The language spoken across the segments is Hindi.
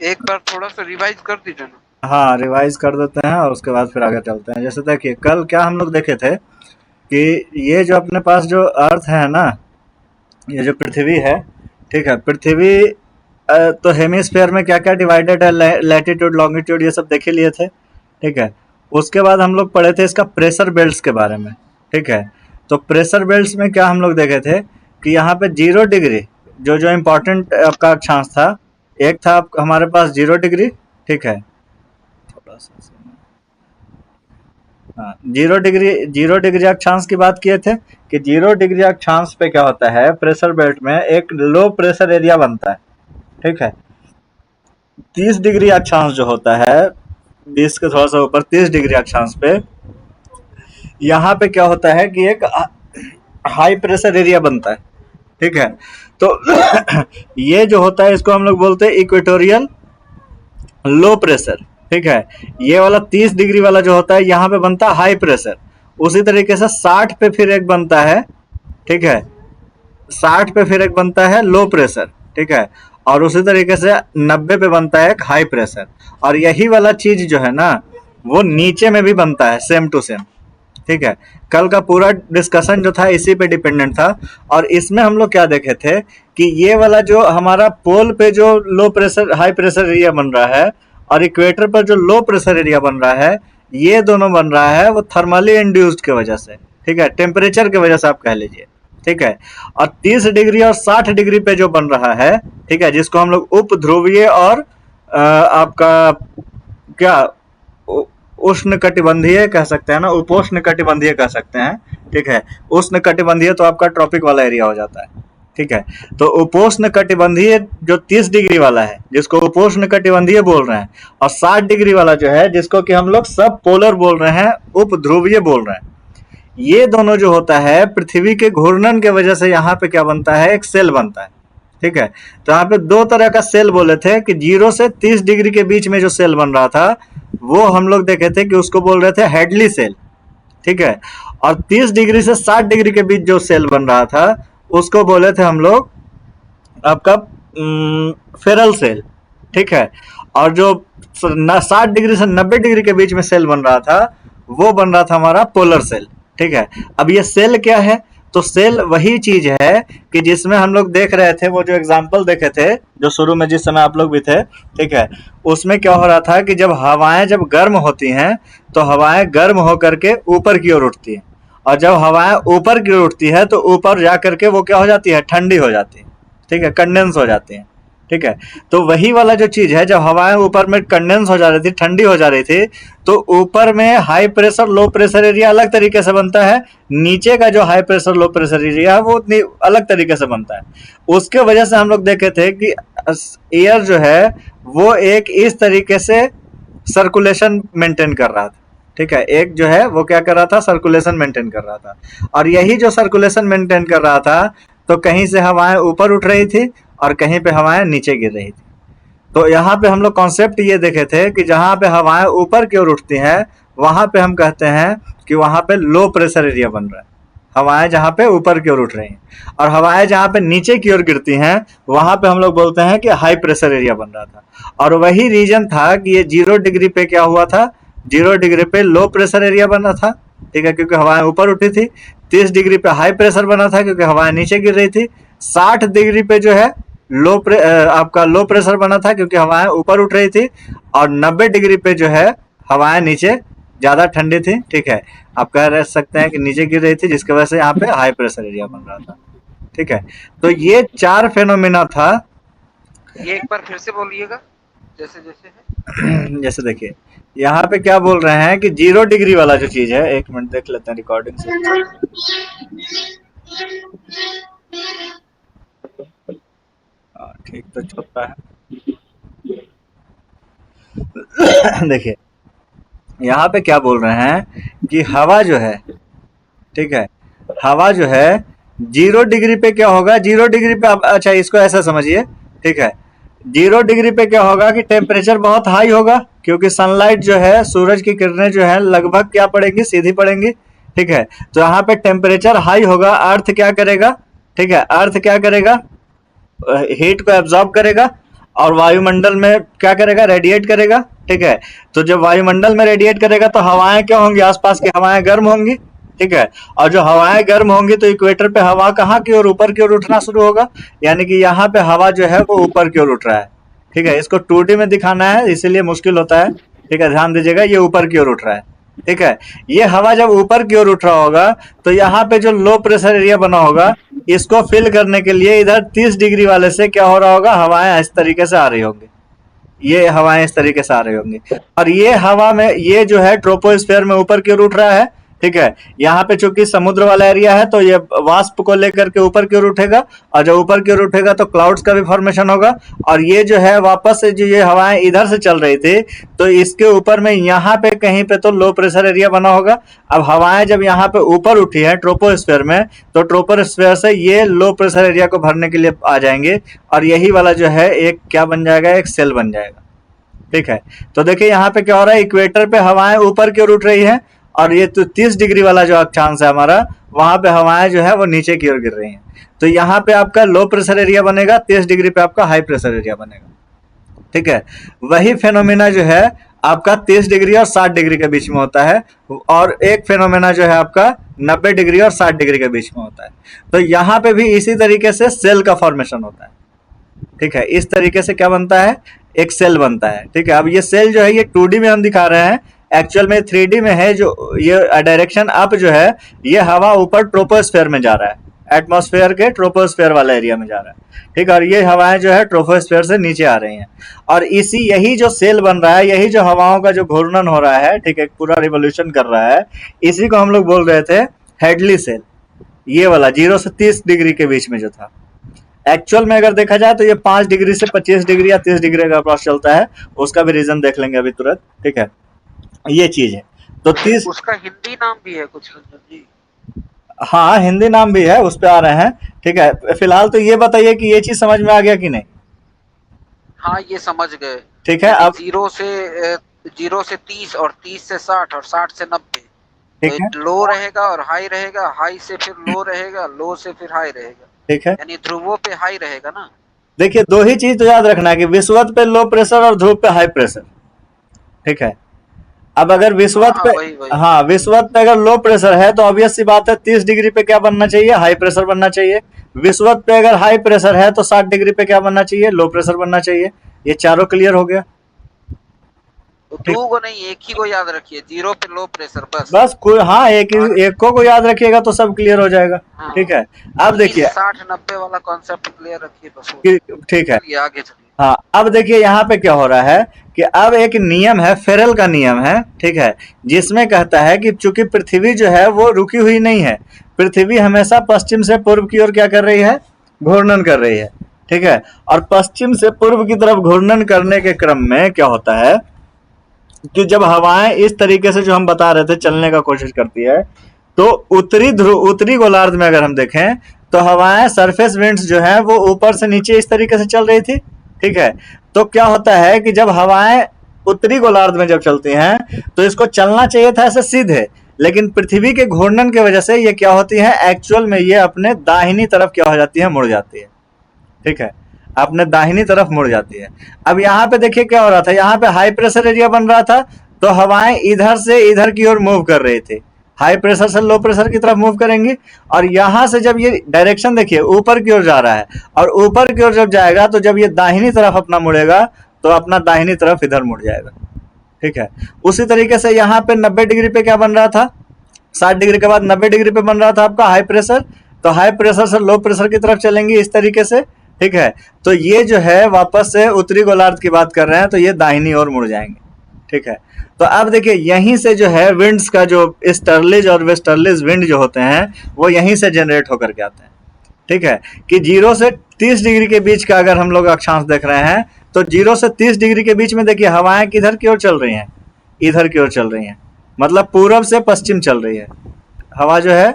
एक बार थोड़ा सा रिवाइज कर दीजिए ना। हाँ, रिवाइज कर देते हैं और उसके बाद फिर आगे चलते हैं। जैसे देखिए, कल क्या हम लोग देखे थे कि ये जो अपने पास जो अर्थ है ना, ये जो पृथ्वी है, ठीक है, पृथ्वी तो हेमिस्फीयर में क्या क्या डिवाइडेड है, लैटिट्यूड लॉन्गिट्यूड ये सब देख ही लिए थे, ठीक है। उसके बाद हम लोग पढ़े थे इसका प्रेशर बेल्ट्स के बारे में, ठीक है। तो प्रेशर बेल्ट्स में क्या हम लोग देखे थे कि यहाँ पे 0 डिग्री जो जो इम्पोर्टेंट आपका अक्षांश था, एक था हमारे पास 0 डिग्री, ठीक है। थोड़ा सा हाँ, 0 डिग्री अक्षांश की बात किए थे कि 0 डिग्री अक्षांश पे क्या होता है, प्रेशर बेल्ट में एक लो प्रेशर एरिया बनता है, ठीक है। 30 डिग्री अक्षांश जो होता है, 20 के थोड़ा सा ऊपर 30 डिग्री अक्षांश पे, यहाँ पे क्या होता है कि एक हाई प्रेशर एरिया बनता है, ठीक है। तो ये जो होता है इसको हम लोग बोलते हैं इक्वेटोरियल लो प्रेशर, ठीक है। ये वाला 30 डिग्री वाला जो होता है यहाँ पे बनता है हाई प्रेशर। उसी तरीके से 60 पे फिर एक बनता है, ठीक है, 60 पे फिर एक बनता है लो प्रेशर, ठीक है। और उसी तरीके से 90 पे बनता है एक हाई प्रेशर। और यही वाला चीज जो है ना, वो नीचे में भी बनता है सेम टू सेम, ठीक है। कल का पूरा डिस्कशन जो था इसी पे डिपेंडेंट था। और इसमें हम लोग क्या देखे थे कि ये वाला जो हमारा पोल पे जो low pressure high pressure area बन रहा है और इक्वेटर पर जो लो प्रेशर एरिया बन रहा है, ये दोनों बन रहा है वो थर्मली इंड्यूस्ड की वजह से, ठीक है, टेम्परेचर की वजह से आप कह लीजिए, ठीक है। और 30 डिग्री और 60 डिग्री पे जो बन रहा है, ठीक है, जिसको हम लोग उप ध्रुवीय और आपका क्या उष्ण कटिबंधीय कह सकते हैं ना, उपोष्ण कटिबंधीय कह सकते हैं, ठीक है। उष्ण कटिबंधीय तो आपका ट्रॉपिक वाला एरिया हो जाता है, ठीक है। तो उपोष्ण कटिबंधीय जो 30 डिग्री वाला है जिसको उपोष्ण कटिबंधीय बोल रहे हैं, और 60 डिग्री वाला जो है जिसको कि हम लोग सब पोलर बोल रहे हैं, उप ध्रुवीय बोल रहे हैं, ये दोनों जो होता है पृथ्वी के घूर्णन के वजह से यहाँ पे क्या बनता है, एक सेल बनता है, ठीक है। तो यहाँ पे दो तरह का सेल बोले थे कि 0 से 30 डिग्री के बीच में जो सेल बन रहा था वो हम लोग देखे थे कि उसको बोल रहे थे हेडली सेल, ठीक है। और 30 डिग्री से 60 डिग्री के बीच जो सेल बन रहा था उसको बोले थे हम लोग आपका फेरल सेल, ठीक है। और जो 60 डिग्री से 90 डिग्री के बीच में सेल बन रहा था वो बन रहा था हमारा पोलर सेल, ठीक है। अब ये सेल क्या है, तो सेल वही चीज है कि जिसमें हम लोग देख रहे थे, वो जो एग्जाम्पल देखे थे जो शुरू में जिस समय आप लोग भी थे, ठीक है, उसमें क्या हो रहा था कि जब हवाएं जब गर्म होती हैं तो हवाएं गर्म होकर के ऊपर की ओर उठती हैं, और जब हवाएं ऊपर की ओर उठती है तो ऊपर जा करके वो क्या हो जाती है, ठंडी हो जाती है, ठीक है, कंडेंस हो जाती है, ठीक है। तो वही वाला जो चीज है, जब हवाएं ऊपर में कंडेंस हो जा रही थी, ठंडी हो जा रही थी, तो ऊपर में high pressure low pressure area अलग तरीके से बनता है, नीचे का जो high pressure low pressure area है वो अलग तरीके से बनता है। उसके वजह से हम लोग देखे थे कि एयर जो है वो एक इस तरीके से सर्कुलेशन मेंटेन कर रहा था, ठीक है। एक जो है वो क्या कर रहा था, सर्कुलेशन मेंटेन कर रहा था। और यही जो सर्कुलेशन मेंटेन कर रहा था, तो कहीं से हवाएं ऊपर उठ रही थी और कहीं पे हवाएं नीचे गिर रही थी। तो यहाँ पे हम लोग कॉन्सेप्ट ये देखे थे कि जहाँ पे हवाएं ऊपर की ओर उठती हैं वहां पे हम कहते हैं कि वहां पे लो प्रेशर एरिया बन रहा है, हवाएं जहाँ पे ऊपर की ओर उठ रही हैं। और हवाएं जहाँ पे नीचे की ओर गिरती हैं वहां पे हम लोग बोलते हैं कि हाई प्रेशर एरिया बन रहा था। और वही रीजन था कि ये 0 डिग्री पे क्या हुआ था, 0 डिग्री पे लो प्रेशर एरिया बना था, ठीक है, क्योंकि हवाएं ऊपर उठी थी। 30 डिग्री पे हाई प्रेशर बना था क्योंकि हवाएं नीचे गिर रही थी। 60 डिग्री पे जो है आपका लो प्रेशर बना था क्योंकि हवाएं ऊपर उठ रही थी। और 90 डिग्री पे जो है हवाएं नीचे ज्यादा ठंडी थी, ठीक है, आप कह सकते हैं कि नीचे गिर रही थी, जिसकी वजह से यहाँ पे हाई प्रेशर एरिया बन रहा था, ठीक है। तो ये 4 फेनोमेना था। ये एक बार फिर से बोलिएगा, जैसे जैसे है। जैसे देखिए यहाँ पे क्या बोल रहे हैं कि 0 डिग्री वाला जो चीज है, एक मिनट देख लेते हैं रिकॉर्डिंग से। ठीक तो चलता है। देखिए यहाँ पे क्या बोल रहे हैं कि हवा जो है, ठीक है, हवा जो है 0 डिग्री पे क्या होगा, 0 डिग्री पे अच्छा इसको ऐसा समझिए, ठीक है। 0 डिग्री पे क्या होगा कि टेम्परेचर बहुत हाई होगा क्योंकि सनलाइट जो है, सूरज की किरणें जो है लगभग क्या पड़ेंगी, सीधी पड़ेंगी, ठीक है। तो यहाँ पे टेम्परेचर हाई होगा, अर्थ क्या करेगा, ठीक है, अर्थ क्या करेगा, हीट को एब्जॉर्ब करेगा। और वायुमंडल में क्या करेगा, रेडिएट करेगा। ठीक है, तो जब वायुमंडल में रेडिएट करेगा तो हवाएं क्या होंगी, आसपास की हवाएं गर्म होंगी। ठीक है, और जो हवाएं गर्म होंगी तो इक्वेटर पे हवा कहाँ की ओर, ऊपर की ओर उठना शुरू होगा, यानी कि यहाँ पे हवा जो है वो ऊपर की ओर उठ रहा है। ठीक है, इसको 2D में दिखाना है इसीलिए मुश्किल होता है। ठीक है, ध्यान दीजिएगा, ये ऊपर की ओर उठ रहा है। ठीक है, ये हवा जब ऊपर की ओर उठ रहा होगा तो यहाँ पे जो लो प्रेशर एरिया बना होगा, इसको फिल करने के लिए इधर 30 डिग्री वाले से क्या हो रहा होगा, हवाएं इस तरीके से आ रही होंगी, ये हवाएं इस तरीके से आ रही होंगी। और ये हवा में ये जो है ट्रोपोस्फेयर में ऊपर की ओर उठ रहा है। ठीक है, यहाँ पे चूंकि समुद्र वाला एरिया है तो ये वाष्प को लेकर के ऊपर की ओर उठेगा, और जब ऊपर की ओर उठेगा तो क्लाउड्स का भी फॉर्मेशन होगा। और ये जो है वापस से जो ये हवाएं इधर से चल रही थी तो इसके ऊपर में यहाँ पे कहीं पे तो लो प्रेशर एरिया बना होगा। अब हवाएं जब यहाँ पे ऊपर उठी है ट्रोपोस्फेयर में, तो ट्रोपोस्फेयर से ये लो प्रेशर एरिया को भरने के लिए आ जाएंगे, और यही वाला जो है एक क्या बन जाएगा, एक सेल बन जाएगा। ठीक है, तो देखिए यहाँ पे क्या हो रहा है, इक्वेटर पे हवाएं ऊपर की ओर उठ रही है, और ये तो 30 डिग्री वाला जो अक्षांश है हमारा, वहां पे हवाएं जो है वो नीचे की ओर गिर रही हैं। तो यहाँ पे आपका लो प्रेशर एरिया बनेगा, 30 डिग्री पे आपका हाई प्रेशर एरिया बनेगा। ठीक है, वही फेनोमेना जो है आपका 30 डिग्री और 60 डिग्री के बीच में होता है, और एक फेनोमेना जो है आपका 90 डिग्री और 60 डिग्री के बीच में होता है। तो यहाँ पे भी इसी तरीके से सेल का फॉर्मेशन होता है। ठीक है, इस तरीके से क्या बनता है, एक सेल बनता है। ठीक है, अब ये सेल जो है ये 2D में हम दिखा रहे हैं, एक्चुअल में 3D में है। जो ये डायरेक्शन अप जो है, ये हवा ऊपर ट्रोपोस्फेयर में जा रहा है, एटमॉस्फेयर के ट्रोपोस्फेयर वाला एरिया में जा रहा है। ठीक है, और ये हवाएं जो है ट्रोपोस्फेयर से नीचे आ रही हैं, और इसी यही जो सेल बन रहा है, यही जो हवाओं का जो घूर्णन हो रहा है, ठीक है, पूरा रिवोल्यूशन कर रहा है, इसी को हम लोग बोल रहे थे हेडली सेल। ये वाला 0 से 30 डिग्री के बीच में जो था, एक्चुअल में अगर देखा जाए तो ये 5 डिग्री से 25 डिग्री या 30 डिग्री का क्रॉस चलता है, उसका भी रीजन देख लेंगे अभी तुरंत। ठीक है, ये चीज है। तो 30, उसका हिंदी नाम भी है कुछ रंजन जी? हाँ हिंदी नाम भी है, उस पे आ रहे हैं। ठीक है, फिलहाल तो ये बताइए कि ये चीज समझ में आ गया कि नहीं। हाँ, ये समझ गए। ठीक है, यानी अब 0 से 30 और 30 से 60 और 60 से 90। ठीक है, तो लो रहेगा और हाई रहेगा, हाई से फिर लो रहेगा, लो से फिर हाई रहेगा, ठीक है। यानी ध्रुवों पे हाई रहेगा ना। देखिए, दो ही चीज तो याद रखना है कि विषुवत पे लो प्रेशर और ध्रुव पे हाई प्रेशर। ठीक है, अब अगर विषुवत हाँ, पे, वही हाँ विषुवत पे अगर लो प्रेशर है तो ऑब्वियस सी बात है 30 डिग्री पे क्या बनना चाहिए, हाई प्रेशर बनना चाहिए। विषुवत पे अगर हाई प्रेशर है तो 60 डिग्री पे क्या बनना चाहिए, लो प्रेशर बनना चाहिए। ये चारों क्लियर हो गया। तो 2 को नहीं, एक ही को याद रखिए, 0 पे लो प्रेशर बस। बस कोई, हाँ एक को याद रखिएगा तो सब क्लियर हो जाएगा। हाँ। ठीक है, अब देखिए 60-90 वाला कॉन्सेप्ट क्लियर रखिए बस। ठीक है, ये आगे चलिए। हाँ अब देखिए यहाँ पे क्या हो रहा है कि अब एक नियम है, फेरेल का नियम है। ठीक है, जिसमें कहता है कि चूंकि पृथ्वी जो है वो रुकी हुई नहीं है, पृथ्वी हमेशा पश्चिम से पूर्व की ओर क्या कर रही है, घूर्णन कर रही है। ठीक है, और पश्चिम से पूर्व की तरफ घूर्णन करने के क्रम में क्या होता है कि जब हवाएं इस तरीके से जो हम बता रहे थे चलने का कोशिश करती है, तो उत्तरी गोलार्ध में अगर हम देखें तो हवाएं सरफेस विंड्स जो है वो ऊपर से नीचे इस तरीके से चल रही थी। ठीक है, तो क्या होता है कि जब हवाएं उत्तरी गोलार्ध में जब चलती हैं तो इसको चलना चाहिए था ऐसे सीधे, लेकिन पृथ्वी के घूर्णन की वजह से ये क्या होती है, एक्चुअल में ये अपने दाहिनी तरफ क्या हो जाती है, मुड़ जाती है। ठीक है, अपने दाहिनी तरफ मुड़ जाती है। अब यहाँ पे देखिए क्या हो रहा था, यहाँ पे हाई प्रेशर एरिया बन रहा था तो हवाएं इधर से इधर की ओर मूव कर रही थी, हाई प्रेशर से लो प्रेशर की तरफ मूव करेंगी। और यहाँ से जब ये डायरेक्शन देखिए ऊपर की ओर जा रहा है, और ऊपर की ओर जब जाएगा तो जब ये दाहिनी तरफ अपना मुड़ेगा तो अपना दाहिनी तरफ इधर मुड़ जाएगा। ठीक है, उसी तरीके से यहाँ पे 90 डिग्री पे क्या बन रहा था, 60 डिग्री के बाद 90 डिग्री पे बन रहा था आपका हाई प्रेशर, तो हाई प्रेशर से लो प्रेशर की तरफ चलेंगे इस तरीके से। ठीक है, तो ये जो है वापस से उत्तरी गोलार्ध की बात कर रहे हैं तो ये दाहिनी ओर मुड़ जाएंगे। ठीक है, तो अब देखिए यहीं से जो है विंड्स का जो ईस्टर्लीज और वेस्टर्लीज विंड जो होते हैं वो यहीं से जनरेट होकर के आते हैं। ठीक है, कि 0 से 30 डिग्री के बीच का अगर हम लोग अक्षांश देख रहे हैं तो 0 से 30 डिग्री के बीच में देखिए हवाएं किधर की ओर चल रही हैं, इधर की ओर चल रही हैं, मतलब पूरब से पश्चिम चल रही है हवा जो है,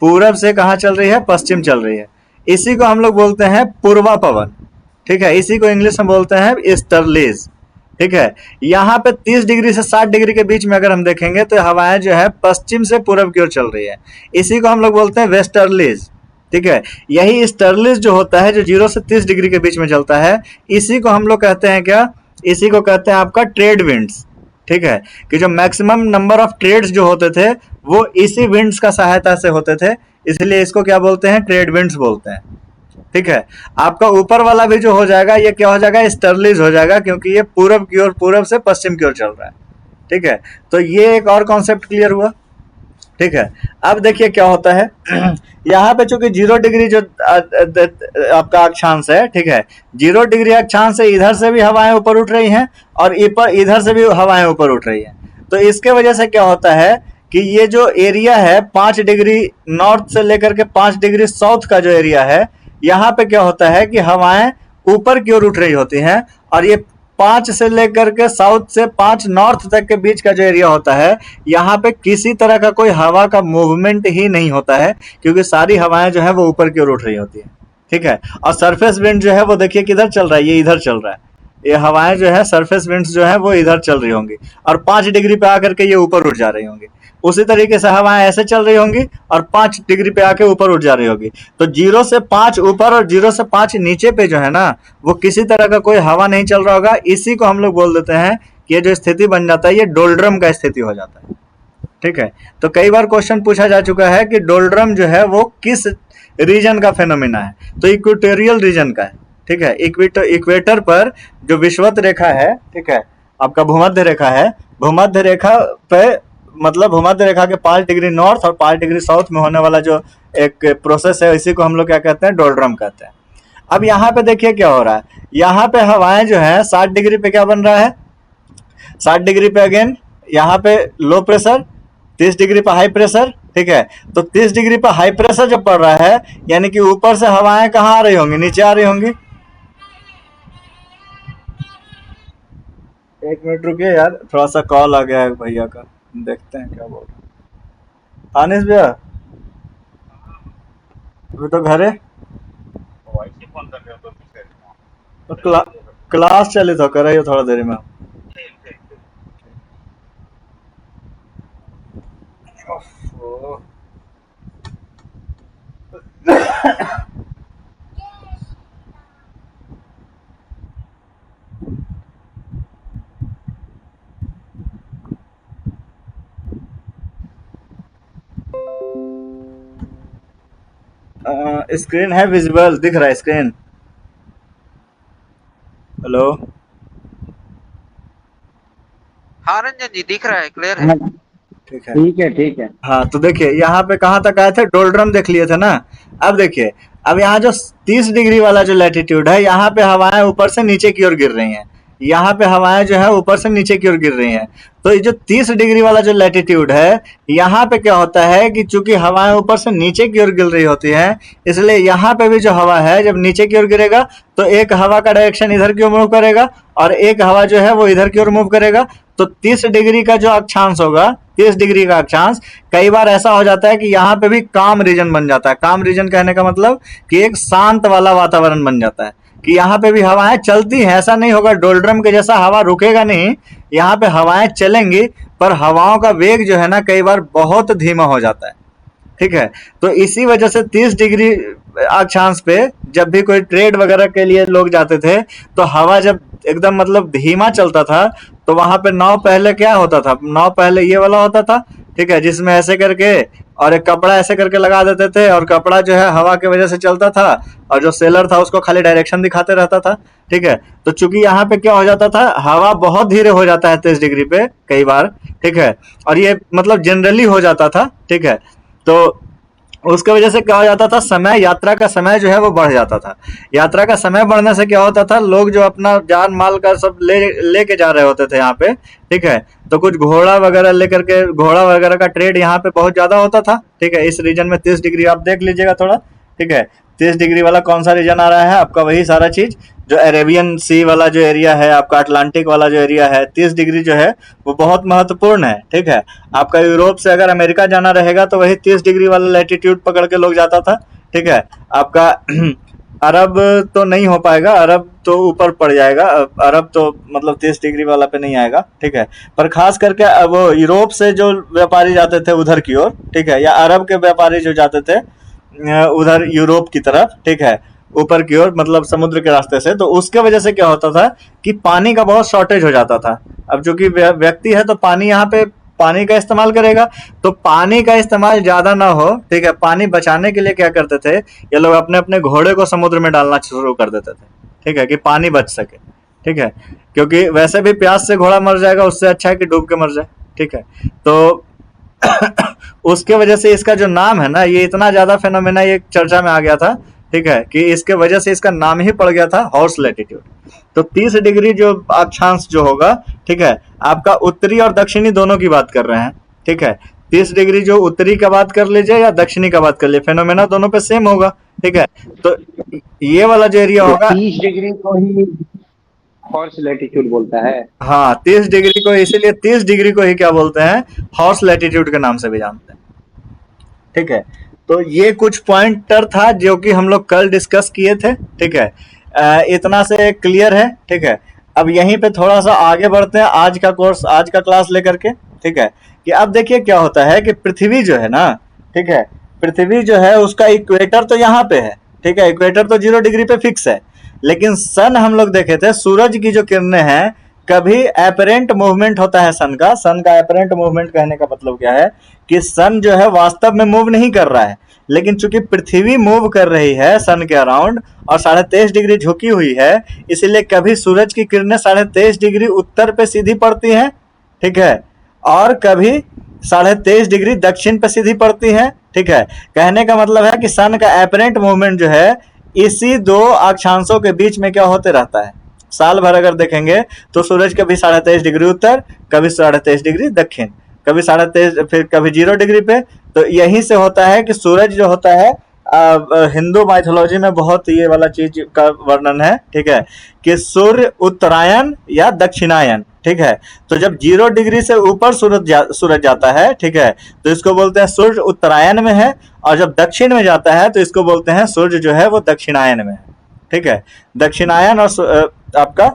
पूरब से कहाँ चल रही है, पश्चिम चल रही है। इसी को हम लोग बोलते हैं पूर्वा पवन। ठीक है, इसी को इंग्लिश में बोलते हैं ईस्टर्लीज। ठीक है, यहाँ पे 30 डिग्री से 60 डिग्री के बीच में अगर हम देखेंगे तो हवाएं जो है पश्चिम से पूरब की ओर चल रही है, इसी को हम लोग बोलते हैं वेस्टर्लीज। ठीक है। यही स्टर्लिस जो होता है, जो 0 से 30 डिग्री के बीच में चलता है, इसी को हम लोग कहते हैं क्या, इसी को कहते हैं आपका ट्रेड विंड्स। ठीक है, कि जो मैक्सिमम नंबर ऑफ ट्रेड्स जो होते थे वो इसी विंड्स का सहायता से होते थे, इसलिए इसको क्या बोलते हैं, ट्रेड विंड्स बोलते हैं। ठीक है, आपका ऊपर वाला भी जो हो जाएगा ये क्या हो जाएगा, स्टर्लिस हो जाएगा, क्योंकि ये पूरब की ओर, पूरब से पश्चिम की ओर चल रहा है। ठीक है, तो ये एक और कॉन्सेप्ट क्लियर हुआ। ठीक है, अब देखिए क्या होता है यहाँ पे चूंकि 0 डिग्री जो आपका अक्षांश है, ठीक है, 0 डिग्री अक्षांश से इधर से भी हवाएं ऊपर उठ रही हैं और इधर से भी हवाएं ऊपर उठ रही हैं, तो इसके वजह से क्या होता है कि ये जो एरिया है 5 डिग्री नॉर्थ से लेकर के 5 डिग्री साउथ का जो एरिया है, यहाँ पे क्या होता है कि हवाएं ऊपर की ओर उठ रही होती हैं, और ये 5 से लेकर के साउथ से 5 नॉर्थ तक के बीच का जो एरिया होता है, यहाँ पे किसी तरह का कोई हवा का मूवमेंट ही नहीं होता है, क्योंकि सारी हवाएं जो है वो ऊपर की ओर उठ रही होती है। ठीक है, और सरफेस विंड जो है वो देखिए किधर चल रहा है, ये इधर चल रहा है, ये हवाएं जो है सरफेस विंड्स जो है वो इधर चल रही होंगी, और 5 डिग्री पे आकर के ये ऊपर उठ जा रही होंगी। उसी तरीके से हवाएं ऐसे चल रही होंगी और 5 डिग्री पे आके ऊपर उठ जा रही होगी। तो 0 से 5 ऊपर और 0 से 5 नीचे पे जो है ना, वो किसी तरह का कोई हवा नहीं चल रहा होगा। इसी को हम लोग बोल देते हैं कि ये जो स्थिति बन जाता है, ये डोल्ड्रम का स्थिति हो जाता है। ठीक है, तो कई बार क्वेश्चन पूछा जा चुका है कि डोल्ड्रम जो है वो किस रीजन का फेनोमेना है, तो इक्वेटोरियल रीजन का है। ठीक है, इक्वेटर पर जो विषुवत रेखा है, ठीक है, आपका भूमध्य रेखा है, भूमध्य रेखा पे मतलब भूमध्य रेखा के 5 डिग्री नॉर्थ और 5 डिग्री साउथ में होने वाला जो एक प्रोसेस है, इसी को हम लोग क्या कहते हैं, डोल्ड्रम कहते हैं। अब यहाँ पे देखिए क्या हो रहा है, यहाँ पे हवाएं जो है 60 डिग्री पे क्या बन रहा है, 60 डिग्री पे अगेन यहाँ पे लो प्रेशर, 30 डिग्री पे हाई प्रेशर। ठीक है, तो 30 डिग्री पे हाई प्रेशर जब पड़ रहा है, यानी कि ऊपर से हवाएं कहाँ आ रही होंगी, नीचे आ रही होंगी। एक मिनट रुकिए यार, थोड़ा सा कॉल आ गया है भैया का, देखते हैं क्या बोल रहे हैं। आनिस भैया अभी तो घर है, तो क्लास चलित हो कर रही हो, थोड़ा देर में। स्क्रीन है विजिबल, दिख रहा है स्क्रीन। हेलो, हाँ रंजन जी दिख रहा है, क्लियर है। ठीक है, ठीक है ठीक है। हाँ तो देखिए यहाँ पे कहाँ तक आए थे, डोल्ड्रम देख लिए थे ना। अब देखिए, अब यहाँ जो 30 डिग्री वाला जो लैटिट्यूड है, यहाँ पे हवाएं ऊपर से नीचे की ओर गिर रही हैं, यहाँ पे हवाएं जो है ऊपर से नीचे की ओर गिर रही हैं। तो ये जो 30 डिग्री वाला जो लैटिट्यूड है, यहाँ पे क्या होता है कि चूंकि हवाएं ऊपर से नीचे की ओर गिर रही होती हैं, इसलिए यहाँ पे भी जो हवा है जब नीचे की ओर गिरेगा तो एक हवा का डायरेक्शन इधर की ओर मूव करेगा और एक हवा जो है वो इधर की ओर मूव करेगा। तो 30 डिग्री का जो अक्षांश होगा, 30 डिग्री का अक्षांश, कई बार ऐसा हो जाता है कि यहाँ पे भी काम रीजन बन जाता है। काम रीजन कहने का मतलब कि एक शांत वाला वातावरण बन जाता है, कि यहाँ पे भी हवाएं चलती हैं, ऐसा नहीं होगा डोल्ड्रम के जैसा हवा रुकेगा नहीं, यहाँ पे हवाएं चलेंगी, पर हवाओं का वेग जो है ना कई बार बहुत धीमा हो जाता है। ठीक है, तो इसी वजह से 30 डिग्री अक्षांश पे जब भी कोई ट्रेड वगैरह के लिए लोग जाते थे, तो हवा जब एकदम मतलब धीमा चलता था, तो वहां पे नाव पहले क्या होता था, नाव पहले ये वाला होता था, ठीक है, जिसमें ऐसे करके और एक कपड़ा ऐसे करके लगा देते थे, और कपड़ा जो है हवा की वजह से चलता था, और जो सेलर था उसको खाली डायरेक्शन दिखाते रहता था। ठीक है, तो चूंकि यहाँ पे क्या हो जाता था, हवा बहुत धीरे हो जाता है 30 डिग्री पे कई बार। ठीक है, और ये मतलब जनरली हो जाता था। ठीक है, तो उसके वजह से क्या हो जाता था, समय, यात्रा का समय जो है वो बढ़ जाता था। यात्रा का समय बढ़ने से क्या होता था, लोग जो अपना जान माल का सब लेके जा रहे होते थे यहाँ पे। ठीक है, तो कुछ घोड़ा वगैरह लेकर के, घोड़ा वगैरह का ट्रेड यहाँ पे बहुत ज्यादा होता था। ठीक है, इस रीजन में 30 डिग्री आप देख लीजिएगा थोड़ा। ठीक है, 30 डिग्री वाला कौन सा रीजन आ रहा है आपका, वही सारा चीज जो अरेबियन सी वाला जो एरिया है, आपका अटलांटिक वाला जो एरिया है, 30 डिग्री जो है वो बहुत महत्वपूर्ण है। ठीक है, आपका यूरोप से अगर अमेरिका जाना रहेगा तो वही 30 डिग्री वाला लैटिट्यूड पकड़ के लोग जाता था। ठीक है, आपका अरब तो नहीं हो पाएगा, अरब तो ऊपर पड़ जाएगा, अरब तो मतलब 30 डिग्री वाला पे नहीं आएगा। ठीक है, पर खास करके वो यूरोप से जो व्यापारी जाते थे उधर की ओर, ठीक है, या अरब के व्यापारी जो जाते थे उधर यूरोप की तरफ, ठीक है, ऊपर की ओर, मतलब समुद्र के रास्ते से। तो उसके वजह से क्या होता था कि पानी का बहुत शॉर्टेज हो जाता था। अब चूंकि व्यक्ति है तो पानी यहाँ पे पानी का इस्तेमाल करेगा, तो पानी का इस्तेमाल ज्यादा ना हो, ठीक है, पानी बचाने के लिए क्या करते थे ये लोग, अपने अपने घोड़े को समुद्र में डालना शुरू कर देते थे, ठीक है, कि पानी बच सके, ठीक है, क्योंकि वैसे भी प्यास से घोड़ा मर जाएगा, उससे अच्छा है कि डूब के मर जाए, ठीक है। तो उसके वजह से इसका जो नाम है ना, ये इतना ज्यादा फेनोमेना ये चर्चा में आ गया था, ठीक है, कि इसके वजह से इसका नाम ही पड़ गया था हॉर्स लैटिट्यूड। तो 30 डिग्री जो अक्षांश जो होगा, ठीक है, आपका उत्तरी और दक्षिणी दोनों की बात कर रहे हैं, ठीक है। 30 डिग्री जो उत्तरी का बात कर लीजिए या दक्षिणी का बात कर लीजिए, फेनोमेना दोनों पे सेम होगा, ठीक है। तो ये वाला जो एरिया होगा, 30 डिग्री को ही हॉर्स लैटिट्यूड बोलता है। हाँ, 30 डिग्री को, इसीलिए 30 डिग्री को ही क्या बोलते हैं, हॉर्स लैटिट्यूड के नाम से भी जानते हैं, ठीक है। तो ये कुछ पॉइंटर था जो कि हम लोग कल डिस्कस किए थे, ठीक है। इतना से क्लियर है, ठीक है। अब यहीं पे थोड़ा सा आगे बढ़ते हैं आज का कोर्स, आज का क्लास लेकर के, ठीक है, कि अब देखिए क्या होता है कि पृथ्वी जो है ना, ठीक है, पृथ्वी जो है उसका इक्वेटर तो यहाँ पे है, ठीक है, इक्वेटर तो 0 डिग्री पे फिक्स है, लेकिन सन हम लोग देखे थे, सूरज की जो किरणें हैं, कभी एपरेंट मूवमेंट होता है सन का एपरेंट मूवमेंट कहने का मतलब क्या है कि सन जो है वास्तव में मूव नहीं कर रहा है, लेकिन चूंकि पृथ्वी मूव कर रही है सन के अराउंड और 23.5 डिग्री झुकी हुई है, इसीलिए कभी सूरज की किरणें 23.5 डिग्री उत्तर पे सीधी पड़ती हैं, ठीक है, और कभी 23.5 डिग्री दक्षिण पे सीधी पड़ती हैं, ठीक है। कहने का मतलब है कि सन का एपरेंट मूवमेंट जो है इसी दो अक्षांशों के बीच में क्या होते रहता है, साल भर अगर देखेंगे तो सूरज कभी 23.5 डिग्री उत्तर, कभी 23.5 डिग्री दक्षिण, कभी 23.5, फिर कभी 0 डिग्री पे। तो यही से होता है कि सूरज जो होता है, हिंदू माइथोलॉजी में बहुत ये वाला चीज का वर्णन है, ठीक है, कि सूर्य उत्तरायण या दक्षिणायन, ठीक है। तो जब 0 डिग्री से ऊपर सूरज जाता है, ठीक है, तो इसको बोलते हैं सूर्य उत्तरायण में है, और जब दक्षिण में जाता है तो इसको बोलते हैं सूर्य जो है वो दक्षिणायन में है, ठीक है। दक्षिणायन और आपका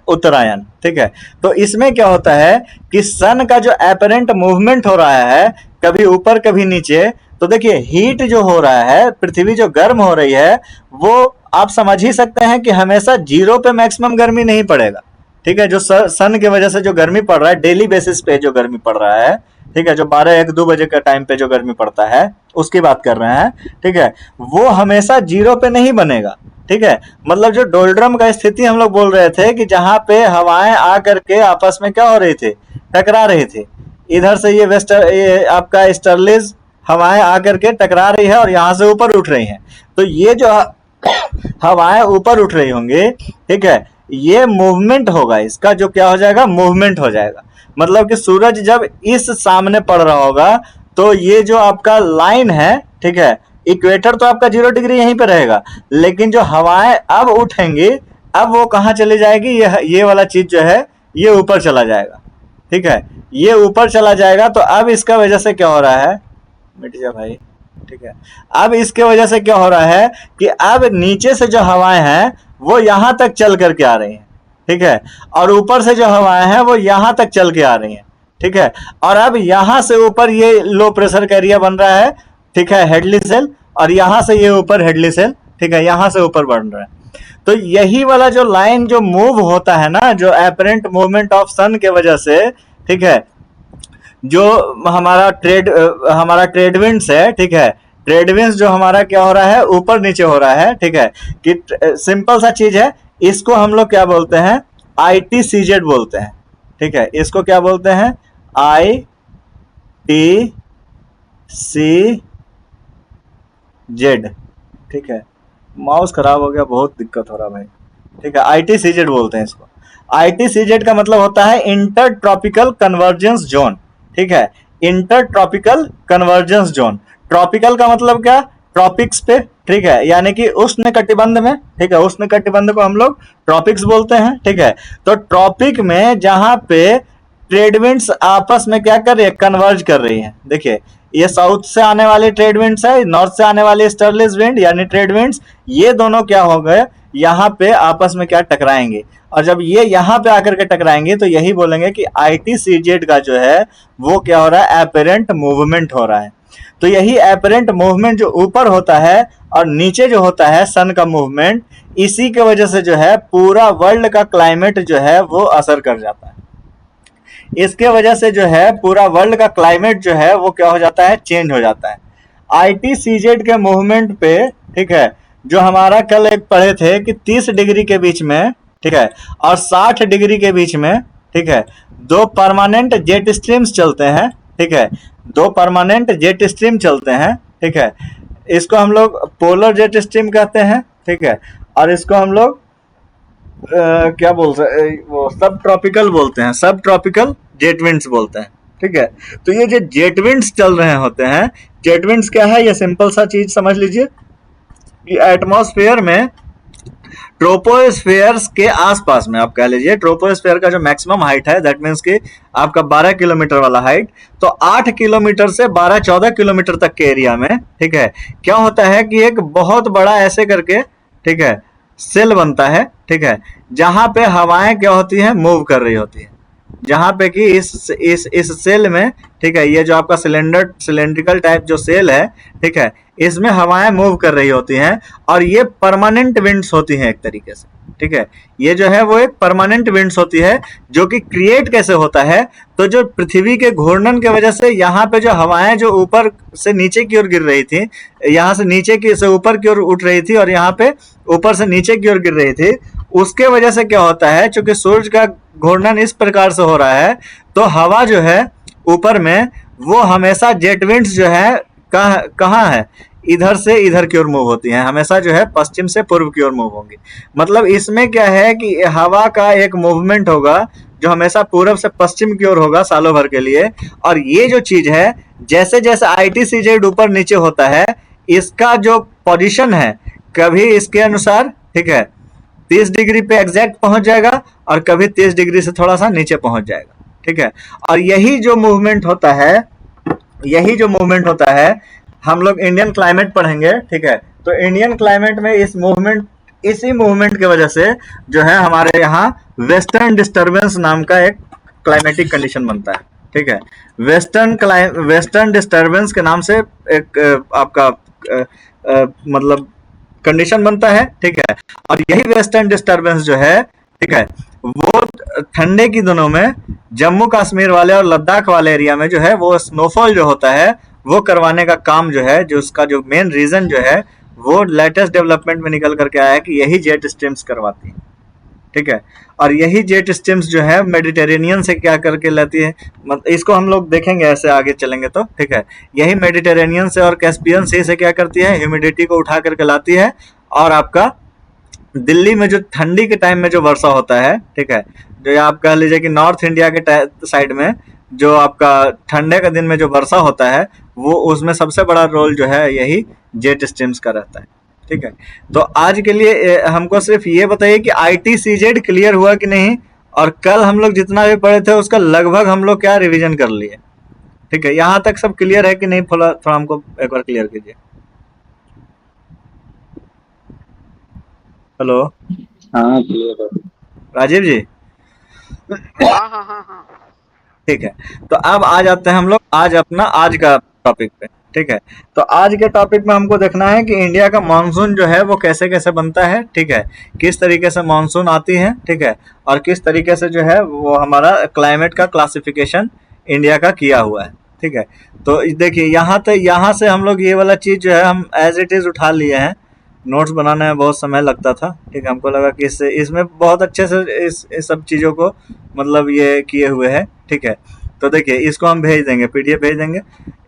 उत्तरायण, ठीक है। तो इसमें क्या होता है कि सन का जो एपरेंट मूवमेंट हो रहा है, कभी ऊपर कभी नीचे, तो देखिए हीट जो हो रहा है, पृथ्वी जो गर्म हो रही है, वो आप समझ ही सकते हैं कि हमेशा 0 पे मैक्सिमम गर्मी नहीं पड़ेगा, ठीक है। जो सन की वजह से जो गर्मी पड़ रहा है, डेली बेसिस पे जो गर्मी पड़ रहा है, ठीक है, जो 12-1-2 बजे का टाइम पे जो गर्मी पड़ता है उसकी बात कर रहे हैं, ठीक है, वो हमेशा 0 पे नहीं बनेगा, ठीक है। मतलब जो डोल्ड्रम का स्थिति हम लोग बोल रहे थे कि जहां पे हवाएं आ करके आपस में क्या हो रही थी, टकरा रही थी, इधर से ये आपका स्टर्लिस हवाएं आकर के टकरा रही है और यहाँ से ऊपर उठ रही हैं, तो ये जो हवाएं ऊपर उठ रही होंगी, ठीक है, ये मूवमेंट होगा, इसका जो क्या हो जाएगा, मूवमेंट हो जाएगा। मतलब कि सूरज जब इस सामने पड़ रहा होगा तो ये जो आपका लाइन है, ठीक है, इक्वेटर तो आपका 0 डिग्री यहीं पे रहेगा, लेकिन जो हवाएं अब उठेंगी, अब वो कहाँ चली जाएगी, ये वाला चीज जो है ये ऊपर चला जाएगा, ठीक है, ये ऊपर चला जाएगा। तो अब इसका वजह से क्या हो रहा है, मिट जा भाई, ठीक है, अब इसके वजह से क्या हो रहा है कि अब नीचे से जो हवाएं हैं वो यहां तक चल करके आ रही हैं, ठीक है, और ऊपर से जो हवाएं हैं वो यहां तक चल के आ रही हैं, ठीक है, और अब यहां से ऊपर ये लो प्रेशर का एरिया बन रहा है, ठीक है, हेडली सेल, और यहां से ये ऊपर हेडली सेल, ठीक है, यहां से ऊपर बढ़ रहा है। तो यही वाला जो लाइन जो मूव होता है ना, जो एपरेंट मूवमेंट ऑफ सन के वजह से, ठीक है, जो हमारा ट्रेड विंड्स है, ठीक है, ट्रेड विंड्स जो हमारा क्या हो रहा है, ऊपर नीचे हो रहा है, ठीक है, कि सिंपल सा चीज है, इसको हम लोग क्या बोलते हैं, ITCZ बोलते हैं, ठीक है, इसको क्या बोलते हैं, ITCZ, ठीक है। माउस खराब हो गया, बहुत दिक्कत हो रहा भाई, ठीक है, ITCZ बोलते हैं इसको। ITCZ का मतलब होता है इंटर ट्रॉपिकल कन्वर्जेंस जोन, ठीक है, inter tropical convergence zone. Tropical का मतलब क्या, ट्रॉपिक्स पे, ठीक है, यानी कि उष्ण कटिबंध में, ठीक है, उष्ण कटिबंध को हम लोग ट्रॉपिक्स बोलते हैं, ठीक है। तो ट्रॉपिक में जहां पे ट्रेड विंड्स आपस में क्या कर रही है, कन्वर्ज कर रही है। देखिए ये साउथ से आने वाली ट्रेड विंड्स है, नॉर्थ से आने वाली स्टर्लिस विंड यानी ट्रेड विंड्स, ये दोनों क्या हो गए, यहाँ पे आपस में क्या टकराएंगे, और जब ये यहाँ पे आकर के टकराएंगे तो यही बोलेंगे कि ITCZ का जो है वो क्या हो रहा है, एपरेंट मूवमेंट हो रहा है। तो यही एपरेंट मूवमेंट जो ऊपर होता है और नीचे जो होता है सन का मूवमेंट, इसी के वजह से जो है पूरा वर्ल्ड का क्लाइमेट जो है वो असर कर जाता है। इसके वजह से जो है पूरा वर्ल्ड का क्लाइमेट जो है वो क्या हो जाता है, चेंज हो जाता है। ITCZ के मूवमेंट पे, ठीक है, जो हमारा कल एक पढ़े थे कि 30 डिग्री के बीच में, ठीक है, और 60 डिग्री के बीच में, ठीक है, दो परमानेंट जेट स्ट्रीम्स चलते हैं, ठीक है, दो परमानेंट जेट स्ट्रीम चलते हैं, ठीक है। इसको हम लोग पोलर जेट स्ट्रीम कहते हैं, ठीक है, और इसको हम लोग क्या बोलते हैं, वो सब ट्रॉपिकल बोलते हैं, सब ट्रॉपिकल जेट विंड्स बोलते हैं, ठीक है। तो ये जो जेट विंड्स चल रहे होते हैं, जेट विंड्स क्या है, ये सिंपल सा चीज समझ लीजिए कि एटमॉस्फेयर में ट्रोपोस्फेयर के आसपास में, आप कह लीजिए ट्रोपोस्फेयर का जो मैक्सिमम हाइट है, दैट मीन्स कि आपका 12 किलोमीटर वाला हाइट, तो 8 किलोमीटर से 12-14 किलोमीटर तक के एरिया में, ठीक है, क्या होता है कि एक बहुत बड़ा ऐसे करके, ठीक है, सेल बनता है, ठीक है, जहां पे हवाएं क्या होती हैं, मूव कर रही होती है, जहां पे कि इस सेल में, ठीक है, ये जो आपका सिलेंड्रिकल टाइप जो सेल है, ठीक है, इसमें हवाएं मूव कर रही होती हैं और ये परमानेंट विंड्स होती हैं एक तरीके से, ठीक है। ये जो है वो एक परमानेंट विंड्स होती है, जो कि क्रिएट कैसे होता है, तो जो पृथ्वी के घूर्णन की वजह से यहाँ पे जो हवाएं जो ऊपर से नीचे की ओर गिर रही थी, यहाँ से नीचे की से ऊपर की ओर उठ रही थी और यहाँ पे ऊपर से नीचे की ओर गिर रही थी, उसके वजह से क्या होता है, चूंकि सूर्य का घूर्णन इस प्रकार से हो रहा है, तो हवा जो है ऊपर में वो हमेशा जेट विंड्स जो है कहाँ है, इधर से इधर की ओर मूव होती हैं, हमेशा जो है पश्चिम से पूर्व की ओर मूव होंगी। मतलब इसमें क्या है कि हवा का एक मूवमेंट होगा जो हमेशा पूर्व से पश्चिम की ओर होगा सालों भर के लिए। और ये जो चीज है, जैसे जैसे ITCZ ऊपर नीचे होता है, इसका जो पोजीशन है कभी इसके अनुसार, ठीक है, 30 डिग्री पे एग्जैक्ट पहुंच जाएगा और कभी 30 डिग्री से थोड़ा सा नीचे पहुंच जाएगा, ठीक है। और यही जो मूवमेंट होता है, हम लोग इंडियन क्लाइमेट पढ़ेंगे, ठीक है। तो इंडियन क्लाइमेट में इसी मूवमेंट की वजह से जो है हमारे यहाँ वेस्टर्न डिस्टर्बेंस नाम का एक क्लाइमेटिक कंडीशन बनता है, ठीक है। वेस्टर्न डिस्टर्बेंस के नाम से एक आपका मतलब कंडीशन बनता है, ठीक है। और यही वेस्टर्न डिस्टर्बेंस जो है, ठीक है, वो ठंडे की दिनों में जम्मू कश्मीर वाले और लद्दाख वाले एरिया में जो है वो स्नोफॉल जो होता है वो करवाने का काम जो है, जो उसका जो मेन रीजन जो है, वो लेटेस्ट डेवलपमेंट में निकल करके आया है कि यही जेट स्ट्रीम्स करवाती है, ठीक है। और यही जेट स्ट्रीम्स जो है मेडिटेरेनियन से क्या करके लाती है, इसको हम लोग देखेंगे ऐसे आगे चलेंगे तो, ठीक है। यही मेडिटेरेनियन से और कैस्पियन सी से क्या करती है, ह्यूमिडिटी को उठा करके लाती है और आपका दिल्ली में जो ठंडी के टाइम में जो वर्षा होता है, ठीक है, जो आप कह लीजिए कि नॉर्थ इंडिया के साइड में जो आपका ठंडे के दिन में जो वर्षा होता है, वो उसमें सबसे बड़ा रोल जो है यही जेट स्ट्रीम्स का रहता है, ठीक है। तो आज के लिए हमको सिर्फ ये बताइए कि ITCZ क्लियर हुआ कि नहीं, और कल हम लोग जितना भी पढ़े थे उसका लगभग हम लोग क्या रिवीजन कर लिए, ठीक है। यहाँ तक सब क्लियर है कि नहीं, थोड़ा हमको एक बार क्लियर कीजिए। हेलो हाँ क्लियर है। राजीव जी, हाँ। ठीक है। तो अब आ जाते हैं हम लोग आज का टॉपिक पे, ठीक है। तो आज के टॉपिक में हमको देखना है कि इंडिया का मानसून जो है वो कैसे कैसे बनता है, ठीक है, किस तरीके से मानसून आती है, ठीक है, और किस तरीके से जो है वो हमारा क्लाइमेट का क्लासिफिकेशन इंडिया का किया हुआ है, ठीक है। तो देखिए यहाँ से हम लोग ये वाला चीज जो है हम एज इट इज उठा लिए हैं। नोट्स बनाने में बहुत समय लगता था, ठीक है, हमको लगा कि इसमें बहुत अच्छे से इस सब चीज़ों को मतलब ये किए हुए हैं, ठीक है। तो देखिए इसको हम भेज देंगे, PDF भेज देंगे।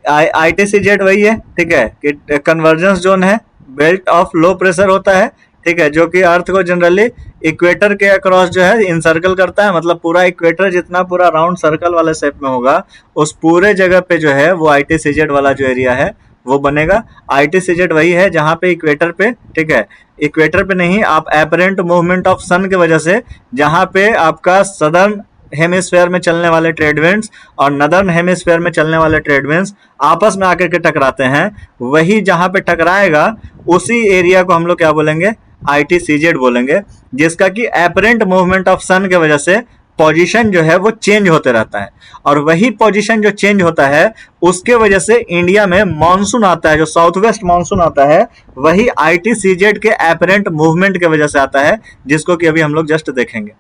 ITCZ वही है, ठीक है, कि कन्वर्जेंस जोन है, बेल्ट ऑफ लो प्रेशर होता है, ठीक है, जो कि अर्थ को जनरली इक्वेटर के अक्रॉस जो है इनसर्कल करता है। मतलब पूरा इक्वेटर जितना पूरा राउंड सर्कल वाले शेप में होगा, उस पूरे जगह पे जो है वो ITCZ वाला जो एरिया है वो बनेगा। ITCZ वही है जहाँ पे इक्वेटर पे, ठीक है, इक्वेटर पे नहीं, आप एपरेंट मूवमेंट ऑफ सन की वजह से जहाँ पे आपका सदर्न हेमिस्फेयर में चलने वाले ट्रेड विंड्स और नदर्न हेमिस्फेयर में चलने वाले ट्रेड विंड्स आपस में आकर के टकराते हैं, वही जहाँ पे टकराएगा उसी एरिया को हम लोग क्या बोलेंगे, ITCZ बोलेंगे, जिसका कि एपरेंट मूवमेंट ऑफ सन की वजह से पोजीशन जो है वो चेंज होते रहता है, और वही पोजीशन जो चेंज होता है उसके वजह से इंडिया में मानसून आता है, जो साउथ वेस्ट मानसून आता है वही ITCZ के एपरेंट मूवमेंट के वजह से आता है, जिसको कि अभी हम लोग जस्ट देखेंगे।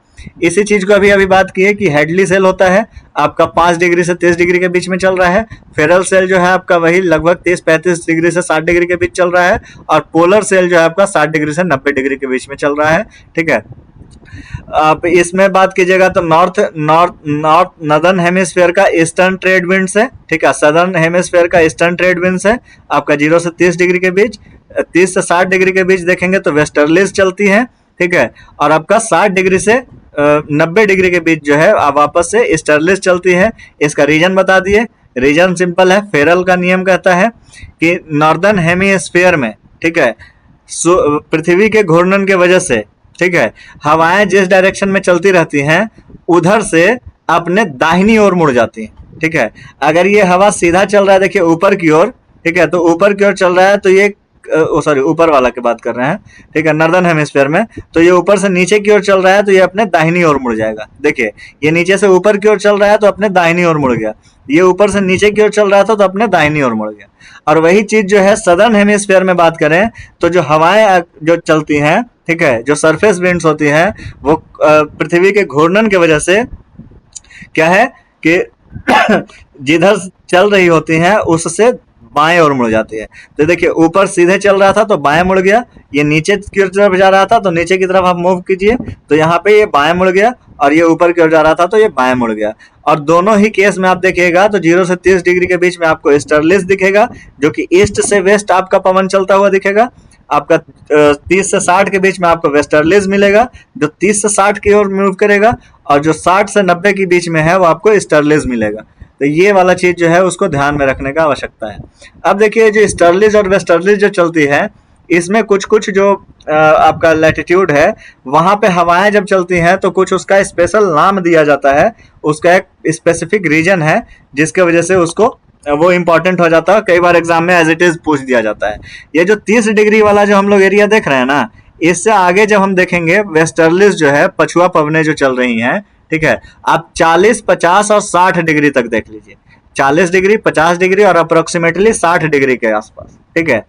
इसी चीज को अभी बात की है कि हेडली सेल होता है आपका 5 डिग्री से 30 डिग्री के बीच में चल रहा है, फेरल सेल जो है आपका वही लगभग 30-35 डिग्री से 60 डिग्री के बीच चल रहा है, और पोलर सेल जो है आपका 60 डिग्री से 90 डिग्री के बीच में चल रहा है। ठीक है, आप इसमें बात कीजिएगा तो नॉर्दर्न हेमिस्फीयर का ईस्टर्न ट्रेड विंड्स है। ठीक है, सदर्न हेमिस्फीयर का ईस्टर्न ट्रेड विंड्स है आपका 0 से 30 डिग्री के बीच। 30 से 60 डिग्री के बीच देखेंगे तो वेस्टर्लीज चलती है। ठीक है, और आपका 60 डिग्री से 90 डिग्री के बीच जो है आप वापस से ईस्टर्लीज चलती है। इसका रीजन बता दिए, रीजन सिंपल है, फेरल का नियम कहता है कि नॉर्दर्न हेमिस्फीयर में, ठीक है, पृथ्वी के घूर्णन के वजह से, ठीक है, हवाएं जिस डायरेक्शन में चलती रहती हैं उधर से अपने दाहिनी ओर मुड़ जाती हैं। ठीक है, अगर ये हवा सीधा चल रहा है, देखिए ऊपर की ओर, ठीक है, तो ऊपर की ओर चल रहा है तो ये सॉरी ऊपर वाला की बात कर रहे हैं, ठीक है, नॉर्दर्न हेमिस्फीयर में, तो ये ऊपर से नीचे की ओर चल रहा है तो ये अपने दाहिनी ओर मुड़ जाएगा। देखिए ये नीचे से ऊपर की ओर चल रहा है तो अपने दाहिनी ओर मुड़ गया, ये ऊपर से नीचे की ओर चल रहा था तो अपने दाहिनी ओर मुड़ गया। और वही चीज जो है सदर्न हेमिस्फीयर में बात करें तो जो हवाएं जो चलती हैं, ठीक है, जो सरफेस विंड्स होती हैं वो पृथ्वी के घूर्णन की वजह से क्या है कि जिधर चल रही होती हैं उससे बाएं ओर मुड़ जाती है। तो देखिए ऊपर सीधे चल रहा था तो बाएं मुड़ गया, ये नीचे की तरफ जा रहा था तो नीचे की तरफ आप मूव कीजिए तो यहाँ पे ये बाएं मुड़ गया, और ये ऊपर की ओर जा रहा था तो ये बाएं मुड़ गया। और दोनों ही केस में आप देखिएगा तो 0 से 30 डिग्री के बीच में आपको ईस्टर्लीज दिखेगा, जो कि ईस्ट से वेस्ट आपका पवन चलता हुआ दिखेगा। आपका 30 से 60 के बीच में आपको वेस्टर्लीज मिलेगा, जो 30 से 60 की ओर मूव करेगा, और जो 60 से 90 के बीच में है वो आपको ईस्टर्लीज मिलेगा। तो ये वाला चीज जो है उसको ध्यान में रखने का आवश्यकता है। अब देखिए जो ईस्टर्लीज और वेस्टर्लीज जो चलती है, इसमें कुछ कुछ जो आपका लैटिट्यूड है वहां पे हवाएं जब चलती हैं तो कुछ उसका स्पेशल नाम दिया जाता है, उसका एक स्पेसिफिक रीजन है जिसके वजह से उसको वो इंपॉर्टेंट हो जाता है। कई बार एग्जाम में एज इट इज पूछ दिया जाता है। ये जो 30 डिग्री वाला जो हम लोग एरिया देख रहे हैं ना, इससे आगे जब हम देखेंगे वेस्टर्लीज जो है पछुआ पवनें जो चल रही हैं, ठीक है, आप 40, 50 और 60 डिग्री तक देख लीजिए, 40 डिग्री, 50 डिग्री और अप्रोक्सीमेटली 60 डिग्री के आसपास। ठीक है,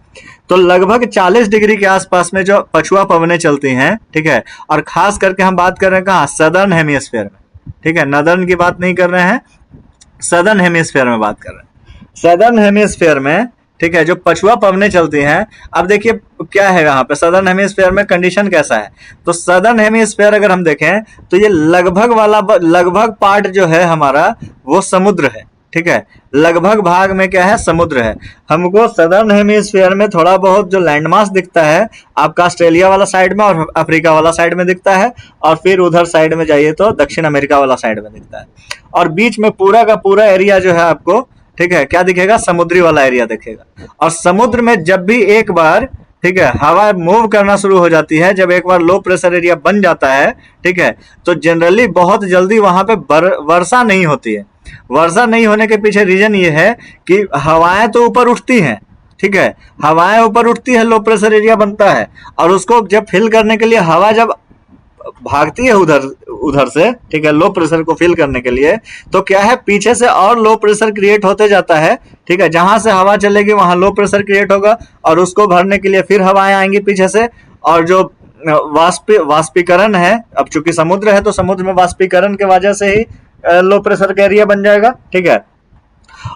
तो लगभग 40 डिग्री के आसपास में जो पछुआ पवनें चलती हैं, ठीक है, और खास करके हम बात कर रहे हैं कहाँ, सदर्न हेमिस्फीयर में। ठीक है, नॉर्दर्न की बात नहीं कर रहे हैं, सदर्न हेमिस्फीयर में बात कर रहे हैं। सदर्न हेमिस्फीयर में, ठीक है, जो पछुआ पवनें चलती हैं, अब देखिए क्या है यहाँ पे सदर्न हेमिस्फीयर में कंडीशन कैसा है। तो सदर्न हेमिस्फीयर अगर हम देखें तो ये लगभग पार्ट जो है हमारा वो समुद्र है। ठीक है, लगभग भाग में क्या है, समुद्र है। हमको सदर्न हेमिस्फीयर में थोड़ा बहुत जो लैंडमास दिखता है आपका ऑस्ट्रेलिया वाला साइड में और अफ्रीका वाला साइड में दिखता है, और फिर उधर साइड में जाइए तो दक्षिण अमेरिका वाला साइड में दिखता है, और बीच में पूरा का पूरा एरिया जो है आपको, ठीक है, क्या दिखेगा, समुद्री वाला एरिया दिखेगा। और समुद्र में जब भी एक बार, ठीक है, हवा मूव करना शुरू हो जाती है, जब एक बार लो प्रेशर एरिया बन जाता है, ठीक है, तो जनरली बहुत जल्दी वहां पे वर्षा नहीं होती है। वर्षा नहीं होने के पीछे रीजन ये है कि हवाएं तो ऊपर उठती हैं, ठीक है, हवाएं ऊपर उठती है, लो प्रेशर एरिया बनता है, और उसको जब फिल करने के लिए हवा जब भागती है उधर से, ठीक है, लो प्रेशर को फिल करने के लिए, तो क्या है, पीछे से और लो प्रेशर क्रिएट होते जाता है। ठीक है, जहां से हवा चलेगी वहां लो प्रेशर क्रिएट होगा, और उसको भरने के लिए फिर हवाएं आएंगी पीछे से, और जो वाष्पीकरण है, अब चूंकि समुद्र है तो समुद्र में वाष्पीकरण के वजह से ही लो प्रेशर का एरिया बन जाएगा। ठीक है,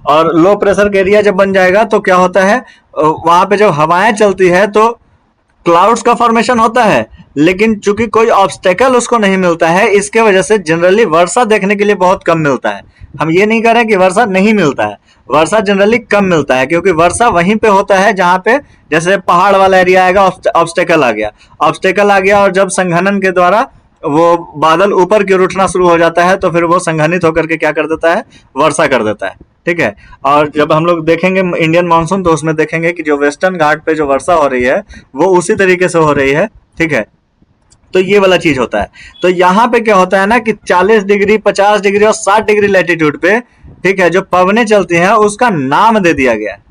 और लो प्रेशर का एरिया जब बन जाएगा तो क्या होता है, वहां पे जब हवाएं चलती है तो क्लाउड्स का फॉर्मेशन होता है, लेकिन चूंकि कोई ऑब्स्टेकल उसको नहीं मिलता है, इसके वजह से जनरली वर्षा देखने के लिए बहुत कम मिलता है। हम ये नहीं कह रहे कि वर्षा नहीं मिलता है, वर्षा जनरली कम मिलता है, क्योंकि वर्षा वहीं पे होता है जहां पे जैसे पहाड़ वाला एरिया आएगा, ऑब्स्टेकल आ गया, और जब संघनन के द्वारा वो बादल ऊपर की ओर उठना शुरू हो जाता है तो फिर वो संघनित होकर के क्या कर देता है, वर्षा कर देता है। ठीक है, और जब हम लोग देखेंगे इंडियन मानसून तो उसमें देखेंगे कि जो वेस्टर्न घाट पे जो वर्षा हो रही है वो उसी तरीके से हो रही है। ठीक है, तो ये वाला चीज होता है। तो यहाँ पे क्या होता है ना कि 40 डिग्री, 50 डिग्री और 60 डिग्री लैटिट्यूड पे, ठीक है, जो पवनें चलती हैं उसका नाम दे दिया गया है।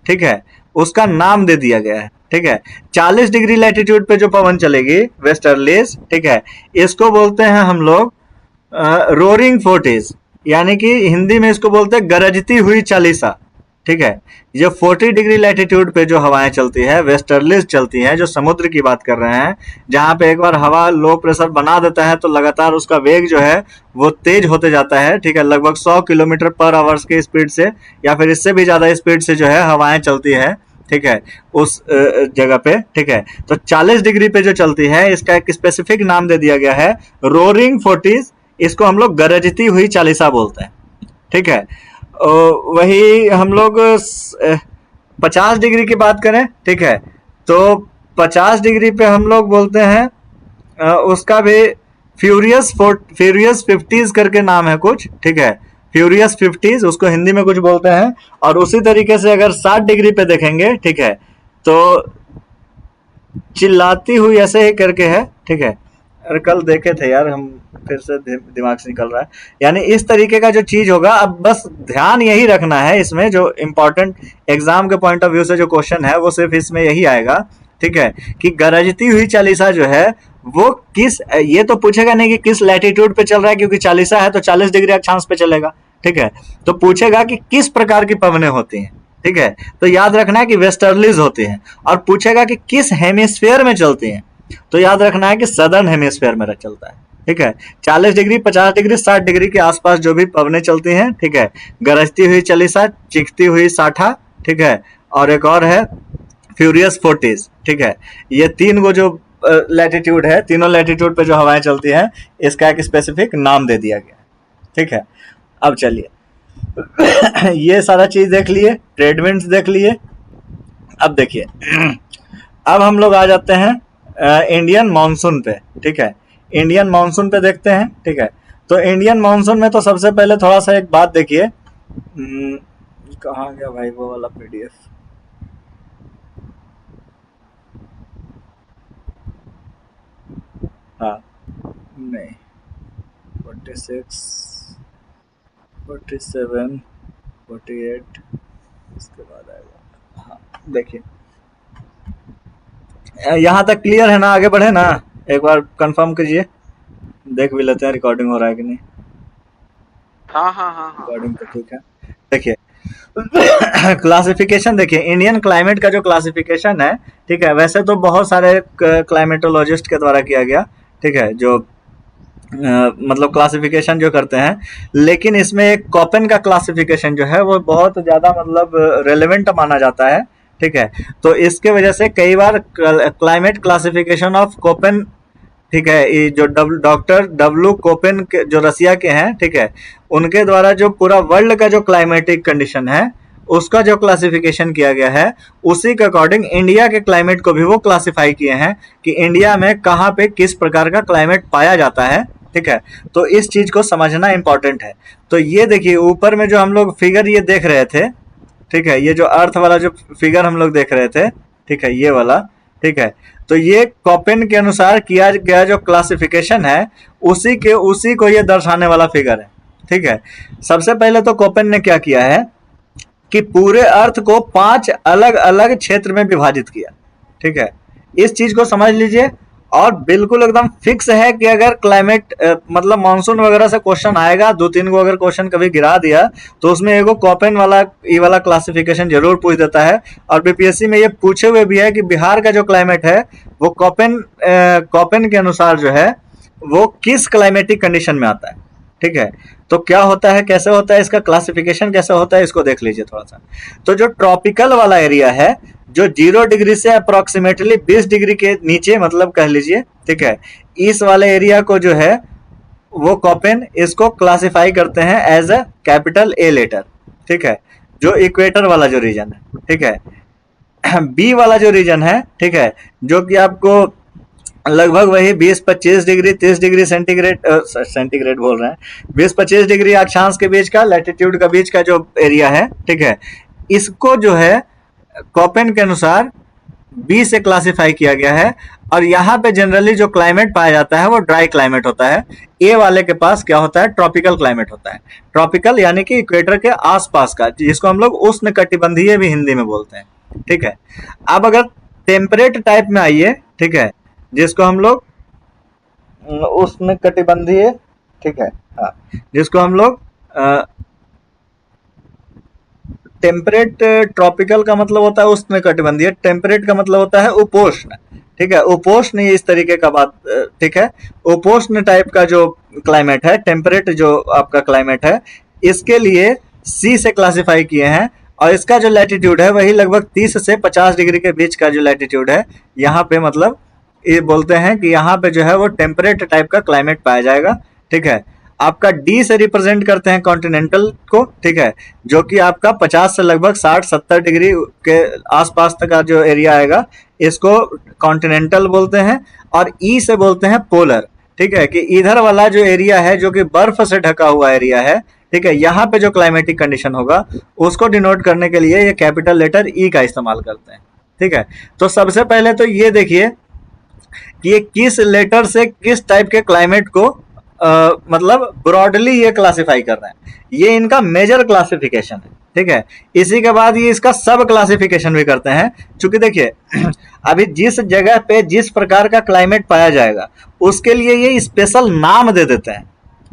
ठीक है, उसका नाम दे दिया गया है। ठीक है, 40 डिग्री लैटिट्यूड पे जो पवन चलेगी वेस्टर्लीज, ठीक है, इसको बोलते हैं हम लोग रोरिंग फोर्टीज, यानी कि हिंदी में इसको बोलते हैं गरजती हुई चालीसा। ठीक है, ये 40 डिग्री लैटिट्यूड पे जो हवाएं चलती है, वेस्टर्लीज चलती हैं, जो समुद्र की बात कर रहे हैं, जहां पे एक बार हवा लो प्रेशर बना देता है तो लगातार उसका वेग जो है वो तेज होते जाता है। ठीक है, लगभग 100 किलोमीटर पर आवर्स की स्पीड से या फिर इससे भी ज्यादा स्पीड से जो है हवाएं चलती है। ठीक है, उस जगह पे। ठीक है, तो 40 डिग्री पे जो चलती है इसका एक स्पेसिफिक नाम दे दिया गया है, रोरिंग फोर्टीज। इसको हम लोग गरजती हुई चालीसा बोलते हैं। ठीक है, वही हम लोग 50 डिग्री की बात करें, ठीक है, तो 50 डिग्री पे हम लोग बोलते हैं उसका भी फ्यूरियस 50s करके नाम है कुछ। ठीक है, फ्यूरियस 50s उसको हिंदी में कुछ बोलते हैं। और उसी तरीके से अगर 60 डिग्री पे देखेंगे, ठीक है, तो चिल्लाती हुई ऐसे ही करके है। ठीक है, अरे कल देखे थे यार हम, फिर से दिमाग से निकल रहा है। यानी इस तरीके का जो चीज होगा, अब बस ध्यान यही रखना है इसमें, जो इम्पोर्टेंट एग्जाम के पॉइंट ऑफ व्यू से जो क्वेश्चन है वो सिर्फ इसमें यही आएगा। ठीक है, कि गरजती हुई चालीसा जो है वो किस, ये तो पूछेगा नहीं कि किस लैटिट्यूड पे चल रहा है, क्योंकि चालीसा है तो 40 डिग्री अक्षांश पे चलेगा। ठीक है, तो पूछेगा कि किस प्रकार की पवनें होती हैं। ठीक है, तो याद रखना है कि वेस्टर्लीज होती हैं। और पूछेगा कि किस हेमिस्फीयर में चलती हैं, तो याद रखना है कि सदर्न हेमिस्फीयर में चलता है। ठीक है, 40 डिग्री, 50 डिग्री, 60 डिग्री के आसपास जो भी पवनें चलती हैं, ठीक है, गरजती हुई चालीसा, चीखती हुई साठा, ठीक है, और एक और है फ्यूरियस 40s। ठीक है, ये तीन वो जो लैटिट्यूड है, तीनों लैटिट्यूड पे जो हवाएं चलती हैं, इसका एक स्पेसिफिक नाम दे दिया गया। ठीक है, अब चलिए ये सारा चीज देख लिए, ट्रेड विंड्स देख लिए। अब देखिए अब हम लोग आ जाते हैं इंडियन मानसून पे। ठीक है, इंडियन मानसून पे देखते हैं। ठीक है, तो इंडियन मानसून में तो सबसे पहले थोड़ा सा एक बात देखिए, कहाँ गया भाई वो वाला पीडीएफ। हाँ, नहीं, 46, 47, 48 इसके बाद आएगा। हाँ, देखिए यहाँ तक क्लियर है ना, आगे बढ़े ना, एक बार कंफर्म कीजिए, देख भी लेते हैं रिकॉर्डिंग हो रहा है कि नहीं। हाँ हाँ हाँ हाँ। रिकॉर्डिंग तो ठीक है। देखिए क्लासिफिकेशन देखिए, इंडियन क्लाइमेट का जो क्लासिफिकेशन है, ठीक है, वैसे तो बहुत सारे क्लाइमेटोलॉजिस्ट के द्वारा किया गया। ठीक है, जो मतलब क्लासिफिकेशन जो करते हैं, लेकिन इसमें एक कोपेन का क्लासिफिकेशन जो है वो बहुत ज़्यादा मतलब रेलेवेंट माना जाता है। ठीक है, तो इसके वजह से कई बार क्लाइमेट क्लासिफिकेशन ऑफ कोपेन, ठीक है, ये जो डॉक्टर डब्ल्यू कोपेन के जो रसिया के हैं, ठीक है, उनके द्वारा जो पूरा वर्ल्ड का जो क्लाइमेटिक कंडीशन है उसका जो क्लासिफिकेशन किया गया है, उसी के अकॉर्डिंग इंडिया के क्लाइमेट को भी वो क्लासिफाई किए हैं कि इंडिया में कहाँ पे किस प्रकार का क्लाइमेट पाया जाता है। ठीक है, तो इस चीज को समझना इंपॉर्टेंट है। तो ये देखिए ऊपर में जो हम लोग फिगर ये देख रहे थे, ठीक है, ये जो अर्थ वाला जो फिगर हम लोग देख रहे थे, ठीक है, ये वाला, ठीक है, तो ये कोपेन के अनुसार किया गया जो क्लासिफिकेशन है, उसी को ये दर्शाने वाला फिगर है। ठीक है, सबसे पहले तो कोपेन ने क्या किया है कि पूरे अर्थ को 5 अलग अलग क्षेत्र में विभाजित किया। ठीक है, इस चीज को समझ लीजिए। और बिल्कुल एकदम फिक्स है कि अगर क्लाइमेट मतलब मानसून वगैरह से क्वेश्चन आएगा, 2-3 को अगर क्वेश्चन कभी गिरा दिया तो उसमें एगो कोपेन वाला ये वाला क्लासिफिकेशन जरूर पूछ देता है। और बीपीएससी में ये पूछे हुए भी है कि बिहार का जो क्लाइमेट है वो कोपेन के अनुसार जो है वो किस क्लाइमेटिक कंडीशन में आता है। ठीक है, तो क्या होता है, कैसे होता है, इसका क्लासिफिकेशन कैसे होता है, इसको देख लीजिए थोड़ा सा। तो जो ट्रॉपिकल वाला एरिया है, जो 0 डिग्री से अप्रोक्सीमेटली 20 डिग्री के नीचे मतलब कह लीजिए, ठीक है, इस वाले एरिया को जो है वो कोपेन इसको क्लासिफाई करते हैं as a capital A letter. ठीक है, जो इक्वेटर वाला जो रीजन है। ठीक है, बी वाला जो रीजन है, ठीक है, जो कि आपको लगभग वही 20-25 डिग्री 30 डिग्री सेंटीग्रेड बोल रहे हैं, 20-25 डिग्री अक्षांश के बीच का, लैटिट्यूड का बीच का जो एरिया है, ठीक है, इसको जो है कोपेन के अनुसार बी से क्लासिफाई किया गया है। और यहाँ पे जनरली जो क्लाइमेट पाया जाता है वो ड्राई क्लाइमेट होता है। ए वाले के पास क्या होता है, ट्रॉपिकल क्लाइमेट होता है। ट्रॉपिकल यानी कि इक्वेटर के आसपास का, जिसको हम लोग उष्णकटिबंधीय भी हिंदी में बोलते हैं। ठीक है, अब अगर टेम्परेट टाइप में आइए, ठीक है, जिसको हम लोग उष्णकटिबंधीय ठीक है। हाँ, जिसको हम लोग टेम्परेट, ट्रॉपिकल का मतलब होता है उष्णकटिबंधीय, टेम्परेट का मतलब होता है उपोष्ण, ठीक है। उपोष्ण ये इस तरीके का बात, ठीक है। उपोष्ण टाइप का जो क्लाइमेट है, टेम्परेट जो आपका क्लाइमेट है, इसके लिए सी से क्लासिफाई किए हैं, और इसका जो लैटिट्यूड है वही लगभग 30 से 50 डिग्री के बीच का जो लैटिट्यूड है, यहाँ पे मतलब ये बोलते हैं कि यहाँ पे जो है वो टेम्परेट टाइप का क्लाइमेट पाया जाएगा, ठीक है। आपका डी से रिप्रेजेंट करते हैं कॉन्टिनेंटल को, ठीक है, जो कि आपका 50 से लगभग 60-70 डिग्री के आसपास तक का जो एरिया आएगा, इसको कॉन्टिनेंटल बोलते हैं। और ई से बोलते हैं पोलर, ठीक है, कि इधर वाला जो एरिया है जो कि बर्फ से ढका हुआ एरिया है, ठीक है, यहाँ पे जो क्लाइमेटिक कंडीशन होगा उसको डिनोट करने के लिए ये कैपिटल लेटर ई का इस्तेमाल करते हैं, ठीक है। तो सबसे पहले तो ये देखिए कि ये किस लेटर से किस टाइप के क्लाइमेट को मतलब ब्रॉडली ये क्लासिफाई कर रहे हैं, ये इनका मेजर क्लासिफिकेशन है, ठीक है। इसी के बाद ये इसका सब क्लासिफिकेशन भी करते हैं, क्योंकि देखिए अभी जिस जगह पे जिस प्रकार का क्लाइमेट पाया जाएगा उसके लिए ये स्पेशल नाम दे देते हैं,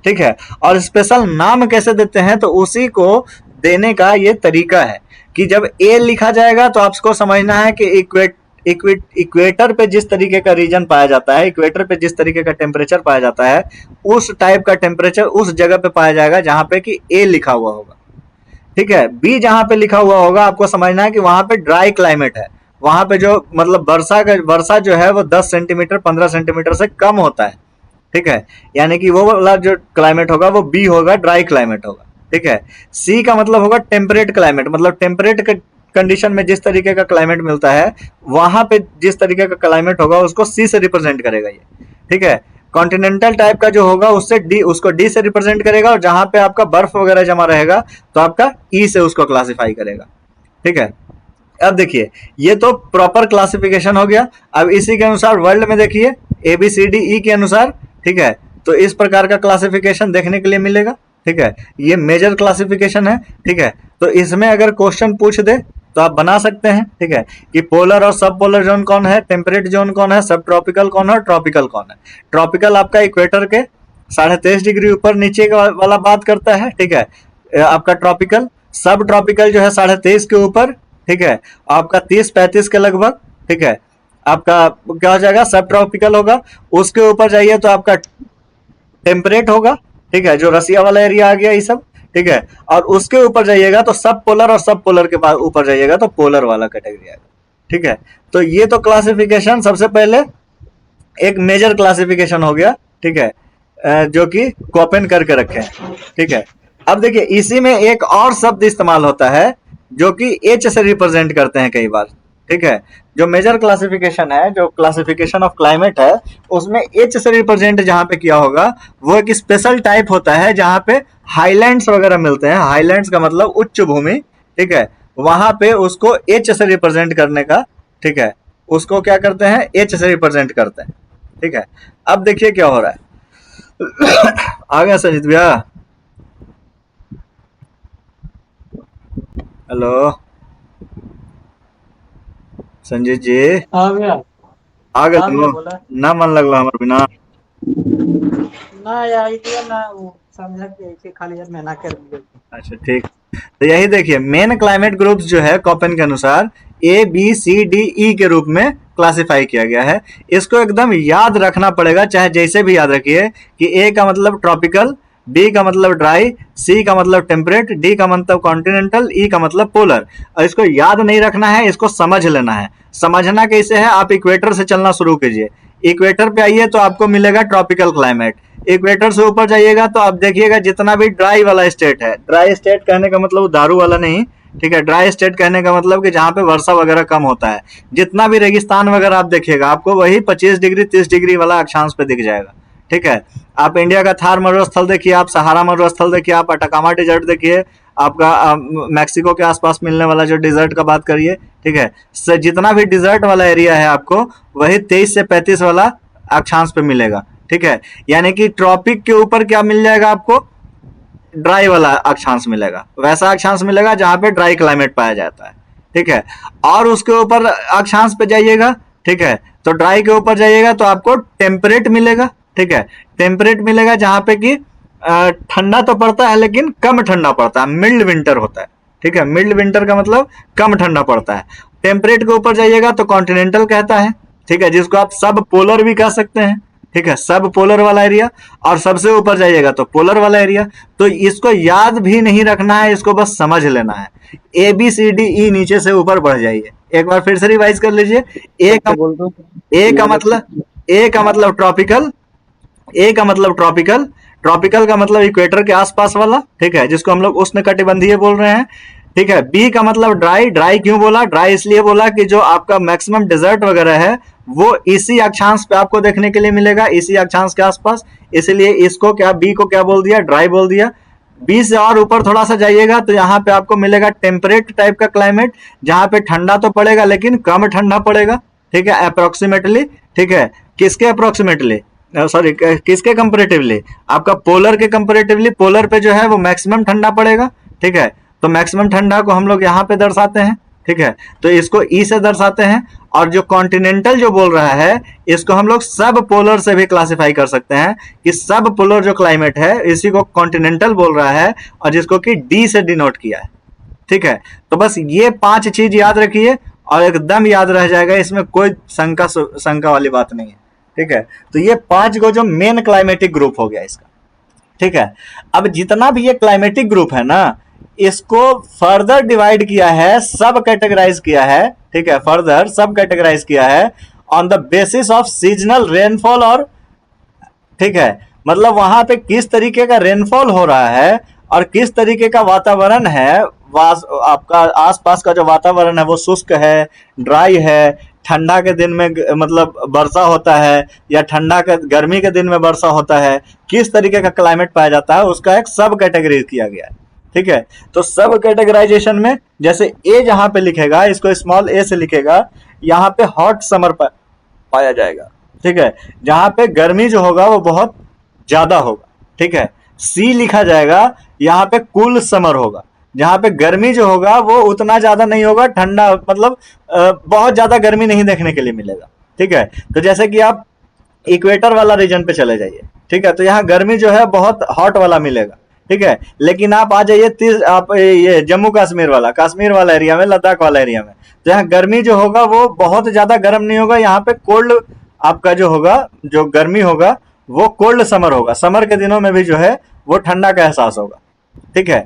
ठीक है। और स्पेशल नाम कैसे देते हैं, तो उसी को देने का ये तरीका है कि जब ए लिखा जाएगा तो आपको समझना है कि इक्वेटर पे जिस तरीके का रीजन पाया जाता है, इक्वेटर पे जिस तरीके का टेम्परेचर पाया जाता है, उस टाइप का टेम्परेचर उस जगह पे पाया जाएगा जहां पे कि ए लिखा हुआ होगा, ठीक है। बी जहां पे लिखा हुआ होगा आपको समझना है कि वहां पे ड्राई क्लाइमेट है, वहां पे जो मतलब वर्षा जो है वो 10 सेंटीमीटर 15 सेंटीमीटर से कम होता है, ठीक है। यानी कि वो वाला जो क्लाइमेट होगा वो बी होगा, ड्राई क्लाइमेट होगा, ठीक है। सी का मतलब होगा टेम्परेट क्लाइमेट, मतलब टेम्परेट कंडीशन में जिस तरीके का क्लाइमेट मिलता है वहां पे जिस तरीके का क्लाइमेट होगा उसको सी से रिप्रेजेंट करेगा ये, ठीक है। कॉन्टिनेंटल टाइप का जो होगा उसको डी से रिप्रेजेंट करेगा, और जहां पे आपका बर्फ वगैरह जमा रहेगा तो आपका ई से उसको क्लासिफाई करेगा, ठीक है। अब देखिए ये तो प्रॉपर क्लासिफिकेशन हो गया। अब इसी के अनुसार वर्ल्ड में देखिए A B C D E के अनुसार, ठीक है, तो इस प्रकार का क्लासिफिकेशन देखने के लिए मिलेगा, ठीक है। ये मेजर क्लासिफिकेशन है, ठीक है। तो इसमें अगर क्वेश्चन पूछ दे तो आप बना सकते हैं, ठीक है, कि पोलर और सब पोलर जोन कौन है, टेम्परेट जोन कौन है, सब ट्रॉपिकल कौन है और ट्रॉपिकल कौन है। ट्रॉपिकल आपका इक्वेटर के 23.5 डिग्री ऊपर नीचे वाला बात करता है, ठीक है, आपका ट्रॉपिकल। सब ट्रॉपिकल जो है 23.5 के ऊपर, ठीक है, आपका 30-35 के लगभग, ठीक है। आपका क्या हो जाएगा, सब ट्रॉपिकल होगा। उसके ऊपर जाइए तो आपका टेम्परेट होगा, ठीक है, जो रसिया वाला एरिया आ गया ये सब, ठीक है। और उसके ऊपर जाइएगा तो सब पोलर, और सब पोलर के बाद ऊपर जाइएगा तो पोलर वाला कैटेगरी आएगा, ठीक है। तो ये तो क्लासिफिकेशन सबसे पहले एक मेजर क्लासिफिकेशन हो गया, ठीक है, जो कि कॉपन करके रखे हैं, ठीक है। अब देखिए इसी में एक और शब्द इस्तेमाल होता है जो कि एच से रिप्रेजेंट करते हैं कई बार, ठीक है। जो मेजर क्लासिफिकेशन है, जो क्लासिफिकेशन ऑफ क्लाइमेट है, उसमें एच से रिप्रेजेंट जहां पे किया होगा वो एक स्पेशल टाइप होता है जहां पे हाईलैंड्स वगैरह मिलते हैं। हाईलैंड्स का मतलब उच्च भूमि, ठीक है, वहां पे उसको एच से रिप्रेजेंट करने का, ठीक है, उसको क्या करते हैं, एच से रिप्रेजेंट करते हैं, ठीक है। अब देखिए क्या हो रहा है आ गया संजीत भैया, हेलो संजीत जी, हाँ भैया। आ गए हाँ भैया तुम? बोला। ना मन लगला हमार बिना। ना यार ये ना वो समझा कि ऐसे खाली यार मैं ना कर दिया। अच्छा ठीक, तो यही देखिए मेन क्लाइमेट ग्रुप्स जो है कॉपेन के अनुसार A B C D E के रूप में क्लासिफाई किया गया है। इसको एकदम याद रखना पड़ेगा, चाहे जैसे भी याद रखिए, कि ए का मतलब ट्रॉपिकल, बी का मतलब ड्राई, सी का मतलब टेम्परेट, डी का मतलब कॉन्टिनेंटल, ई का मतलब पोलर। और इसको याद नहीं रखना है, इसको समझ लेना है। समझना कैसे है, आप इक्वेटर से चलना शुरू कीजिए। इक्वेटर पे आइए तो आपको मिलेगा ट्रॉपिकल क्लाइमेट। इक्वेटर से ऊपर जाइएगा तो आप देखिएगा जितना भी ड्राई वाला स्टेट है, ड्राई स्टेट कहने का मतलब दारू वाला नहीं, ठीक है, ड्राई स्टेट कहने का मतलब कि जहाँ पे वर्षा वगैरह कम होता है। जितना भी रेगिस्तान वगैरह आप देखिएगा आपको वही 25 डिग्री 30 डिग्री वाला अक्षांश पे दिख जाएगा, ठीक है। आप इंडिया का थार मरुस्थल देखिए, आप सहारा मरुस्थल देखिए, आप अटाकामा डिजर्ट देखिए, आपका मैक्सिको के आसपास मिलने वाला जो डिजर्ट का बात करिए, ठीक है। जितना भी डिजर्ट वाला एरिया है आपको वही 23 से 35 वाला अक्षांश पे मिलेगा, ठीक है। यानी कि ट्रॉपिक के ऊपर क्या मिल जाएगा आपको, ड्राई वाला अक्षांश मिलेगा, वैसा अक्षांश मिलेगा जहां पे ड्राई क्लाइमेट पाया जाता है, ठीक है। और उसके ऊपर अक्षांश पे जाइएगा, ठीक है, तो ड्राई के ऊपर जाइएगा तो आपको टेम्परेट मिलेगा, ठीक है। टेम्परेट मिलेगा जहां पे कि ठंडा तो पड़ता है लेकिन कम ठंडा पड़ता है, मिल्ड विंटर होता है। ठीक है, मिल्ड विंटर का मतलब कम ठंडा पड़ता है। टेम्परेट के ऊपर जाइएगा तो कॉन्टिनेंटल कहता है। ठीक है, जिसको आप सब पोलर भी कह सकते हैं। ठीक है, सब पोलर वाला एरिया। और सबसे ऊपर जाइएगा तो पोलर वाला एरिया। तो इसको याद भी नहीं रखना है, इसको बस समझ लेना है। A B C D E नीचे से ऊपर बढ़ जाइए, एक बार फिर से रिवाइज कर लीजिए। ए का मतलब ट्रॉपिकल, ए का मतलब ट्रॉपिकल, ट्रॉपिकल का मतलब इक्वेटर के आसपास वाला। ठीक है, जिसको हम लोग उष्णकटिबंधीय बोल रहे हैं। ठीक है, बी का मतलब ड्राई, ड्राई क्यों बोला? ड्राई इसलिए बोला कि जो आपका मैक्सिमम डेजर्ट वगैरह है वो इसी अक्षांश पे आपको देखने के लिए मिलेगा, इसी अक्षांश के आसपास, इसलिए इसको क्या, बी को क्या बोल दिया? ड्राई बोल दिया। बी से और ऊपर थोड़ा सा जाइएगा तो यहाँ पे आपको मिलेगा टेम्परेट टाइप का क्लाइमेट, जहाँ पे ठंडा तो पड़ेगा लेकिन कम ठंडा पड़ेगा। ठीक है, अप्रोक्सीमेटली। ठीक है, किसके अप्रोक्सीमेटली, सॉरी किसके कंपेरेटिवली? आपका पोलर के कंपेरेटिवली। पोलर पे जो है वो मैक्सिमम ठंडा पड़ेगा। ठीक है, तो मैक्सिमम ठंडा को हम लोग यहाँ पे दर्शाते हैं। ठीक है, तो इसको ई से दर्शाते हैं। और जो कॉन्टिनेंटल जो बोल रहा है इसको हम लोग सब पोलर से भी क्लासिफाई कर सकते हैं कि सब पोलर जो क्लाइमेट है इसी को कॉन्टिनेंटल बोल रहा है, और जिसको कि डी से डिनोट किया है। ठीक है, तो बस ये 5 चीज याद रखिए और एकदम याद रह जाएगा, इसमें कोई शंका वाली बात नहीं है। ठीक है, तो ये 5 को जो मेन क्लाइमेटिक ग्रुप हो गया इसका। ठीक है, अब जितना भी ये क्लाइमेटिक ग्रुप है ना, इसको फर्दर डिवाइड किया है, सब कैटेगराइज किया है। ठीक है, फर्दर सब कैटेगराइज किया है on the basis of seasonal rainfall. और ठीक है, मतलब वहां पे किस तरीके का रेनफॉल हो रहा है और किस तरीके का वातावरण है, आपका आसपास का जो वातावरण है वो शुष्क है, ड्राई है, ठंडा के दिन में मतलब वर्षा होता है या ठंडा के गर्मी के दिन में वर्षा होता है, किस तरीके का क्लाइमेट पाया जाता है, उसका एक सब कैटेगरी किया गया है। ठीक है, तो सब कैटेगराइजेशन में जैसे ए जहां पे लिखेगा, इसको स्मॉल ए से लिखेगा, यहाँ पे हॉट समर पाया जाएगा। ठीक है, जहां पे गर्मी जो होगा वो बहुत ज्यादा होगा। ठीक है, सी लिखा जाएगा, यहाँ पे कूल समर होगा, जहां पे गर्मी जो होगा वो उतना ज्यादा नहीं होगा, ठंडा मतलब बहुत ज्यादा गर्मी नहीं देखने के लिए मिलेगा। ठीक है, तो जैसे कि आप इक्वेटर वाला रीजन पे चले जाइए। ठीक है, तो यहाँ गर्मी जो है बहुत हॉट वाला मिलेगा। ठीक है, लेकिन आप आ जाइए आप ये जम्मू कश्मीर वाला एरिया में, लद्दाख वाला एरिया में, तो यहाँ गर्मी जो होगा वो बहुत ज्यादा गर्म नहीं होगा, यहाँ पे कोल्ड आपका जो होगा, जो गर्मी होगा वो कोल्ड समर होगा। समर के दिनों में भी जो है वो ठंडा का एहसास होगा। ठीक है,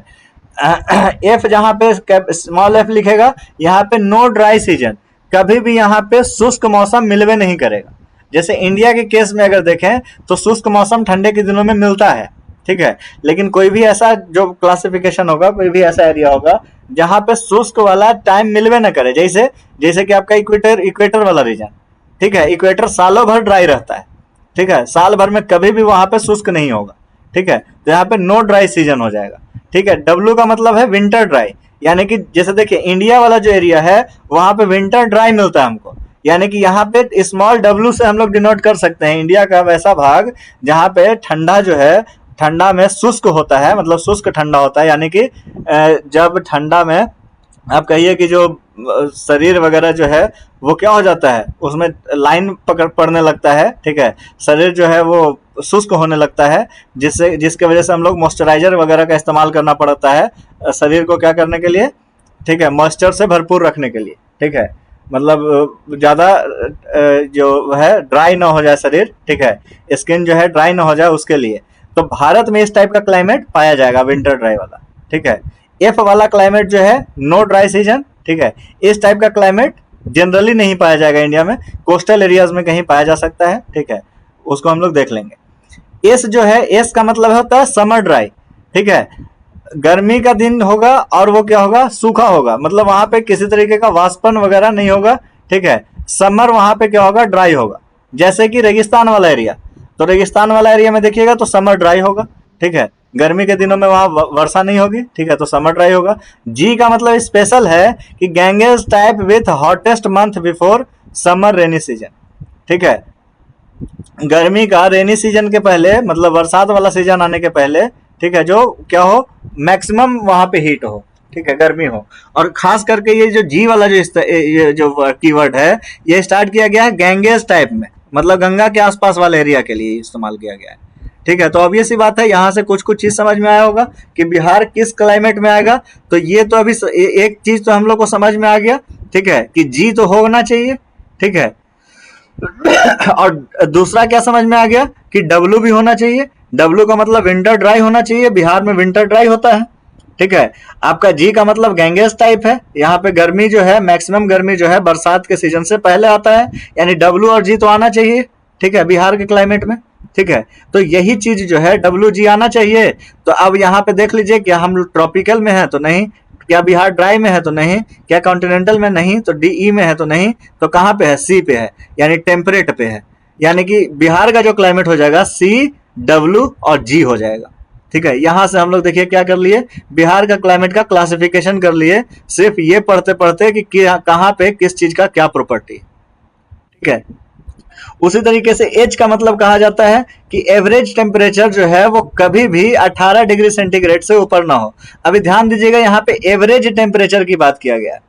एफ जहां पे स्मॉल एफ लिखेगा, यहाँ पे नो ड्राई सीजन, कभी भी यहाँ पे शुष्क मौसम मिलवे नहीं करेगा। जैसे इंडिया के केस में अगर देखें तो शुष्क मौसम ठंडे के दिनों में मिलता है। ठीक है, लेकिन कोई भी ऐसा जो क्लासिफिकेशन होगा, कोई भी ऐसा एरिया होगा जहां पे शुष्क वाला टाइम मिलवे न करे, जैसे कि आपका इक्वेटर वाला रीजन। ठीक है, इक्वेटर सालों भर ड्राई रहता है। ठीक है, साल भर में कभी भी वहां पे शुष्क नहीं होगा। ठीक है, तो यहाँ पे नो ड्राई सीजन हो जाएगा। ठीक है, डब्ल्यू का मतलब है विंटर ड्राई, यानी कि जैसे देखिए इंडिया वाला जो एरिया है वहां पे विंटर ड्राई मिलता है हमको, यानी कि यहाँ पे स्मॉल डब्ल्यू से हम लोग डिनोट कर सकते हैं इंडिया का वैसा भाग जहाँ पे ठंडा जो है, ठंडा में शुष्क होता है, मतलब शुष्क ठंडा होता है, यानी कि जब ठंडा में आप कहिए कि जो शरीर वगैरह जो है वो क्या हो जाता है, उसमें लाइन पड़ने लगता है। ठीक है, शरीर जो है वो शुष्क होने लगता है, जिसके वजह से हम लोग मॉइस्चराइजर वगैरह का इस्तेमाल करना पड़ता है शरीर को क्या करने के लिए, ठीक है, मॉइस्चर से भरपूर रखने के लिए। ठीक है, मतलब ज़्यादा जो है ड्राई ना हो जाए शरीर। ठीक है, स्किन जो है ड्राई ना हो जाए उसके लिए। तो भारत में इस टाइप का क्लाइमेट पाया जाएगा, विंटर ड्राई वाला। ठीक है, एफ वाला क्लाइमेट जो है नो ड्राई सीजन। ठीक है, इस टाइप का क्लाइमेट जनरली नहीं पाया जाएगा इंडिया में, कोस्टल एरियाज में कहीं पाया जा सकता है। ठीक है, उसको हम लोग देख लेंगे। एस जो है, एस का मतलब होता है समर ड्राई। ठीक है, गर्मी का दिन होगा और वो क्या होगा, सूखा होगा, मतलब वहां पे किसी तरीके का वाष्पन वगैरह नहीं होगा। ठीक है, समर वहां पे क्या होगा, ड्राई होगा। जैसे कि रेगिस्तान वाला एरिया, तो रेगिस्तान वाला एरिया में देखिएगा तो समर ड्राई होगा। ठीक है, गर्मी के दिनों में वहां वर्षा नहीं होगी। ठीक है, तो समर ड्राई होगा। जी का मतलब स्पेशल है कि Ganges type with hottest month before summer rainy season. ठीक है, गर्मी का रेनी सीजन के पहले, मतलब बरसात वाला सीजन आने के पहले, ठीक है, जो क्या हो, मैक्सिमम वहां पे हीट हो। ठीक है, गर्मी हो। और खास करके ये जो जी वाला ये जो कीवर्ड है, ये स्टार्ट किया गया है गैंगेज टाइप में, मतलब गंगा के आसपास वाले एरिया के लिए इस्तेमाल किया गया है। ठीक है। तो ऑब्वियस सी बात है, यहाँ से कुछ कुछ चीज समझ में आया होगा कि बिहार किस क्लाइमेट में आएगा। तो ये तो अभी एक चीज तो हम लोग को समझ में आ गया, ठीक है, कि जी तो होना चाहिए, ठीक है। और दूसरा क्या समझ में आ गया कि डब्लू भी होना चाहिए। डब्लू का मतलब विंटर ड्राई होना चाहिए, बिहार में विंटर ड्राई होता है, ठीक है। आपका जी का मतलब गैंगेस टाइप है, यहाँ पे गर्मी जो है, मैक्सिमम गर्मी जो है बरसात के सीजन से पहले आता है, यानी डब्लू और जी तो आना चाहिए, ठीक है, बिहार के क्लाइमेट में, ठीक है। तो यही चीज जो है डब्लू जी आना चाहिए। तो अब यहाँ पे देख लीजिए, क्या हम ट्रॉपिकल में है तो नहीं, क्या बिहार ड्राई में है तो नहीं, क्या कॉन्टिनेंटल में नहीं, तो डीई में है तो नहीं, तो कहाँ पे है, सी पे है, यानी टेम्परेट पे है। यानी कि बिहार का जो क्लाइमेट हो जाएगा सी, डब्लू और जी हो जाएगा, ठीक है। यहां से हम लोग देखिए क्या कर लिए, बिहार का क्लाइमेट का क्लासिफिकेशन कर लिए, सिर्फ ये पढ़ते पढ़ते कि कहाँ पे किस चीज का क्या प्रॉपर्टी, ठीक है। उसी तरीके से एच का मतलब कहा जाता है कि एवरेज टेम्परेचर जो है वो कभी भी 18 डिग्री सेंटीग्रेड से ऊपर ना हो। अभी ध्यान दीजिएगा, यहाँ पे एवरेज टेम्परेचर की बात किया गया है।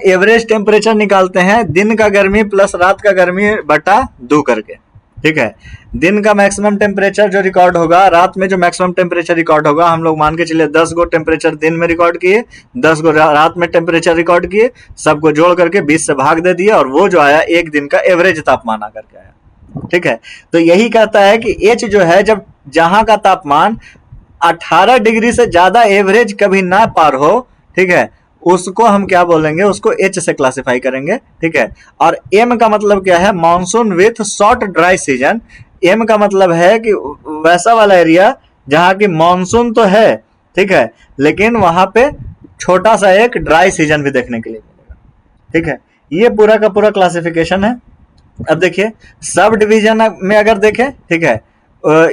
एवरेज टेम्परेचर निकालते हैं दिन का गर्मी प्लस रात का गर्मी बटा 2 करके, ठीक है। दिन का मैक्सिमम टेम्परेचर जो रिकॉर्ड होगा, रात में जो मैक्सिमम टेम्परेचर रिकॉर्ड होगा, हम लोग मान के चलिए 10 गो टेम्परेचर दिन में रिकॉर्ड किए, 10 गो रात में टेम्परेचर रिकॉर्ड किए, सबको जोड़ करके 20 से भाग दे दिया, और वो जो आया एक दिन का एवरेज तापमान आकर के आया, ठीक है। तो यही कहता है कि एच जो है, जब जहां का तापमान 18 डिग्री से ज्यादा एवरेज कभी ना पार हो, ठीक है, उसको हम क्या बोलेंगे, उसको एच से क्लासिफाई करेंगे, ठीक है। और एम का मतलब क्या है, monsoon with short dry season. M का मतलब है कि वैसा वाला एरिया जहां की मानसून तो है, ठीक है, लेकिन वहां पे छोटा सा एक ड्राई सीजन भी देखने के लिए मिलेगा, ठीक है। ये पूरा का पूरा क्लासिफिकेशन है। अब देखिए सब डिवीजन में अगर देखें, ठीक है,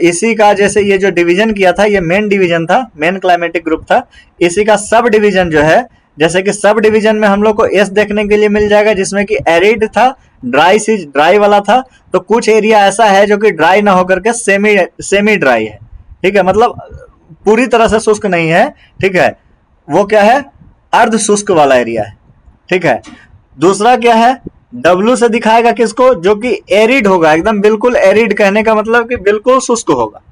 इसी का जैसे ये जो डिवीजन किया था, ये मेन डिवीजन था, मेन क्लाइमेटिक ग्रुप था। इसी का सब डिवीजन जो है, जैसे कि सब डिवीजन में हम लोग को एस देखने के लिए मिल जाएगा, जिसमें कि एरिड था, ड्राई वाला था। तो कुछ एरिया ऐसा है जो कि ड्राई ना होकर के सेमी ड्राई है, ठीक है, मतलब पूरी तरह से शुष्क नहीं है, ठीक है। वो क्या है, अर्ध शुष्क वाला एरिया है, ठीक है। दूसरा क्या है, डब्लू से दिखाएगा किसको, जो कि एरिड होगा, एकदम बिल्कुल एरिड, कहने का मतलब कि बिल्कुल शुष्क होगा,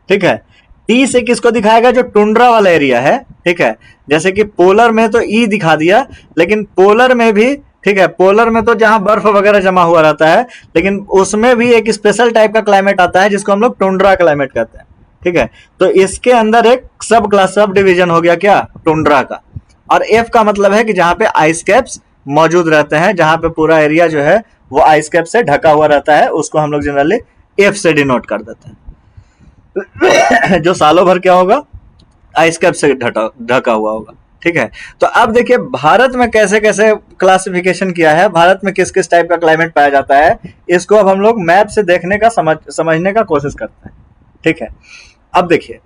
ठीक है। टी से किसको दिखाएगा, जो टुंड्रा वाला एरिया है, ठीक है। जैसे कि पोलर में तो ई दिखा दिया, लेकिन पोलर में भी, ठीक है, पोलर में तो जहां बर्फ वगैरह जमा हुआ रहता है, लेकिन उसमें भी एक स्पेशल टाइप का क्लाइमेट आता है जिसको हम लोग टुंड्रा क्लाइमेट कहते हैं, ठीक है। तो इसके अंदर एक सब डिवीजन हो गया क्या, टुंड्रा का। और एफ का मतलब है कि जहां पे आइस कैप्स मौजूद रहते हैं, जहां पे पूरा एरिया जो है वो आइस कैप से ढका हुआ रहता है, उसको हम लोग जनरली एफ से डिनोट कर देते हैं। जो सालों भर क्या होगा, आइस कैप से ढका हुआ होगा, ठीक है। तो अब देखिए भारत में कैसे कैसे क्लासिफिकेशन किया है, भारत में किस किस टाइप का क्लाइमेट पाया जाता है, इसको अब हम लोग मैप से देखने का समझने का कोशिश करते हैं, ठीक है। अब देखिए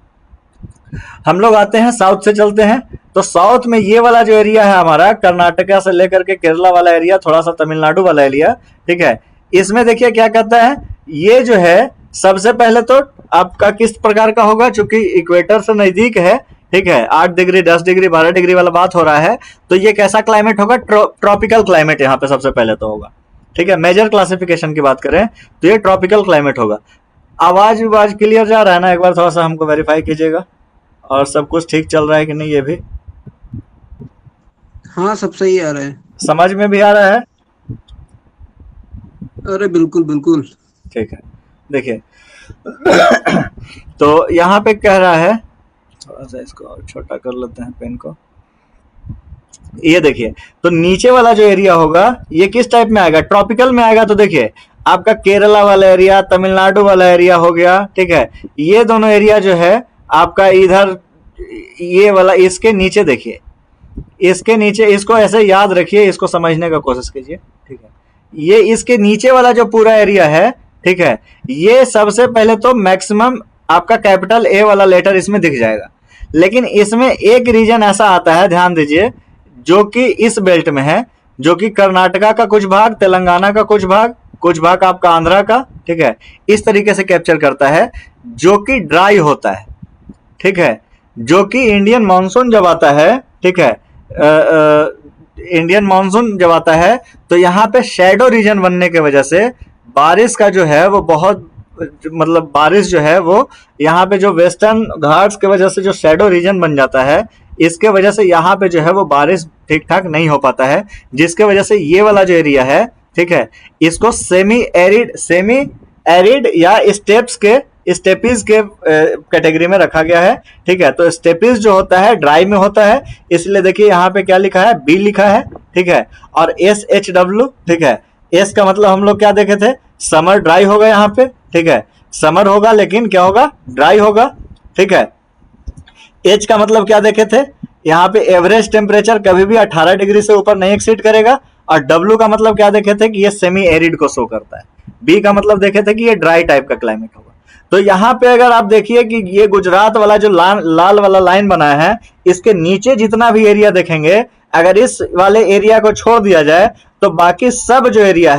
हम लोग आते हैं साउथ से, चलते हैं। तो साउथ में ये वाला जो एरिया है हमारा, कर्नाटका से लेकर के केरला वाला एरिया, थोड़ा सा तमिलनाडु वाला एरिया, ठीक है। इसमें देखिए क्या कहता है, ये जो है सबसे पहले तो आपका किस प्रकार का होगा, चूंकि इक्वेटर से नजदीक है, ठीक है, 8 डिग्री 10 डिग्री 12 डिग्री वाला बात हो रहा है, तो ये कैसा क्लाइमेट होगा, ट्रॉपिकल क्लाइमेट यहाँ पे सबसे पहले तो होगा, ठीक है। मेजर क्लासिफिकेशन की बात करें तो ये ट्रॉपिकल क्लाइमेट होगा। आवाज क्लियर जा रहा है ना, एक बार थोड़ा सा हमको वेरीफाई कीजिएगा, और सब कुछ ठीक चल रहा है कि नहीं, ये भी हाँ सब सही आ रहा है, समझ में भी आ रहा है। अरे बिल्कुल बिल्कुल, ठीक है, देखिए तो यहाँ पे कह रहा है, थोड़ा सा इसको और छोटा कर लेते हैं पेन को। ये देखिए, तो नीचे वाला जो एरिया होगा ये किस टाइप में आएगा, ट्रॉपिकल में आएगा। तो देखिए आपका केरला वाला एरिया, तमिलनाडु वाला एरिया हो गया, ठीक है। ये दोनों एरिया जो है आपका इधर, ये वाला, इसके नीचे देखिए, इसके नीचे, इसको ऐसे याद रखिए, इसको समझने का कोशिश कीजिए, ठीक है। ये इसके नीचे वाला जो पूरा एरिया है, ठीक है, ये सबसे पहले तो मैक्सिमम आपका कैपिटल ए वाला लेटर इसमें दिख जाएगा। लेकिन इसमें एक रीजन ऐसा आता है, ध्यान दीजिए, जो कि इस बेल्ट में है, जो कि कर्नाटका का कुछ भाग, तेलंगाना का कुछ भाग आपका आंध्रा का, ठीक है, इस तरीके से कैप्चर करता है, जो कि ड्राई होता है, ठीक है। जो कि इंडियन मानसून जब आता है, ठीक है, इंडियन मानसून जब आता है तो यहाँ पे शैडो रीजन बनने के वजह से बारिश का जो है वो बहुत मतलब बारिश जो है वो यहाँ पे जो वेस्टर्न घाट्स के वजह से जो शैडो रीजन बन जाता है, इसके वजह से यहाँ पे जो है वो बारिश ठीक ठाक नहीं हो पाता है, जिसके वजह से ये वाला जो एरिया है, ठीक है, इसको सेमी एरिड या स्टेपीज के कैटेगरी में रखा गया है। ठीक है, तो स्टेपीज जो होता है ड्राई में होता है, इसलिए देखिए यहाँ पे क्या लिखा है, बी लिखा है। ठीक है, और SHW, ठीक है, एस का मतलब हम लोग क्या देखे थे, समर ड्राई होगा यहाँ पे। ठीक है, समर होगा लेकिन क्या होगा, ड्राई होगा। ठीक है, एच का मतलब क्या देखे थे, यहाँ पे एवरेज टेम्परेचर कभी भी 18 डिग्री से ऊपर नहीं एक्सीड करेगा। और डब्ल्यू का मतलब क्या देखे थे कि ये सेमी एरिड को शो करता है। बी का मतलब देखे थे कि ये ड्राई टाइप का क्लाइमेट होगा। तो यहाँ पे अगर आप देखिए कि ये गुजरात वाला जो लाल वाला लाइन बना है, इसके नीचे जितना भी एरिया देखेंगे, अगर इस वाले एरिया को छोड़ दिया जाए तो बाकी सब जो एरिया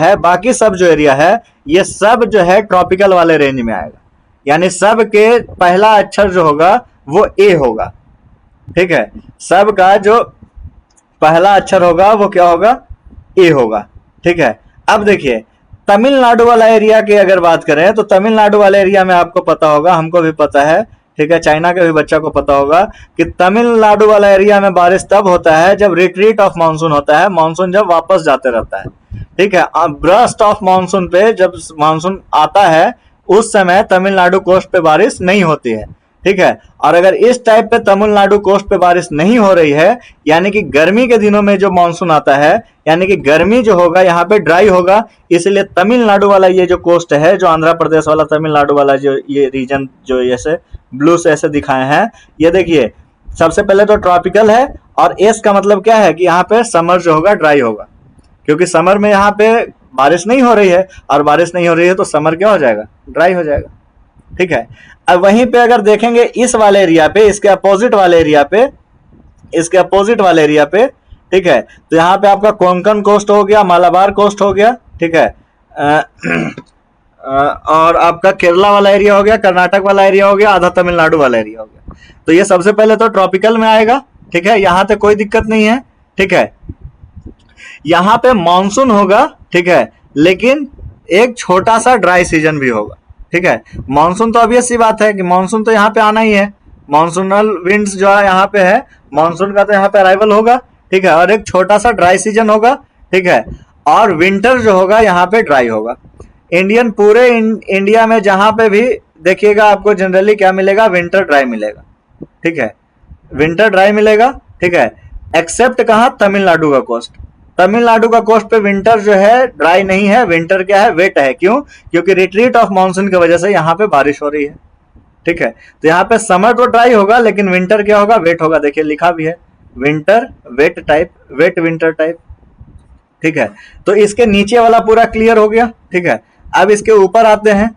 है ये सब जो है ट्रॉपिकल वाले रेंज में आएगा। यानी सब के पहला अक्षर जो होगा वो ए होगा। ठीक है, सब का जो पहला अक्षर होगा वो क्या होगा, ए होगा। ठीक है, अब देखिए तमिलनाडु वाला एरिया की अगर बात करें तो तमिलनाडु वाले एरिया में आपको पता होगा, हमको भी पता है, ठीक है, चाइना के भी बच्चा को पता होगा कि तमिलनाडु वाला एरिया में बारिश तब होता है जब रिट्रीट ऑफ मानसून होता है, मानसून जब वापस जाते रहता है। ठीक है, ब्रस्ट ऑफ मानसून पे जब मानसून आता है उस समय तमिलनाडु कोस्ट पे बारिश नहीं होती है। ठीक है, और अगर इस टाइप पे तमिलनाडु कोस्ट पे बारिश नहीं हो रही है, यानी कि गर्मी के दिनों में जो मानसून आता है, यानी कि गर्मी जो होगा यहाँ पे ड्राई होगा, इसलिए तमिलनाडु वाला ये जो कोस्ट है, जो आंध्र प्रदेश वाला तमिलनाडु वाला जो ये रीजन जो ऐसे ब्लू से ऐसे दिखाए हैं, ये देखिए सबसे पहले तो ट्रॉपिकल है, और एस का मतलब क्या है कि यहाँ पे समर जो होगा ड्राई होगा, क्योंकि समर में यहाँ पे बारिश नहीं हो रही है, और बारिश नहीं हो रही है तो समर क्या हो जाएगा, ड्राई हो जाएगा। ठीक है, अब वहीं पे अगर देखेंगे इस वाले एरिया पे, इसके अपोजिट वाले एरिया पे, ठीक है, तो यहाँ पे आपका कोंकण कोस्ट हो गया, मालाबार कोस्ट हो गया। ठीक है, और आपका केरला वाला एरिया हो गया, कर्नाटक वाला एरिया हो गया, आधा तमिलनाडु वाला एरिया हो गया। तो ये सबसे पहले तो ट्रॉपिकल में आएगा। ठीक है, यहाँ पे कोई दिक्कत नहीं है। ठीक है, यहाँ पे मानसून होगा, ठीक है, लेकिन एक छोटा सा ड्राई सीजन भी होगा। ठीक है, मानसून तो ऑब्वियस सी बात है कि मानसून तो यहाँ पे आना ही है, मानसूनल विंड्स जो है यहाँ पे है, मानसून का तो यहाँ पे अराइवल होगा। ठीक है, और एक छोटा सा ड्राई सीजन होगा। ठीक है, और विंटर जो होगा यहाँ पे ड्राई होगा। पूरे इंडिया में जहां पे भी देखिएगा आपको जनरली क्या मिलेगा, विंटर ड्राई मिलेगा। ठीक है, विंटर ड्राई मिलेगा। ठीक है, एक्सेप्ट कहाँ, तमिलनाडु का कोस्ट। तमिलनाडु का कोस्ट पे विंटर जो है ड्राई नहीं है, विंटर क्या है, वेट है। क्यों? क्योंकि रिट्रीट ऑफ मानसून की वजह से यहाँ पे बारिश हो रही है। ठीक है, तो यहाँ पे समर तो ड्राई होगा लेकिन विंटर क्या होगा, वेट होगा। देखिए लिखा भी है winter wet type, wet winter type. ठीक है, तो इसके नीचे वाला पूरा क्लियर हो गया। ठीक है, अब इसके ऊपर आते हैं।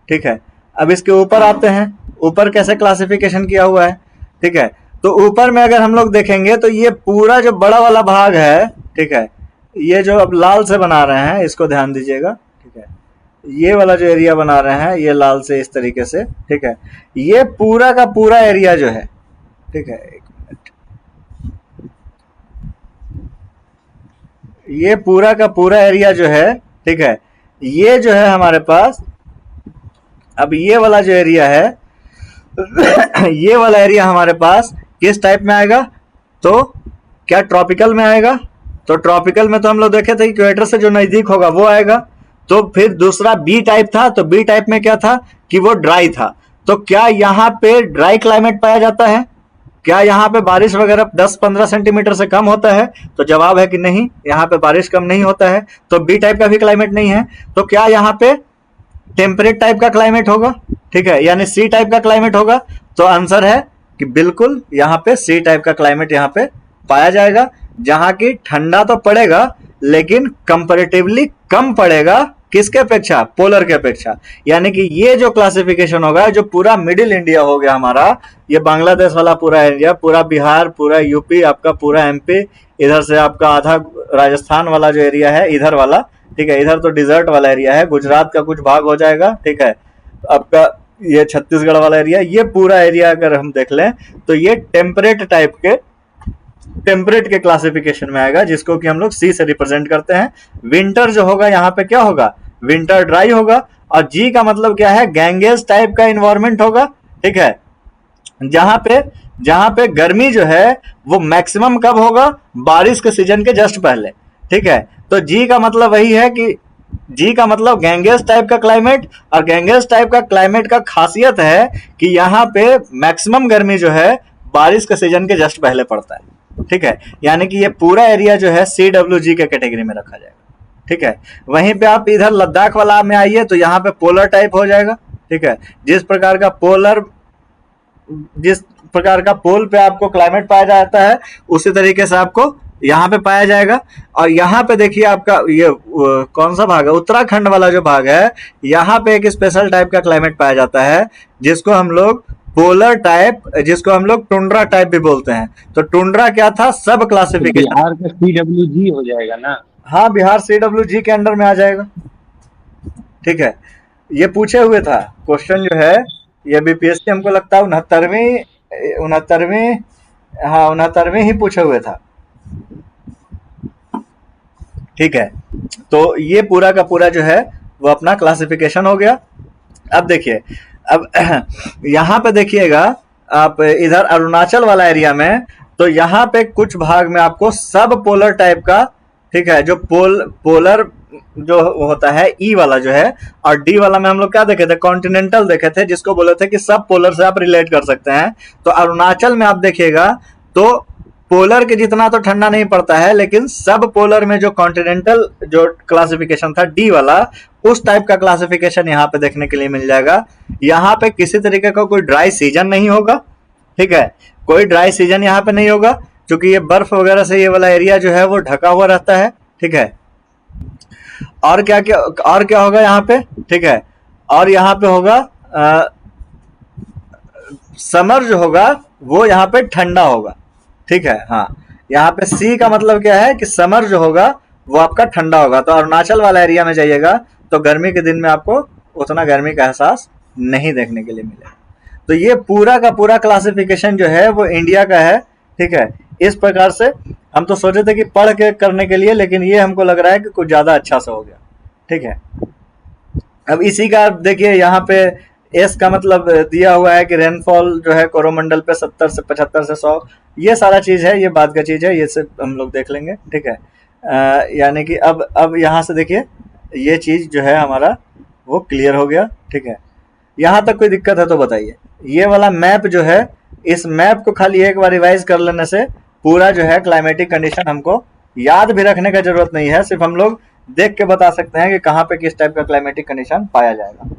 ठीक है, अब इसके ऊपर आते हैं, ऊपर कैसे क्लासिफिकेशन किया हुआ है। ठीक है, तो ऊपर में अगर हम लोग देखेंगे तो ये पूरा जो बड़ा वाला भाग है, ठीक है, ये जो अब लाल से बना रहे हैं इसको ध्यान दीजिएगा। ठीक है, ये वाला जो एरिया बना रहे हैं ये लाल से इस तरीके से। ठीक है, ये पूरा का पूरा एरिया जो है, ठीक है, एक मिनट, ये पूरा का पूरा एरिया जो है, ठीक है, ये जो है हमारे पास, अब ये वाला जो एरिया है ये वाला एरिया हमारे पास किस टाइप में आएगा, तो क्या ट्रॉपिकल में आएगा। तो ट्रॉपिकल में तो हम लोग देखे थे इक्वेटर से जो नजदीक होगा वो आएगा। तो फिर दूसरा बी टाइप था, तो बी टाइप में क्या था कि वो ड्राई था। तो क्या यहाँ पे ड्राई क्लाइमेट पाया जाता है, क्या यहाँ पे बारिश वगैरह 10-15 सेंटीमीटर से कम होता है, तो जवाब है कि नहीं, यहाँ पे बारिश कम नहीं होता है, तो बी टाइप का भी क्लाइमेट नहीं है। तो क्या यहाँ पे टेम्परेट टाइप का क्लाइमेट होगा, ठीक है, यानी सी टाइप का क्लाइमेट होगा। तो आंसर है कि बिल्कुल यहाँ पे सी टाइप का क्लाइमेट यहाँ पे पाया जाएगा, जहां की ठंडा तो पड़ेगा लेकिन कंपैरेटिवली कम पड़ेगा, किसके अपेक्षा, पोलर के अपेक्षा। यानी कि ये जो क्लासिफिकेशन होगा, जो पूरा मिडिल इंडिया हो गया हमारा, ये बांग्लादेश वाला पूरा एरिया, पूरा बिहार, पूरा यूपी, आपका पूरा एमपी, इधर से आपका आधा राजस्थान वाला जो एरिया है इधर वाला, ठीक है, इधर तो डिजर्ट वाला एरिया है, गुजरात का कुछ भाग हो जाएगा। ठीक है, आपका ये छत्तीसगढ़ वाला एरिया, ये पूरा एरिया अगर हम देख लें तो ये टेम्परेट टाइप के, टेम्परेट के क्लासिफिकेशन में आएगा, जिसको कि हम लोग सी से रिप्रेजेंट करते हैं। विंटर जो होगा यहाँ पे क्या होगा, विंटर ड्राई होगा, और जी का मतलब क्या है, गैंगेस टाइप का इन्वायरमेंट होगा, ठीक है, जहां पे गर्मी जो है वो मैक्सिमम कब होगा, बारिश के सीजन के जस्ट पहले, ठीक है। तो जी का मतलब वही है कि जी का मतलब गैंगेस टाइप का क्लाइमेट, और गैंगेस टाइप का क्लाइमेट का खासियत है कि यहाँ पे मैक्सिमम गर्मी जो है बारिश के सीजन के जस्ट पहले पड़ता है, ठीक है। यानी कि ये पूरा एरिया जो है CWG के कैटेगरी में रखा जाएगा, ठीक है। वहीं पे आप इधर लद्दाख वाला में आइए तो यहाँ पे पोलर टाइप हो जाएगा, ठीक है। जिस प्रकार का पोल पे आपको क्लाइमेट पाया जाता है उसी तरीके से आपको यहाँ पे पाया जाएगा। और यहाँ पे देखिए आपका ये कौन सा भाग है, उत्तराखंड वाला जो भाग है, यहाँ पे एक स्पेशल टाइप का क्लाइमेट पाया जाता है जिसको हम लोग पोलर टाइप, जिसको हम लोग टुंड्रा टाइप भी बोलते हैं। तो टुंड्रा क्या था, सब क्लासिफिकेशन। बिहार का CWG हो जाएगा ना? हाँ, बिहार CWG के अंडर में आ जाएगा, ठीक है। ये पूछे हुए था क्वेश्चन जो है, ये BPSC हमको लगता है 69वीं ही पूछे हुए था, ठीक है। तो ये पूरा का पूरा जो है वो अपना क्लासिफिकेशन हो गया। अब देखिए, अब यहाँ पे देखिएगा आप इधर अरुणाचल वाला एरिया में, तो यहाँ पे कुछ भाग में आपको सब पोलर टाइप का, ठीक है, जो पोलर जो होता है ई वाला जो है, और डी वाला में हम लोग क्या देखे थे, कॉन्टिनेंटल देखे थे, जिसको बोले थे कि सब पोलर से आप रिलेट कर सकते हैं। तो अरुणाचल में आप देखिएगा तो पोलर के जितना तो ठंडा नहीं पड़ता है, लेकिन सब पोलर में जो कॉन्टिनेंटल जो क्लासिफिकेशन था डी वाला, उस टाइप का क्लासिफिकेशन यहाँ पे देखने के लिए मिल जाएगा। यहाँ पे किसी तरीके का कोई ड्राई सीजन नहीं होगा, ठीक है, कोई ड्राई सीजन यहाँ पे नहीं होगा, क्योंकि ये बर्फ वगैरह से ये वाला एरिया जो है वो ढका हुआ रहता है, ठीक है। और क्या होगा यहाँ पे, ठीक है, और यहाँ पे होगा समर जो होगा वो यहाँ पे ठंडा होगा, ठीक है। हाँ, यहाँ पे सी का मतलब क्या है कि समर जो होगा वो आपका ठंडा होगा। तो अरुणाचल वाला एरिया में जाइएगा तो गर्मी के दिन में आपको उतना गर्मी का एहसास नहीं देखने के लिए मिलेगा। तो ये पूरा का पूरा क्लासिफिकेशन जो है वो इंडिया का है, ठीक है। इस प्रकार से हम तो सोचे थे कि पढ़ के करने के लिए, लेकिन ये हमको लग रहा है कि कुछ ज़्यादा अच्छा से हो गया, ठीक है। अब इसी का देखिए यहाँ पे एस का मतलब दिया हुआ है कि रेनफॉल जो है कोरोमंडल पे 70 से 75 से 100, ये सारा चीज़ है, ये बात का चीज़ है, ये सब हम लोग देख लेंगे, ठीक है। यानी कि अब यहाँ से देखिए ये चीज़ जो है हमारा वो क्लियर हो गया, ठीक है। यहाँ तक कोई दिक्कत है तो बताइए। ये वाला मैप जो है, इस मैप को खाली एक बार रिवाइज कर लेने से पूरा जो है क्लाइमेटिक कंडीशन हमको याद भी रखने का जरूरत नहीं है, सिर्फ हम लोग देख के बता सकते हैं कि कहाँ पे किस टाइप का क्लाइमेटिक कंडीशन पाया जाएगा।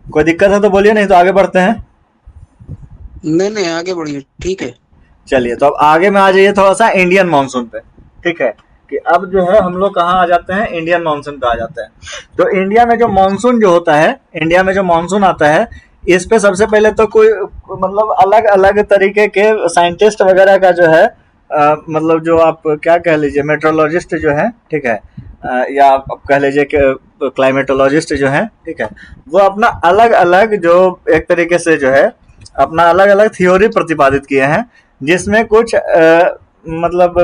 कोई दिक्कत है तो बोलिए, नहीं तो आगे बढ़ते हैं। नहीं आगे बढ़िए, ठीक है। चलिए, तो अब आगे में आ जाइए थोड़ा सा इंडियन मानसून पे, ठीक है, कि अब जो है हम लोग कहाँ आ जाते हैं, इंडियन मानसून पे आ जाते हैं। तो इंडिया में जो मानसून जो होता है, इंडिया में जो मानसून आता है, इस पे सबसे पहले तो कोई मतलब अलग अलग तरीके के साइंटिस्ट वगैरह का जो है मतलब जो आप क्या कह लीजिए, मेट्रोलॉजिस्ट जो है, ठीक है, या आप कह लीजिए कि क्लाइमेटोलॉजिस्ट जो है, ठीक है, वो अपना अलग अलग जो एक तरीके से जो है अपना अलग अलग थ्योरी प्रतिपादित किए हैं, जिसमें कुछ मतलब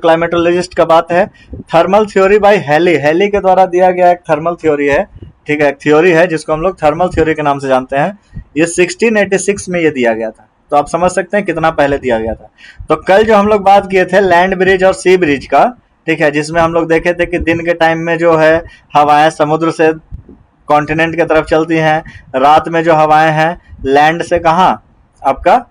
क्लाइमेटोलॉजिस्ट का बात है थर्मल थ्योरी बाय हेली के द्वारा दिया गया एक थर्मल थ्योरी है, ठीक है, एक थ्योरी है जिसको हम लोग थर्मल थ्योरी के नाम से जानते हैं। ये 1686 में ये दिया गया था, तो आप समझ सकते हैं कितना पहले दिया गया था। तो कल जो हम लोग बात किए थे लैंड ब्रिज और सी ब्रिज का, ठीक है, जिसमें हम लोग देखे थे कि दिन के टाइम में जो है हवाएं समुद्र से कॉन्टिनेंट की तरफ चलती हैं, रात में जो हवाएं हैं लैंड से कहाँ आपका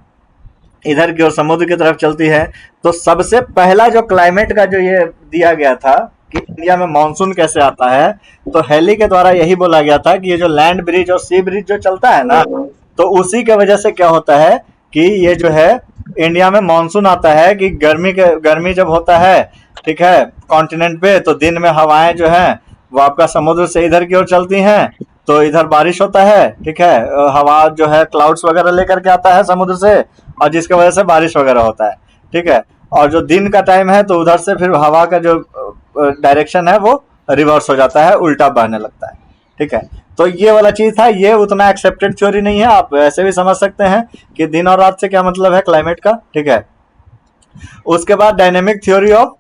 इधर की ओर समुद्र की तरफ चलती है। तो सबसे पहला जो क्लाइमेट का जो ये दिया गया था कि इंडिया में मानसून कैसे आता है, तो हेली के द्वारा यही बोला गया था कि ये जो लैंड ब्रिज और सी ब्रिज जो चलता है ना, तो उसी के वजह से क्या होता है कि ये जो है इंडिया में मानसून आता है कि गर्मी जब होता है, ठीक है, कॉन्टिनेंट पे, तो दिन में हवाएं जो है वो आपका समुद्र से इधर की ओर चलती हैं, तो इधर बारिश होता है, ठीक है, हवा जो है क्लाउड्स वगैरह लेकर के आता है समुद्र से, और जिसकी वजह से बारिश वगैरह होता है, ठीक है। और जो दिन का टाइम है तो उधर से फिर हवा का जो डायरेक्शन है वो रिवर्स हो जाता है, उल्टा बहने लगता है, ठीक है। तो ये वाला चीज था, ये उतना एक्सेप्टेड थ्योरी नहीं है, आप ऐसे भी समझ सकते हैं कि दिन और रात से क्या मतलब है क्लाइमेट का, ठीक है। उसके बाद डायनेमिक थ्योरी ऑफ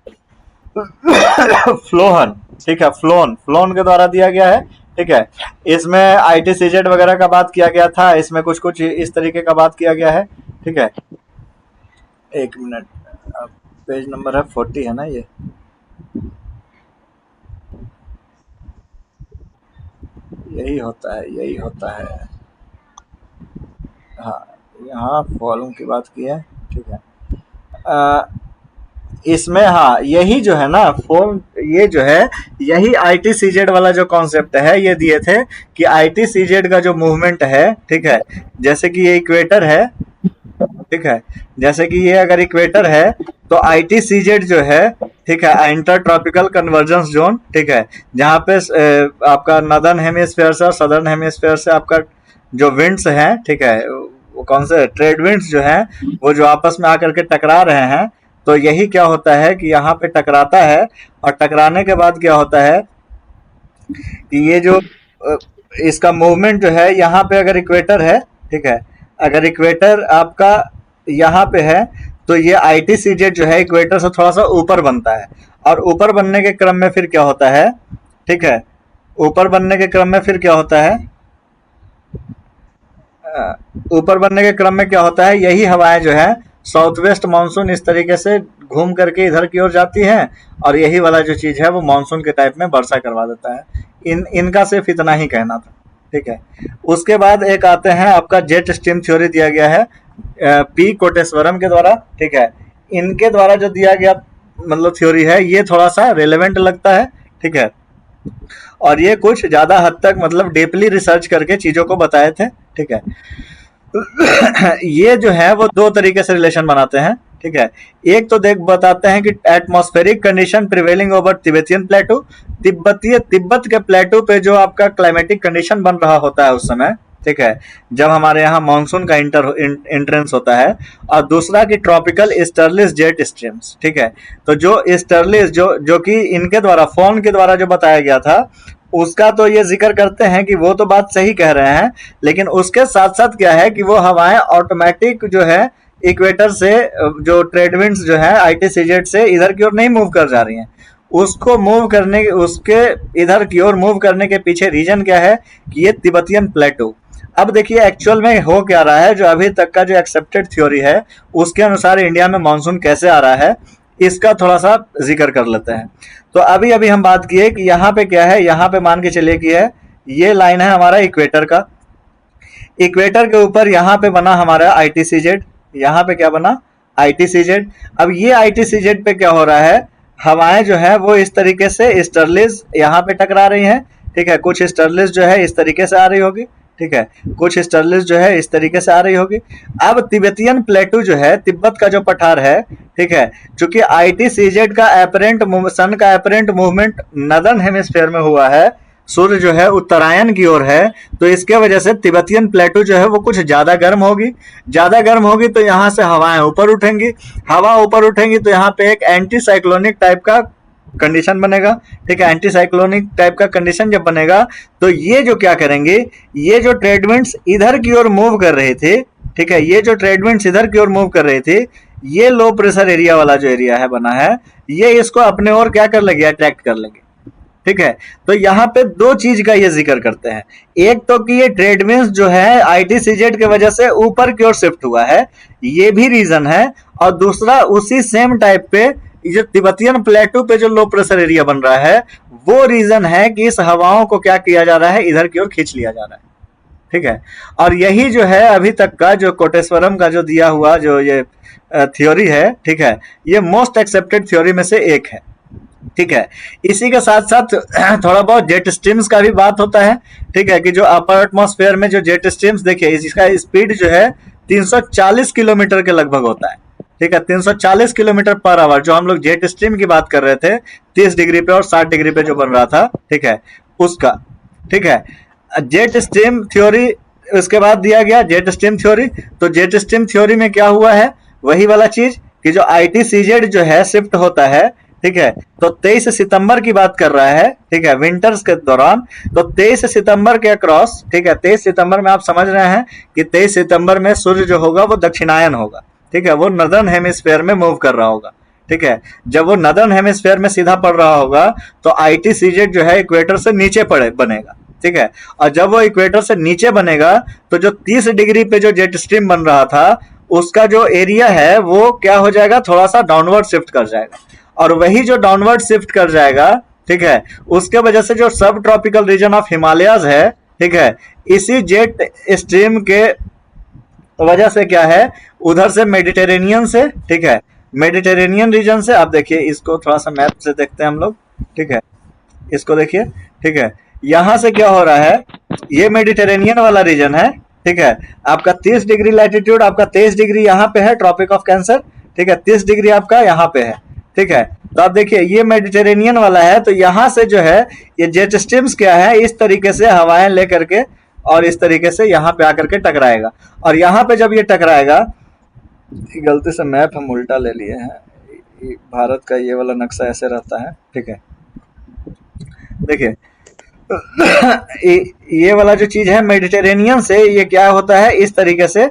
फ्लोहन, ठीक है, फ्लोन के द्वारा दिया गया है। ठीक है, इसमें ITCZ वगैरह का बात किया गया था, इसमें कुछ कुछ इस तरीके का बात किया गया है। ठीक है, एक मिनट, पेज नंबर है 40 है ना ये, यही होता है, यही होता है। हाँ, यहाँ फॉलोइंग की बात की है। ठीक है, इसमें हाँ यही जो है ना फोन, ये जो है यही ITCZ वाला जो कॉन्सेप्ट है ये दिए थे कि ITCZ का जो मूवमेंट है, ठीक है, जैसे कि ये इक्वेटर है, ठीक है, जैसे कि ये अगर इक्वेटर है तो ITCZ जो है, ठीक है, इंटर ट्रॉपिकल कन्वर्जेंस जोन, ठीक है, जहाँ पे आपका नॉर्दर्न हेमिस्फीयर से और सदर्न हेमिस्फीयर से आपका जो विंड्स हैं, ठीक है, वो कौन से ट्रेड विंड्स जो हैं वो जो आपस में आकर के टकरा रहे हैं, तो यही क्या होता है कि यहाँ पे टकराता है, और टकराने के बाद क्या होता है कि ये जो इसका मूवमेंट जो है, यहाँ पे अगर इक्वेटर है, ठीक है, अगर इक्वेटर आपका यहाँ पे है तो ये ITCZ जो है इक्वेटर से थोड़ा सा ऊपर बनता है, और ऊपर बनने के क्रम में फिर क्या होता है, ठीक है, ऊपर बनने के क्रम में फिर क्या होता है, ऊपर बनने के क्रम में क्या होता है, यही हवाएं जो है साउथ वेस्ट मानसून इस तरीके से घूम करके इधर की ओर जाती हैं, और यही वाला जो चीज है वो मानसून के टाइप में वर्षा करवा देता है। इनका सिर्फ इतना ही कहना था। ठीक है, उसके बाद एक आते हैं आपका जेट स्ट्रीम थ्योरी दिया गया है P कोटेश्वरम के द्वारा। ठीक है, इनके द्वारा जो दिया गया मतलब थ्योरी है ये थोड़ा सा रेलेवेंट लगता है। ठीक है, और ये कुछ ज्यादा हद तक मतलब डीपली रिसर्च करके चीजों को बताए थे। ठीक है, ये जो है वो दो तरीके से रिलेशन बनाते हैं। ठीक है, एक तो बताते हैं कि atmospheric condition prevailing over Tibetan प्लेटू, Tibet के प्लेटू पे जो आपका क्लाइमेटिक कंडीशन बन रहा होता है उस समय, ठीक है, जब हमारे यहाँ मानसून का एंट्रेंस होता है, और दूसरा कि ट्रॉपिकल ईस्टर्लिस जेट स्ट्रीम्स। ठीक है, तो जो ईस्टर्लिस जो कि इनके द्वारा फोन के द्वारा जो बताया गया था उसका तो ये जिक्र करते हैं कि वो तो बात सही कह रहे हैं, लेकिन उसके साथ साथ क्या है कि वो हवाएं ऑटोमेटिक जो है इक्वेटर से जो ट्रेड विंड्स जो है ITCZ से इधर की ओर नहीं मूव कर जा रही हैं, उसको मूव करने उसके इधर की ओर मूव करने के पीछे रीजन क्या है कि ये तिब्बतियन प्लेटू। अब देखिए एक्चुअल में हो क्या रहा है, जो अभी तक का जो एक्सेप्टेड थ्योरी है उसके अनुसार इंडिया में मानसून कैसे आ रहा है इसका थोड़ा सा जिक्र कर लेते हैं। तो अभी अभी हम बात किए कि यहाँ पे क्या है, यहाँ पे मान के चलिए कि है ये लाइन है हमारा इक्वेटर का, इक्वेटर के ऊपर यहाँ पे बना हमारा ITCZ, यहाँ पे क्या बना ITCZ। अब ये ITCZ पे क्या हो रहा है, हवाएं जो है वो इस तरीके से ईस्टर्लिस यहाँ पे टकरा रही हैं। ठीक है, कुछ ईस्टर्लिस जो है इस तरीके से आ रही होगी, ठीक है, कुछ ईस्टर्लिस जो है इस तरीके से आ रही होगी। अब तिब्बतियन प्लेटू जो है, तिब्बत का जो पठार है, ठीक है, चूंकि ITCZ का सन का एपरेंट मूवमेंट नॉर्दर्न हेमिस्फीयर में हुआ है, सूर्य जो है उत्तरायण की ओर है, तो इसके वजह से तिब्बतियन प्लेटू जो है वो कुछ ज्यादा गर्म होगी, ज्यादा गर्म होगी तो यहाँ से हवाएं ऊपर उठेंगी, हवा ऊपर उठेंगी तो यहाँ पे एक एंटी साइक्लोनिक टाइप का कंडीशन बनेगा। ठीक है, एंटी साइक्लोनिक टाइप का कंडीशन जब बनेगा तो ये जो क्या करेंगे, ये जो ट्रेड विंड्स इधर की ओर मूव कर रहे थे, ठीक है, ये जो ट्रेड विंड्स इधर की ओर मूव कर रहे थे, ये लो प्रेशर एरिया वाला जो एरिया है बना है, ये इसको अपने ओर क्या कर लेंगे, अट्रैक्ट कर लेंगे। ठीक है, तो यहाँ पे दो चीज का ये जिक्र करते हैं, एक तो कि ये ट्रेड विंड्स जो है ITCZ के वजह से ऊपर की ओर शिफ्ट हुआ है, ये भी रीजन है, और दूसरा उसी सेम टाइप पे जो तिब्बतियन प्लेटू पे जो लो प्रेशर एरिया बन रहा है वो रीजन है कि इस हवाओं को क्या किया जा रहा है, इधर की ओर खींच लिया जा रहा है। ठीक है, और यही जो है अभी तक का जो कोटेश्वरम का जो दिया हुआ जो ये थ्योरी है, ठीक है, ये मोस्ट एक्सेप्टेड थ्योरी में से एक है। ठीक है, इसी के साथ साथ थोड़ा बहुत जेट स्ट्रीम्स का भी बात होता है। ठीक है, कि जो अपर एटमॉस्फेयर में जो जेट स्ट्रीम्स, देखिए इसका स्पीड जो है 340 किलोमीटर के लगभग होता है। ठीक है, 340 किलोमीटर पर आवर, जो हम लोग जेट स्ट्रीम की बात कर रहे थे 30 डिग्री पे और 60 डिग्री पे जो बन रहा था, ठीक है, उसका। ठीक है, जेट स्ट्रीम थ्योरी उसके बाद दिया गया जेट स्ट्रीम थ्योरी। तो जेट स्ट्रीम थ्योरी में क्या हुआ है, वही वाला चीज कि जो ITCZ जो है शिफ्ट होता है, ठीक है, तो 23 सितंबर की बात कर रहा है, ठीक है, विंटर्स के दौरान। तो 23 सितंबर के अक्रॉस, ठीक है, 23 सितंबर में आप समझ रहे हैं कि 23 सितंबर में सूर्य जो होगा वो दक्षिणायन होगा। ठीक है, वो नॉर्दर्न हेमिस्फीयर में मूव कर रहा होगा। ठीक है। जब वो नदर्न हेमिस्फेयर में सीधा पड़ रहा होगा तो ITCZ जो है इक्वेटर से नीचे बनेगा, ठीक है। और जब वो इक्वेटर से नीचे बनेगा तो जो 30 डिग्री पे जो जेट स्ट्रीम बन रहा था उसका जो एरिया है वो क्या हो जाएगा, थोड़ा सा डाउनवर्ड शिफ्ट कर जाएगा। और वही जो डाउनवर्ड शिफ्ट कर जाएगा, ठीक है, उसके वजह से जो सब ट्रॉपिकल रीजन ऑफ हिमालयाज है, ठीक है, इसी जेट स्ट्रीम के वजह से क्या है, उधर से मेडिटेरेनियन से, ठीक है, मेडिटेरेनियन रीजन से, आप देखिए इसको थोड़ा सा मैप से देखते हैं हम लोग, ठीक है, इसको देखिए, ठीक है, यहां से क्या हो रहा है, ये मेडिटेरेनियन वाला रीजन है, ठीक है, आपका 30 डिग्री लैटिट्यूड, आपका 23 डिग्री यहाँ पे है ट्रॉपिक ऑफ कैंसर, ठीक है, 30 डिग्री आपका यहाँ पे है, ठीक है। तो आप देखिए ये मेडिटेरेनियन वाला है, तो यहाँ से जो है ये जेट स्ट्रीम्स क्या है, इस तरीके से हवाएं लेकर के और इस तरीके से यहाँ पे आकर के टकराएगा। और यहाँ पे जब ये टकराएगा, गलती से मैप हम उल्टा ले लिए हैं, भारत का ये वाला नक्शा ऐसे रहता है, ठीक है, देखिए ये वाला जो चीज है मेडिटेरेनियन से ये क्या होता है, इस तरीके से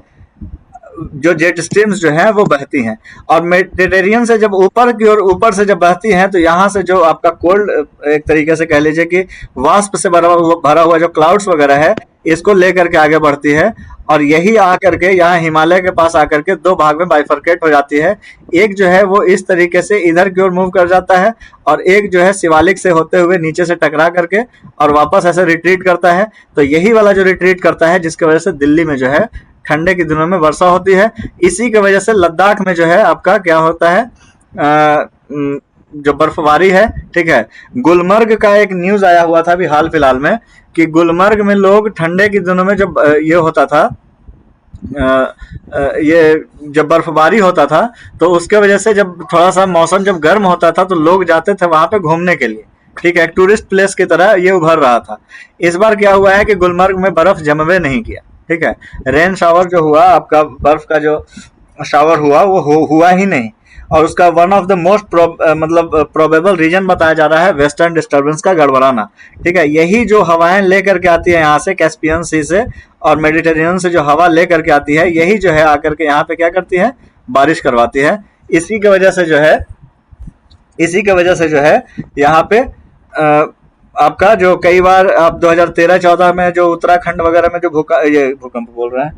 जो जेट स्ट्रीम्स जो हैं वो बहती हैं। और मेडिटेरेनियन से जब ऊपर की ओर ऊपर से जब बहती हैं तो यहाँ से जो आपका कोल्ड, एक तरीके से कह लीजिए कि वाष्प से भरा हुआ जो क्लाउड्स वगैरह है, इसको लेकर के आगे बढ़ती है और यही आकर के यहाँ हिमालय के पास आकर के दो भाग में बाइफरकेट हो जाती है। एक जो है वो इस तरीके से इधर की ओर मूव कर जाता है और एक जो है शिवालिक से होते हुए नीचे से टकरा करके और वापस ऐसे रिट्रीट करता है। तो यही वाला जो रिट्रीट करता है जिसकी वजह से दिल्ली में जो है ठंडे के दिनों में वर्षा होती है। इसी की वजह से लद्दाख में जो है आपका क्या होता है, जो बर्फबारी है, ठीक है। गुलमर्ग का एक न्यूज आया हुआ था अभी हाल फिलहाल में कि गुलमर्ग में लोग ठंडे के दिनों में जब ये होता था, ये जब बर्फबारी होता था तो उसके वजह से जब थोड़ा सा मौसम जब गर्म होता था तो लोग जाते थे वहां पे घूमने के लिए, ठीक है, एक टूरिस्ट प्लेस की तरह ये उभर रहा था। इस बार क्या हुआ है कि गुलमर्ग में बर्फ जमवे नहीं किया, ठीक है, रेन शावर जो हुआ आपका, बर्फ का जो शावर हुआ वो हुआ ही नहीं। और उसका वन ऑफ द मोस्ट मतलब प्रोबेबल रीजन बताया जा रहा है वेस्टर्न डिस्टर्बेंस का गड़बड़ाना, ठीक है। यही जो हवाएं लेकर के आती है यहाँ से कैस्पियन सी से और मेडिटेरेनियन से जो हवा लेकर के आती है, यही जो है आकर के यहाँ पे क्या करती है, बारिश करवाती है। इसी की वजह से जो है यहाँ पे आपका जो कई बार आप 2013-14 में जो उत्तराखंड वगैरह में जो भूकंप बोल रहे हैं,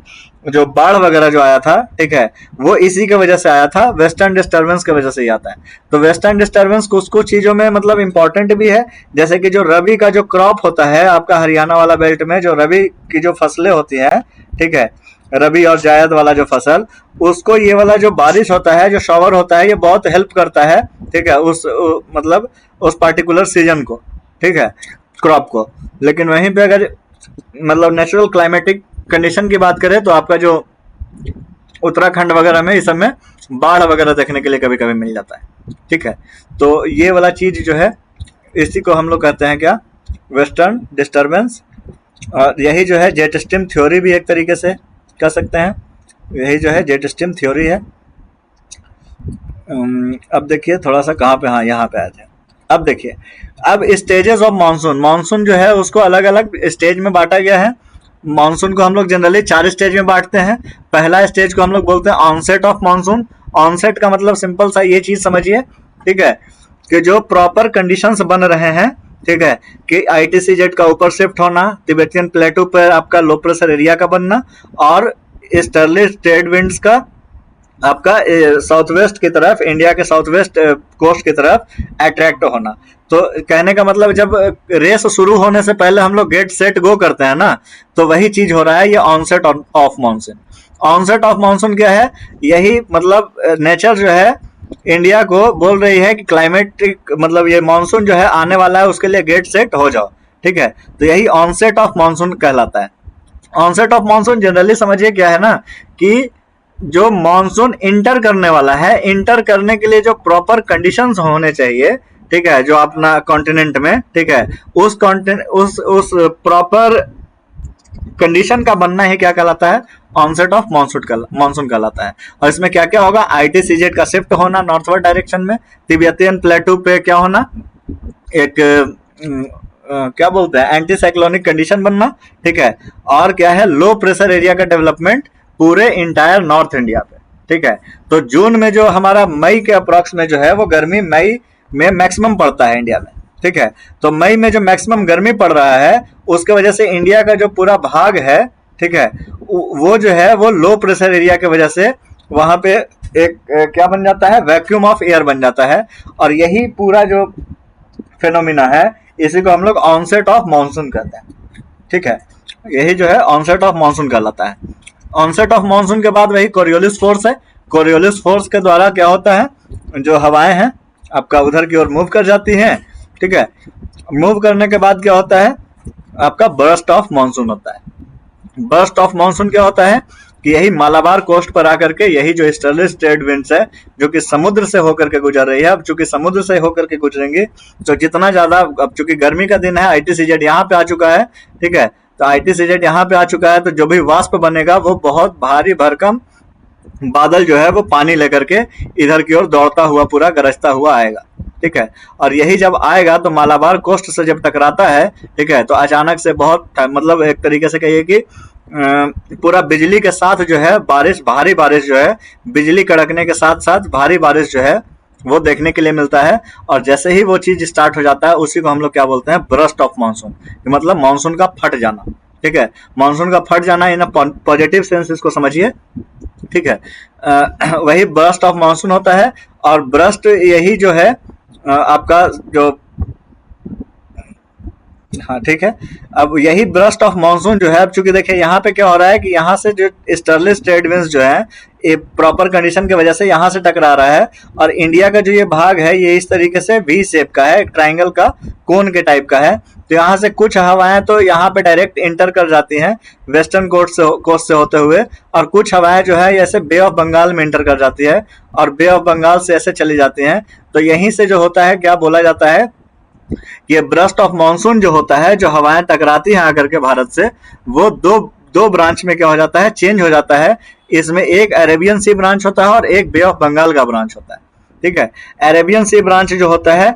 जो बाढ़ वगैरह जो आया था, ठीक है, वो इसी की वजह से आया था, वेस्टर्न डिस्टर्बेंस की वजह से ही आता है। तो वेस्टर्न डिस्टर्बेंस कुछ चीजों में मतलब इंपॉर्टेंट भी है, जैसे कि जो रबी का जो क्रॉप होता है आपका हरियाणा वाला बेल्ट में, जो रबी की जो फसलें होती हैं, ठीक है, रबी और जायद वाला जो फसल, उसको ये वाला जो बारिश होता है, जो शॉवर होता है, ये बहुत हेल्प करता है, ठीक है, मतलब उस पार्टिकुलर सीजन को, ठीक है, क्रॉप को। लेकिन वहीं पे अगर मतलब नेचुरल क्लाइमेटिक कंडीशन की बात करें तो आपका जो उत्तराखंड वगैरह में इस समय बाढ़ वगैरह देखने के लिए कभी कभी मिल जाता है, ठीक है। तो ये वाला चीज जो है इसी को हम लोग कहते हैं क्या, वेस्टर्न डिस्टर्बेंस। और यही जो है जेट स्ट्रीम थ्योरी भी एक तरीके से कह सकते हैं, यही जो है जेट स्ट्रीम थ्योरी है। अब देखिए थोड़ा सा कहाँ पे, हाँ यहाँ पे आए थे। अब देखिए, अब स्टेजेस ऑफ मानसून जो है उसको अलग अलग स्टेज में बांटा गया है। मानसून को हम लोग जनरली 4 स्टेज में बांटते हैं। पहला स्टेज को हम लोग बोलते हैं ऑनसेट ऑफ मानसून। ऑनसेट का मतलब सिंपल सा ये चीज समझिए, ठीक है, कि जो प्रॉपर कंडीशंस बन रहे हैं, ठीक है, कि ITCZ का ऊपर शिफ्ट होना, तिबेटियन प्लेटू पर आपका लो प्रेशर एरिया का बनना और ईस्टर्ली ट्रेड विंड्स का आपका साउथ वेस्ट की तरफ, इंडिया के साउथ वेस्ट कोस्ट की तरफ अट्रैक्ट होना। तो कहने का मतलब जब रेस शुरू होने से पहले हम लोग गेट सेट गो करते हैं ना, तो वही चीज हो रहा है, ये onset of monsoon. Onset of monsoon क्या है, यही मतलब नेचर जो है इंडिया को बोल रही है कि क्लाइमेटिक मतलब ये मानसून जो है आने वाला है, उसके लिए गेट सेट हो जाओ, ठीक है। तो यही ऑनसेट ऑफ मानसून कहलाता है। ऑनसेट ऑफ मानसून जनरली समझिए क्या है ना, कि जो मानसून इंटर करने वाला है, इंटर करने के लिए जो प्रॉपर कंडीशंस होने चाहिए, ठीक है, जो अपना कॉन्टिनेंट में, ठीक है, उस प्रॉपर कंडीशन का बनना ही क्या कहलाता है, ऑनसेट ऑफ मानसून कहलाता है। और इसमें क्या क्या होगा, ITCZ का शिफ्ट होना नॉर्थवर्ड डायरेक्शन में, तिब्बतियन प्लेटू पे क्या होना, एक क्या बोलते हैं एंटी साइक्लोनिक कंडीशन बनना, ठीक है, और क्या है लो प्रेशर एरिया का डेवलपमेंट पूरे इंटायर नॉर्थ इंडिया पे, ठीक है। तो जून में जो हमारा मई के अप्रॉक्स में जो है वो गर्मी मई में मैक्सिमम पड़ता है इंडिया में, ठीक है। तो मई में जो मैक्सिमम गर्मी पड़ रहा है उसके वजह से इंडिया का जो पूरा भाग है, ठीक है, वो जो है वो लो प्रेशर एरिया की वजह से वहां पे एक क्या बन जाता है, वैक्यूम ऑफ एयर बन जाता है। और यही पूरा जो फेनोमिना है इसी को हम लोग ऑनसेट ऑफ मानसून कहते हैं, ठीक है। यही जो है ऑनसेट ऑफ मानसून कहलाता है। ऑनसेट ऑफ मानसून के बाद वही कोरियोलिस फोर्स है। कोरियोलिस फोर्स के द्वारा क्या होता है, जो हवाएं हैं आपका उधर की ओर मूव कर जाती हैं, ठीक है। मूव करने के बाद क्या होता है, आपका बर्स्ट ऑफ मानसून होता है। बर्स्ट ऑफ मानसून क्या होता है कि यही मालाबार कोस्ट पर आकर के यही जो ईस्टर्ली ट्रेड विंड्स है जो कि समुद्र से होकर के गुजर रही है, अब चूंकि समुद्र से होकर के गुजरेंगी तो जितना ज्यादा, अब चूंकि गर्मी का दिन है, ITCZ यहाँ पे आ चुका है, ठीक है। तो ITCZ यहाँ पे आ चुका है तो जो भी वाष्प बनेगा वो बहुत भारी भरकम बादल जो है वो पानी लेकर के इधर की ओर दौड़ता हुआ पूरा गरजता हुआ आएगा, ठीक है। और यही जब आएगा तो मालाबार कोस्ट से जब टकराता है, ठीक है, तो अचानक से बहुत, मतलब एक तरीके से कहिए कि पूरा बिजली के साथ जो है बारिश, भारी बारिश जो है, बिजली कड़कने के साथ साथ भारी बारिश जो है वो देखने के लिए मिलता है। और जैसे ही वो चीज स्टार्ट हो जाता है उसी को हम लोग क्या बोलते हैं, बर्स्ट ऑफ मानसून, मतलब मानसून का फट जाना, ठीक है। मानसून का फट जाना इन पॉजिटिव सेंस इसको समझिए, ठीक है। वही बर्स्ट ऑफ मानसून होता है। और बर्स्ट यही जो है आपका जो, हाँ ठीक है, अब यही बर्स्ट ऑफ मानसून जो है, अब चूंकि देखिए यहाँ पे क्या हो रहा है कि यहाँ से जो ईस्टर्ली ट्रेड विंड्स जो है ये प्रॉपर कंडीशन की वजह से यहाँ से टकरा रहा है। और इंडिया का जो ये भाग है ये इस तरीके से वी शेप का है, एक ट्राइंगल का, कोन के टाइप का है। तो यहाँ से कुछ हवाएं तो यहाँ पे डायरेक्ट इंटर कर जाती हैं वेस्टर्न कोस्ट से होते हुए, और कुछ हवाएं जो है ऐसे बे ऑफ बंगाल में इंटर कर जाती है और बे ऑफ बंगाल से ऐसे चली जाती हैं। तो यहीं से जो होता है क्या बोला जाता है, ये बर्स्ट ऑफ मानसून जो होता है, जो हवाएं टकराती हैं आकर के भारत से, वो दो ब्रांच में क्या हो जाता है, चेंज हो जाता है। इसमें एक अरेबियन सी ब्रांच होता है और एक बे ऑफ बंगाल का ब्रांच होता है, ठीक है। अरेबियन सी ब्रांच जो होता है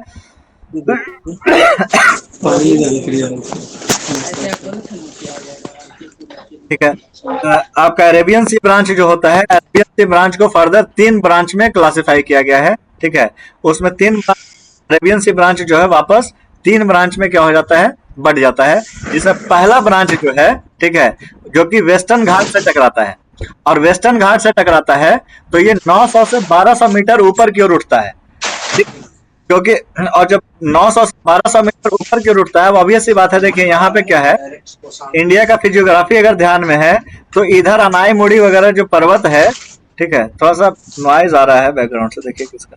ठीक है, आपका अरेबियन सी ब्रांच जो होता है, अरेबियन सी ब्रांच को फर्दर 3 ब्रांच में क्लासिफाई किया गया है, ठीक है। उसमें 3 अरेबियन सी ब्रांच जो है वापस 3 ब्रांच में क्या हो जाता है, बढ़ जाता है। जिसमें पहला ब्रांच जो है, ठीक है, जो कि वेस्टर्न घाट से टकराता है, और वेस्टर्न घाट से टकराता है तो ये 900 से 1200 मीटर ऊपर की ओर उठता है, क्योंकि और जब 900 से 1200 मीटर ऊपर की ओर उठता है, ऑब्वियस सी बात है। देखिए यहाँ पे क्या है, इंडिया का फिजियोग्राफी अगर ध्यान में है तो इधर अनाई मुड़ी वगैरह जो पर्वत है, ठीक है, थोड़ा सा नॉइज आ रहा है बैकग्राउंड से, देखिए किसका।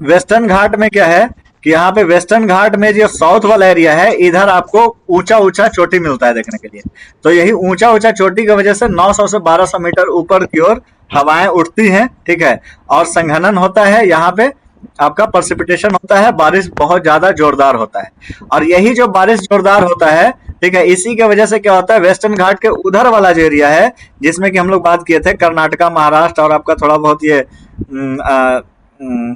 वेस्टर्न घाट में क्या है कि यहाँ पे वेस्टर्न घाट में जो साउथ वाला एरिया है, इधर आपको ऊंचा ऊंचा चोटी मिलता है देखने के लिए। तो यही ऊंचा ऊंचा चोटी की वजह से 900 से 1200 मीटर ऊपर की ओर हवाएं उठती हैं, ठीक है। और संघनन होता है, यहाँ पे आपका प्रेसिपिटेशन होता है, बारिश बहुत ज्यादा जोरदार होता है। और यही जो बारिश जोरदार होता है, ठीक है, इसी के वजह से क्या होता है, वेस्टर्न घाट के उधर वाला जो एरिया है, जिसमें कि हम लोग बात किए थे कर्नाटका, महाराष्ट्र और आपका थोड़ा बहुत ये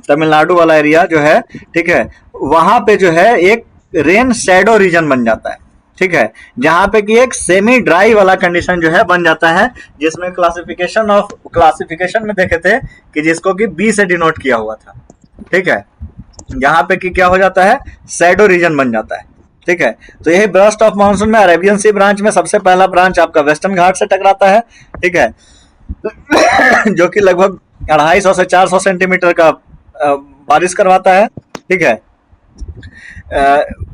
तमिलनाडु वाला एरिया जो है, ठीक है, वहां पे जो है एक रेन शैडो रीजन बन जाता है, ठीक है, जहां पे कि एक सेमी ड्राई वाला कंडीशन जो है बन जाता है, जिसमें क्लासिफिकेशन में देखे थे कि जिसको कि बी से डिनोट किया हुआ था, ठीक है। यहाँ पे कि क्या हो जाता है, शैडो रीजन बन जाता है, ठीक है। तो यही बर्स्ट ऑफ मानसून में अरेबियन सी ब्रांच में सबसे पहला ब्रांच आपका वेस्टर्न घाट से टकराता है, ठीक है, जो कि लगभग 250 से 400 सेंटीमीटर का बारिश करवाता है, ठीक है।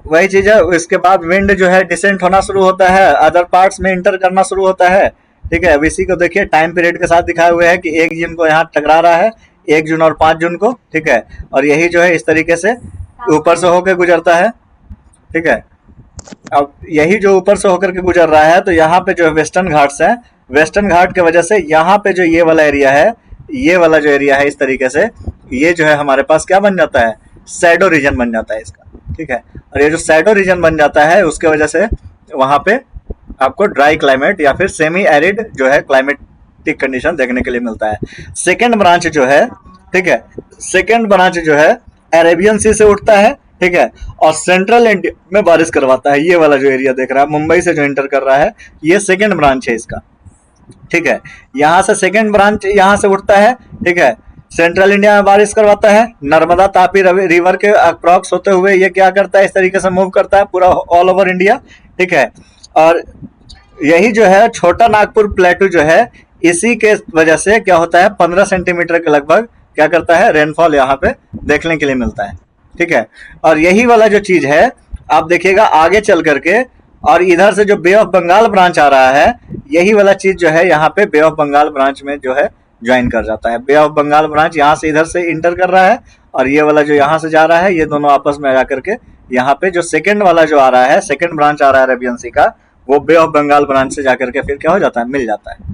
वही चीज है। इसके बाद विंड जो है डिसेंट होना शुरू होता है, अदर पार्ट्स में इंटर करना शुरू होता है, ठीक है। अब इसी को देखिए टाइम पीरियड के साथ दिखाए हुए है कि 1 जून को यहाँ टकरा रहा है, 1 जून और 5 जून को, ठीक है। और यही जो है इस तरीके से ऊपर से होकर गुजरता है, ठीक है। अब यही जो ऊपर से होकर के गुजर रहा है, तो यहाँ पे जो वेस्टर्न घाट्स है, वेस्टर्न घाट की वजह से यहाँ पे जो ये वाला एरिया है, ये वाला जो एरिया है, इस तरीके से ये जो है हमारे पास क्या बन जाता है, शैडो रीजन बन जाता है इसका, ठीक है। और ये जो शैडो रीजन बन जाता है उसके वजह से वहां पे आपको ड्राई क्लाइमेट या फिर सेमी एरिड जो है क्लाइमेटिक कंडीशन देखने के लिए मिलता है। सेकेंड ब्रांच जो है, ठीक है, सेकेंड ब्रांच जो है अरेबियन सी से उठता है, ठीक है, और सेंट्रल इंडिया में बारिश करवाता है। ये वाला जो एरिया देख रहा है मुंबई से जो एंटर कर रहा है, ये सेकेंड ब्रांच है इसका, ठीक है। यहाँ से सेकेंड ब्रांच यहाँ से उठता है, ठीक है, सेंट्रल इंडिया में बारिश करवाता है। नर्मदा तापी रिवर के अक्रॉस होते हुए ये क्या करता है, इस तरीके से मूव करता है पूरा ऑल ओवर इंडिया, ठीक है। और यही जो है छोटा नागपुर प्लेटू जो है, इसी के वजह से क्या होता है 15 सेंटीमीटर के लगभग क्या करता है रेनफॉल यहाँ पे देखने के लिए मिलता है, ठीक है। और यही वाला जो चीज है आप देखिएगा आगे चल करके, और इधर से जो बे ऑफ बंगाल ब्रांच आ रहा है, यही वाला चीज जो है यहाँ पे बे ऑफ बंगाल ब्रांच में जो है ज्वाइन कर जाता है। बे ऑफ बंगाल ब्रांच यहाँ से इधर से इंटर कर रहा है, और ये वाला जो यहाँ से जा रहा है, ये दोनों आपस में जा करके यहाँ पे जो सेकंड वाला जो आ रहा है, सेकंड ब्रांच आ रहा है अरेबियन सी का, वो बे ऑफ बंगाल ब्रांच से जाकर के फिर क्या हो जाता है, मिल जाता है।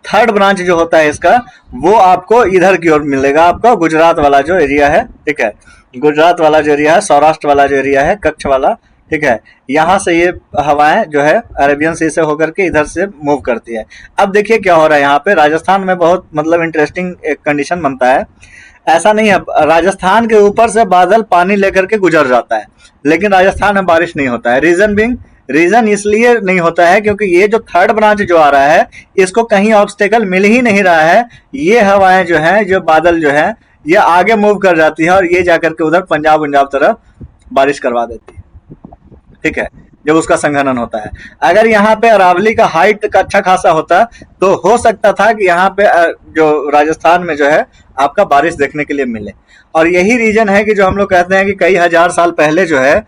थर्ड ब्रांच जो होता है इसका, वो आपको इधर की ओर मिलेगा, आपका गुजरात वाला जो एरिया है, ठीक है, गुजरात वाला जो एरिया है, सौराष्ट्र वाला जो एरिया है, कच्छ वाला, ठीक है। यहाँ से ये हवाएं जो है अरेबियन सी से होकर के इधर से मूव करती है। अब देखिए क्या हो रहा है यहाँ पे, राजस्थान में बहुत मतलब इंटरेस्टिंग एक कंडीशन बनता है। ऐसा नहीं है, राजस्थान के ऊपर से बादल पानी लेकर के गुजर जाता है, लेकिन राजस्थान में बारिश नहीं होता है। रीजन इसलिए नहीं होता है क्योंकि ये जो थर्ड ब्रांच जो आ रहा है, इसको कहीं ऑब्स्टेकल मिल ही नहीं रहा है। ये हवाएं जो है, जो बादल जो है, ये आगे मूव कर जाती है, और ये जाकर के उधर पंजाब तरफ बारिश करवा देती है, ठीक है, जब उसका संघनन होता है। अगर यहाँ पे अरावली का हाइट का अच्छा खासा होता तो हो सकता था कि यहाँ पे जो राजस्थान में जो है आपका बारिश देखने के लिए मिले। और यही रीजन है कि जो हम लोग कहते हैं कि कई हजार साल पहले जो है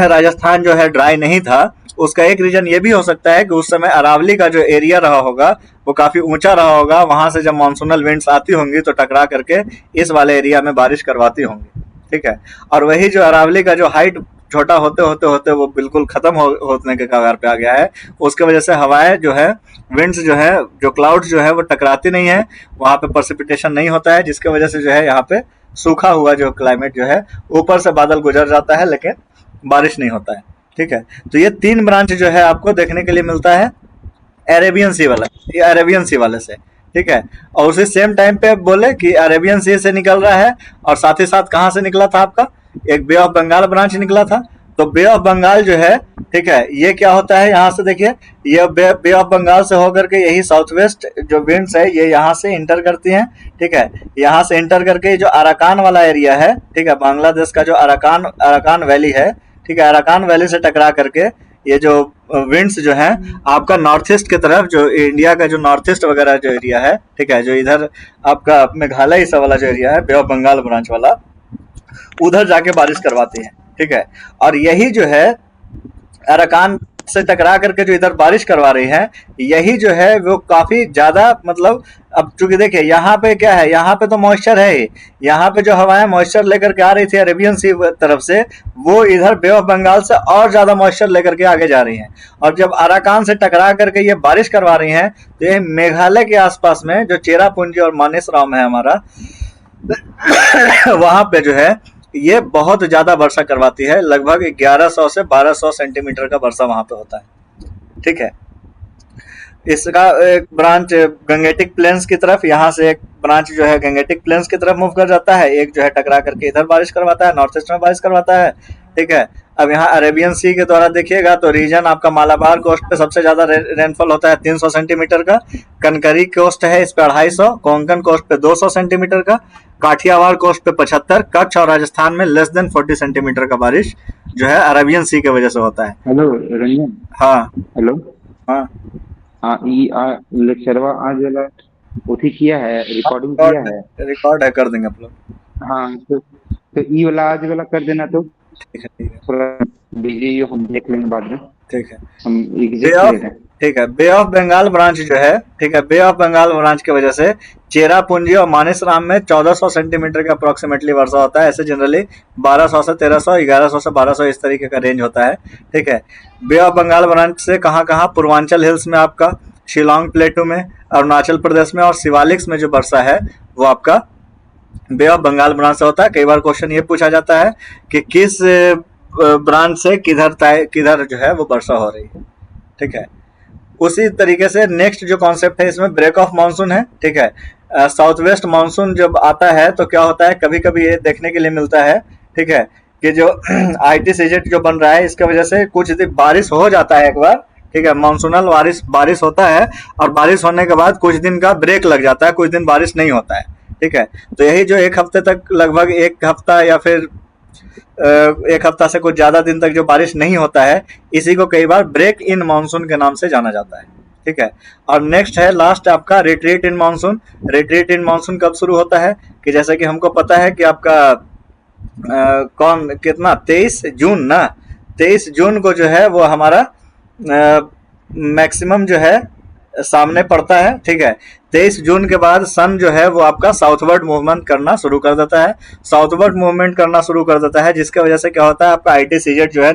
राजस्थान जो है ड्राई नहीं था। उसका एक रीजन ये भी हो सकता है कि उस समय अरावली का जो एरिया रहा होगा वो काफी ऊंचा रहा होगा, वहां से जब मानसूनल विंड्स आती होंगी तो टकरा करके इस वाले एरिया में बारिश करवाती होंगी, ठीक है। और वही जो अरावली का जो हाइट छोटा होते होते होते वो बिल्कुल खत्म होने के कगार पे आ गया है, उसके वजह से हवाएं जो है, विंड्स जो है, जो क्लाउड्स जो है वो टकराती नहीं है, वहां पे प्रेसिपिटेशन नहीं होता है, जिसके वजह से जो है यहाँ पे सूखा हुआ जो क्लाइमेट जो है, ऊपर से बादल गुजर जाता है लेकिन बारिश नहीं होता है, ठीक है। तो ये तीन ब्रांच जो है आपको देखने के लिए मिलता है अरेबियन सी वाला, ये अरेबियन सी वाले से, ठीक है। और उसी सेम टाइम पे बोले कि अरेबियन सी से निकल रहा है, और साथ ही साथ कहाँ से निकला था आपका, एक बे ऑफ बंगाल ब्रांच निकला था। तो बे ऑफ बंगाल जो है, ठीक है, ये क्या होता है, यहाँ से देखिए, ये बे ऑफ बंगाल से होकर के यही साउथ वेस्ट जो विंड्स है ये यहाँ से इंटर करती हैं, ठीक है। यहाँ से इंटर करके जो अराकान वाला एरिया है, ठीक है, बांग्लादेश का जो अराकान वैली है, ठीक है, अराकान वैली से टकरा करके ये जो विंड्स जो है आपका नॉर्थ ईस्ट की तरफ, जो इंडिया का जो नॉर्थ ईस्ट वगैरह जो एरिया है, ठीक है, जो इधर आपका मेघालय इस वाला जो एरिया है, बे ऑफ बंगाल ब्रांच वाला, उधर जाके बारिश करवाती है, ठीक है। और यही जो है अराकान से टकरा करके जो इधर बारिश करवा रही है, यही जो है वो काफी ज्यादा, मतलब अब चूंकि देखिए यहाँ पे क्या है, यहाँ पे तो मॉइस्चर है ही, यहाँ पे जो हवाएं मॉइस्चर लेकर के आ रही थी अरेबियन सी तरफ से, वो इधर बे ऑफ बंगाल से और ज्यादा मॉइस्चर लेकर के आगे जा रही हैं। और जब अराकान से टकरा करके ये बारिश करवा रही हैं, तो ये मेघालय के आसपास में जो चेरापूंजी और मानेसराम है हमारा वहां पे जो है ये बहुत ज्यादा वर्षा करवाती है, लगभग 1100 से 1200 सेंटीमीटर का वर्षा वहां पे होता है, ठीक है। इसका एक ब्रांच गंगेटिक प्लेन्स की तरफ, यहाँ से एक ब्रांच जो है गंगेटिक प्लेन्स की तरफ मूव कर जाता है, एक जो है टकरा करके इधर बारिश करवाता है, नॉर्थ ईस्ट में बारिश करवाता है, ठीक है। अब यहाँ अरेबियन सी के द्वारा देखिएगा तो रीजन आपका मालाबार कोस्ट पे सबसे ज्यादा रेनफॉल होता है 300 सेंटीमीटर का, कनकरी कोस्ट है इस पे 250, कोंकण कोस्ट पे 200 सेंटीमीटर का, काठियावाड़ कोस्ट पे 75, कच्छ और राजस्थान में लेस देन 40 सेंटीमीटर का बारिश जो है अरेबियन सी की वजह से होता है। हेलो रंजन। हाँ हेलो। हाँ लेक्चरवा आज वाला उठी किया है, रिकॉर्डिंग किया है, रिकॉर्ड है, कर देंगे आप लोग। हाँ तो ई वाला आज वाला कर देना, तो ठीक है, ठीक है, थोड़ा बिजी हो, हम देख लेंगे बाद में, ठीक है। हम एग्जैक्ट, ठीक है, बे ऑफ बंगाल ब्रांच जो है, ठीक है, बे ऑफ बंगाल ब्रांच की वजह से चेरापूंजी और मानेसराम में 1400 सेंटीमीटर का अप्रोक्सीमेटली वर्षा होता है। ऐसे जनरली 1200 से 1300, 1100 से 1200 इस तरीके का रेंज होता है, ठीक है। बे ऑफ बंगाल ब्रांच से कहाँ पूर्वांचल हिल्स में आपका, शिलोंग प्लेटू में, अरुणाचल प्रदेश में और शिवालिक्स में जो वर्षा है वो आपका बे ऑफ बंगाल ब्रांच से होता है। कई बार क्वेश्चन ये पूछा जाता है कि किस ब्रांच से किधर जो है वो वर्षा हो रही है, ठीक है। उसी तरीके से नेक्स्ट जो कॉन्सेप्ट है इसमें ब्रेक ऑफ मानसून है, ठीक है। साउथ वेस्ट मानसून जब आता है तो क्या होता है, कभी कभी ये देखने के लिए मिलता है ठीक है, कि जो ITCZ जो बन रहा है इसके वजह से कुछ दिन बारिश हो जाता है एक बार, ठीक है, मानसूनल बारिश होता है और बारिश होने के बाद कुछ दिन का ब्रेक लग जाता है, कुछ दिन बारिश नहीं होता है, ठीक है। तो यही जो एक हफ्ते तक, लगभग एक हफ्ता या फिर एक हफ्ता से कुछ ज्यादा दिन तक जो बारिश नहीं होता है, इसी को कई बार ब्रेक इन मानसून के नाम से जाना जाता है, ठीक है। और नेक्स्ट है लास्ट आपका रिट्रीट इन मानसून। रिट्रीट इन मानसून कब शुरू होता है कि जैसे कि हमको पता है कि आपका कौन कितना 23 जून ना, 23 जून को जो है वो हमारा मैक्सिमम जो है सामने पड़ता है, ठीक है। 23 जून के बाद सन जो है वो आपका साउथवर्ड मूवमेंट करना शुरू कर देता है, साउथवर्ड मूवमेंट करना शुरू कर देता है, जिसके वजह से क्या होता है आपका ITCZ जो है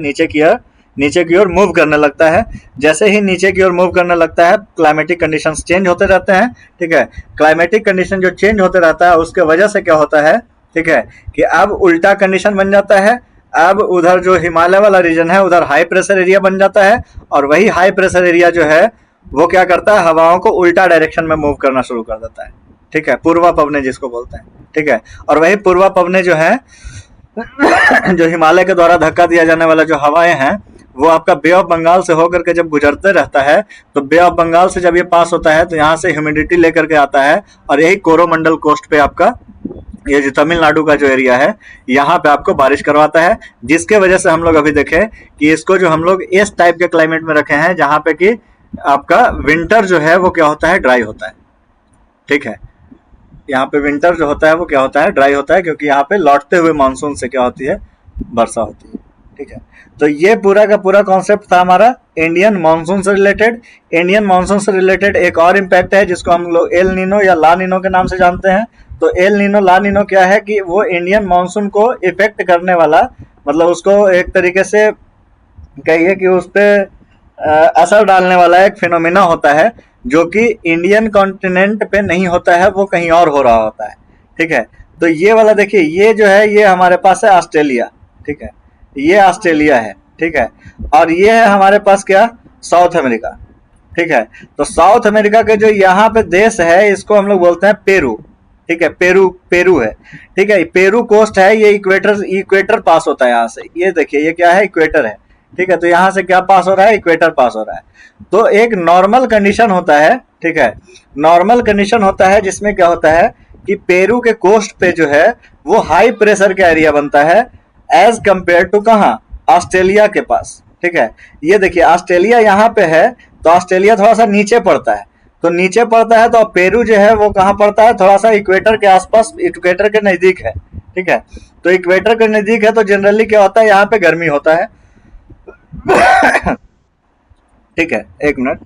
नीचे की ओर मूव करने लगता है। जैसे ही नीचे की ओर मूव करने लगता है क्लाइमेटिक कंडीशंस चेंज होते रहते हैं, ठीक है। क्लाइमेटिक कंडीशन जो चेंज होते रहता है उसके वजह से क्या होता है, ठीक है, कि अब उल्टा कंडीशन बन जाता है। अब उधर जो हिमालय वाला रीजन है उधर हाई प्रेशर एरिया बन जाता है, और वही हाई प्रेशर एरिया जो है वो क्या करता है, हवाओं को उल्टा डायरेक्शन में मूव करना शुरू कर देता है, ठीक है, पूर्वा पवने जिसको बोलते हैं, ठीक है। और वही पूर्वा पवने जो है जो हिमालय के द्वारा धक्का दिया जाने वाला जो हवाएं हैं वो आपका बे ऑफ बंगाल से होकर के जब गुजरते रहता है, तो बे ऑफ बंगाल से जब ये पास होता है तो यहाँ से ह्यूमिडिटी लेकर के आता है, और यही कोरोमंडल कोस्ट पे आपका ये जो तमिलनाडु का जो एरिया है यहाँ पे आपको बारिश करवाता है, जिसके वजह से हम लोग अभी देखें कि इसको जो हम लोग इस टाइप के क्लाइमेट में रखे हैं जहाँ पे कि आपका विंटर जो है वो क्या होता है, ड्राई होता है, ठीक है। यहाँ पे विंटर जो होता है वो क्या होता है, ड्राई होता है, क्योंकि यहाँ पे लौटते हुए मानसून से क्या होती है, वर्षा होती है, ठीक है। तो ये पूरा का पूरा कॉन्सेप्ट था हमारा इंडियन मानसून से रिलेटेड। इंडियन मानसून से रिलेटेड एक और इम्पैक्ट है जिसको हम लोग एल नीनो या ला नीनो के नाम से जानते हैं। तो एल नीनो ला नीनो क्या है कि वो इंडियन मानसून को इफेक्ट करने वाला, मतलब उसको एक तरीके से कहिए कि उस पर असर डालने वाला एक फिनोमिना होता है जो कि इंडियन कॉन्टिनेंट पे नहीं होता है, वो कहीं और हो रहा होता है, ठीक है। तो ये वाला देखिए, ये जो है ये हमारे पास है ऑस्ट्रेलिया, ठीक है, ये ऑस्ट्रेलिया है, ठीक है। और ये है हमारे पास क्या, साउथ अमेरिका, ठीक है। तो साउथ अमेरिका के जो यहाँ पे देश है इसको हम लोग बोलते हैं पेरू, ठीक है, पेरू है, ठीक है। पेरू कोस्ट है, ये इक्वेटर पास होता है यहाँ से, ये देखिए ये क्या है, इक्वेटर है, ठीक है। तो यहाँ से क्या पास हो रहा है, इक्वेटर पास हो रहा है। तो एक नॉर्मल कंडीशन होता है, ठीक है, नॉर्मल कंडीशन होता है जिसमें क्या होता है कि पेरू के कोस्ट पे जो है वो हाई प्रेशर का एरिया बनता है एज कंपेयर टू कहाँ, ऑस्ट्रेलिया के पास, ठीक है। ये देखिए ऑस्ट्रेलिया यहाँ पे है, तो ऑस्ट्रेलिया थोड़ा सा नीचे पड़ता है, तो नीचे पड़ता है, तो पेरू जो है वो कहाँ पड़ता है, थोड़ा सा इक्वेटर के आसपास, इक्वेटर के नजदीक है, ठीक है। तो इक्वेटर के नजदीक है तो जनरली क्या होता है, यहाँ पे गर्मी होता है ठीक है, एक मिनट,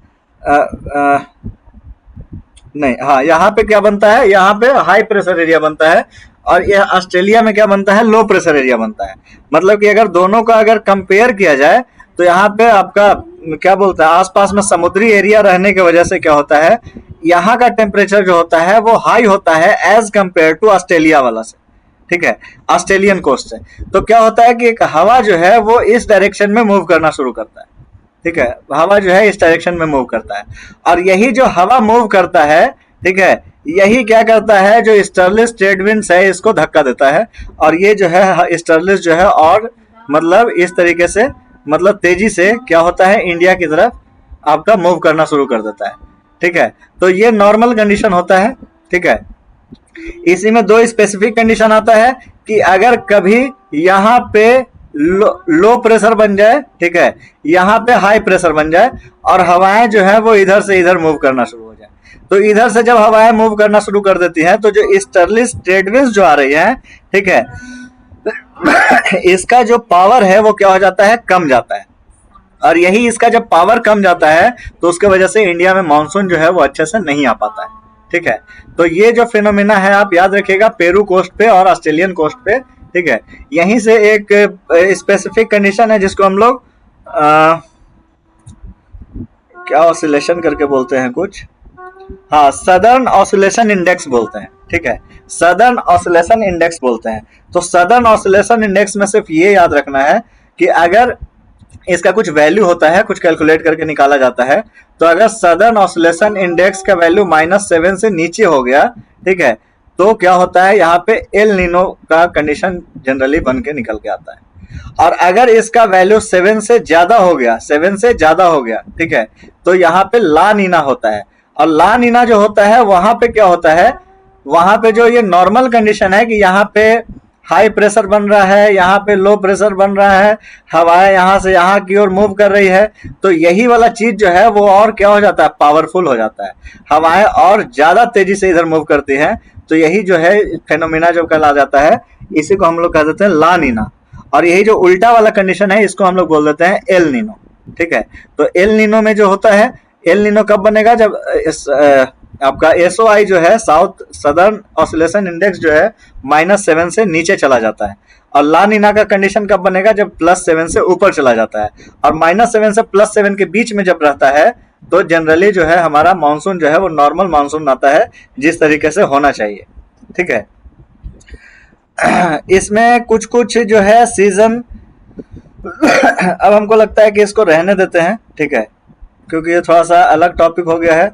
नहीं, हाँ, यहाँ पे क्या बनता है, यहाँ पे हाई प्रेशर एरिया बनता है, और ये ऑस्ट्रेलिया में क्या बनता है, लो प्रेशर एरिया बनता है। मतलब कि अगर दोनों का अगर कंपेयर किया जाए तो यहाँ पे आपका क्या बोलता है, आसपास में समुद्री एरिया रहने की वजह से क्या होता है, यहाँ का टेम्परेचर जो होता है वो हाई होता है एज कंपेयर टू ऑस्ट्रेलिया वाला से, ठीक है, ऑस्ट्रेलियन कोस्ट से। तो क्या होता है कि एक हवा जो है वो इस डायरेक्शन में मूव करना शुरू करता है, ठीक है, हवा जो है इस डायरेक्शन में मूव करता है, और यही जो हवा मूव करता है, ठीक है, यही क्या करता है, जो स्टर्लिस ट्रेड विंड्स है इसको धक्का देता है, और ये जो है स्टर्लिस जो है और मतलब इस तरीके से, मतलब तेजी से क्या होता है, इंडिया की तरफ आपका मूव करना शुरू कर देता है, ठीक है। तो ये नॉर्मल कंडीशन होता है, ठीक है। इसी में दो स्पेसिफिक कंडीशन आता है कि अगर कभी यहाँ पे लो प्रेशर बन जाए, ठीक है, यहाँ पे हाई प्रेशर बन जाए और हवाएं जो है वो इधर से इधर मूव करना शुरू हो जाए, तो इधर से जब हवाएं मूव करना शुरू कर देती हैं तो जो स्टर्लिस ट्रेड विंड्स जो आ रही हैं, ठीक है, इसका जो पावर है वो क्या हो जाता है, कम जाता है, और यही इसका जब पावर कम जाता है तो उसके वजह से इंडिया में मानसून जो है वो अच्छे से नहीं आ पाता है, ठीक है। तो ये जो फिनोमिना है आप याद रखिएगा, पेरू कोस्ट पे और ऑस्ट्रेलियन कोस्ट पे, ठीक है। यहीं से एक स्पेसिफिक कंडीशन है जिसको हम लोग क्या ऑसिलेशन करके बोलते हैं कुछ, हाँ, सदर्न ऑसिलेशन इंडेक्स बोलते हैं, ठीक है, सदर्न ऑसिलेशन इंडेक्स बोलते हैं। तो सदर्न ऑसिलेशन इंडेक्स में सिर्फ ये याद रखना है कि अगर इसका कुछ वैल्यू होता है, कुछ कैलकुलेट करके निकाला जाता है, तो अगर सदर्न ऑसिलेशन इंडेक्स का वैल्यू -7 से नीचे हो गया, ठीक है, तो क्या होता है, यहाँ पे एल नीनो का कंडीशन जनरली बन के निकल के आता है। और अगर इसका वैल्यू 7 से ज्यादा हो गया, 7 से ज्यादा हो गया, ठीक है, तो यहाँ पे ला नीना होता है। और ला नीना जो होता है वहां पे क्या होता है, वहां पे जो ये नॉर्मल कंडीशन है कि यहाँ पे हाई प्रेशर बन रहा है, यहाँ पे लो प्रेशर बन रहा है, हवाएं यहाँ से यहाँ की ओर मूव कर रही है, तो यही वाला चीज जो है वो और क्या हो जाता है, पावरफुल हो जाता है। हवाएं और ज्यादा तेजी से इधर मूव करती हैं, तो यही जो है फेनोमेना जो कहला जाता है, इसी को हम लोग कह देते हैं ला नीना। और यही जो उल्टा वाला कंडीशन है इसको हम लोग बोल देते हैं एल नीनो। ठीक है, तो एल नीनो में जो होता है, एल नीनो कब बनेगा, जब आपका एसओआई जो है, साउथ सदर्न ऑसिलेशन इंडेक्स जो है -7 से नीचे चला जाता है। और ला नीना का कंडीशन कब बनेगा, जब +7 से ऊपर चला जाता है। और -7 से +7 के बीच में जब रहता है तो जनरली जो है हमारा मानसून जो है वो नॉर्मल मानसून आता है, जिस तरीके से होना चाहिए। ठीक है, इसमें कुछ कुछ जो है सीजन अब हमको लगता है कि इसको रहने देते हैं, ठीक है, क्योंकि ये थोड़ा सा अलग टॉपिक हो गया है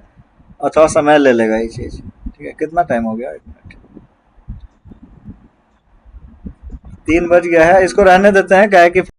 और थोड़ा समय ले लेगा ये चीज। ठीक है, कितना टाइम हो गया, 1 मिनट, 3 बज गया है, इसको रहने देते हैं, क्या है कि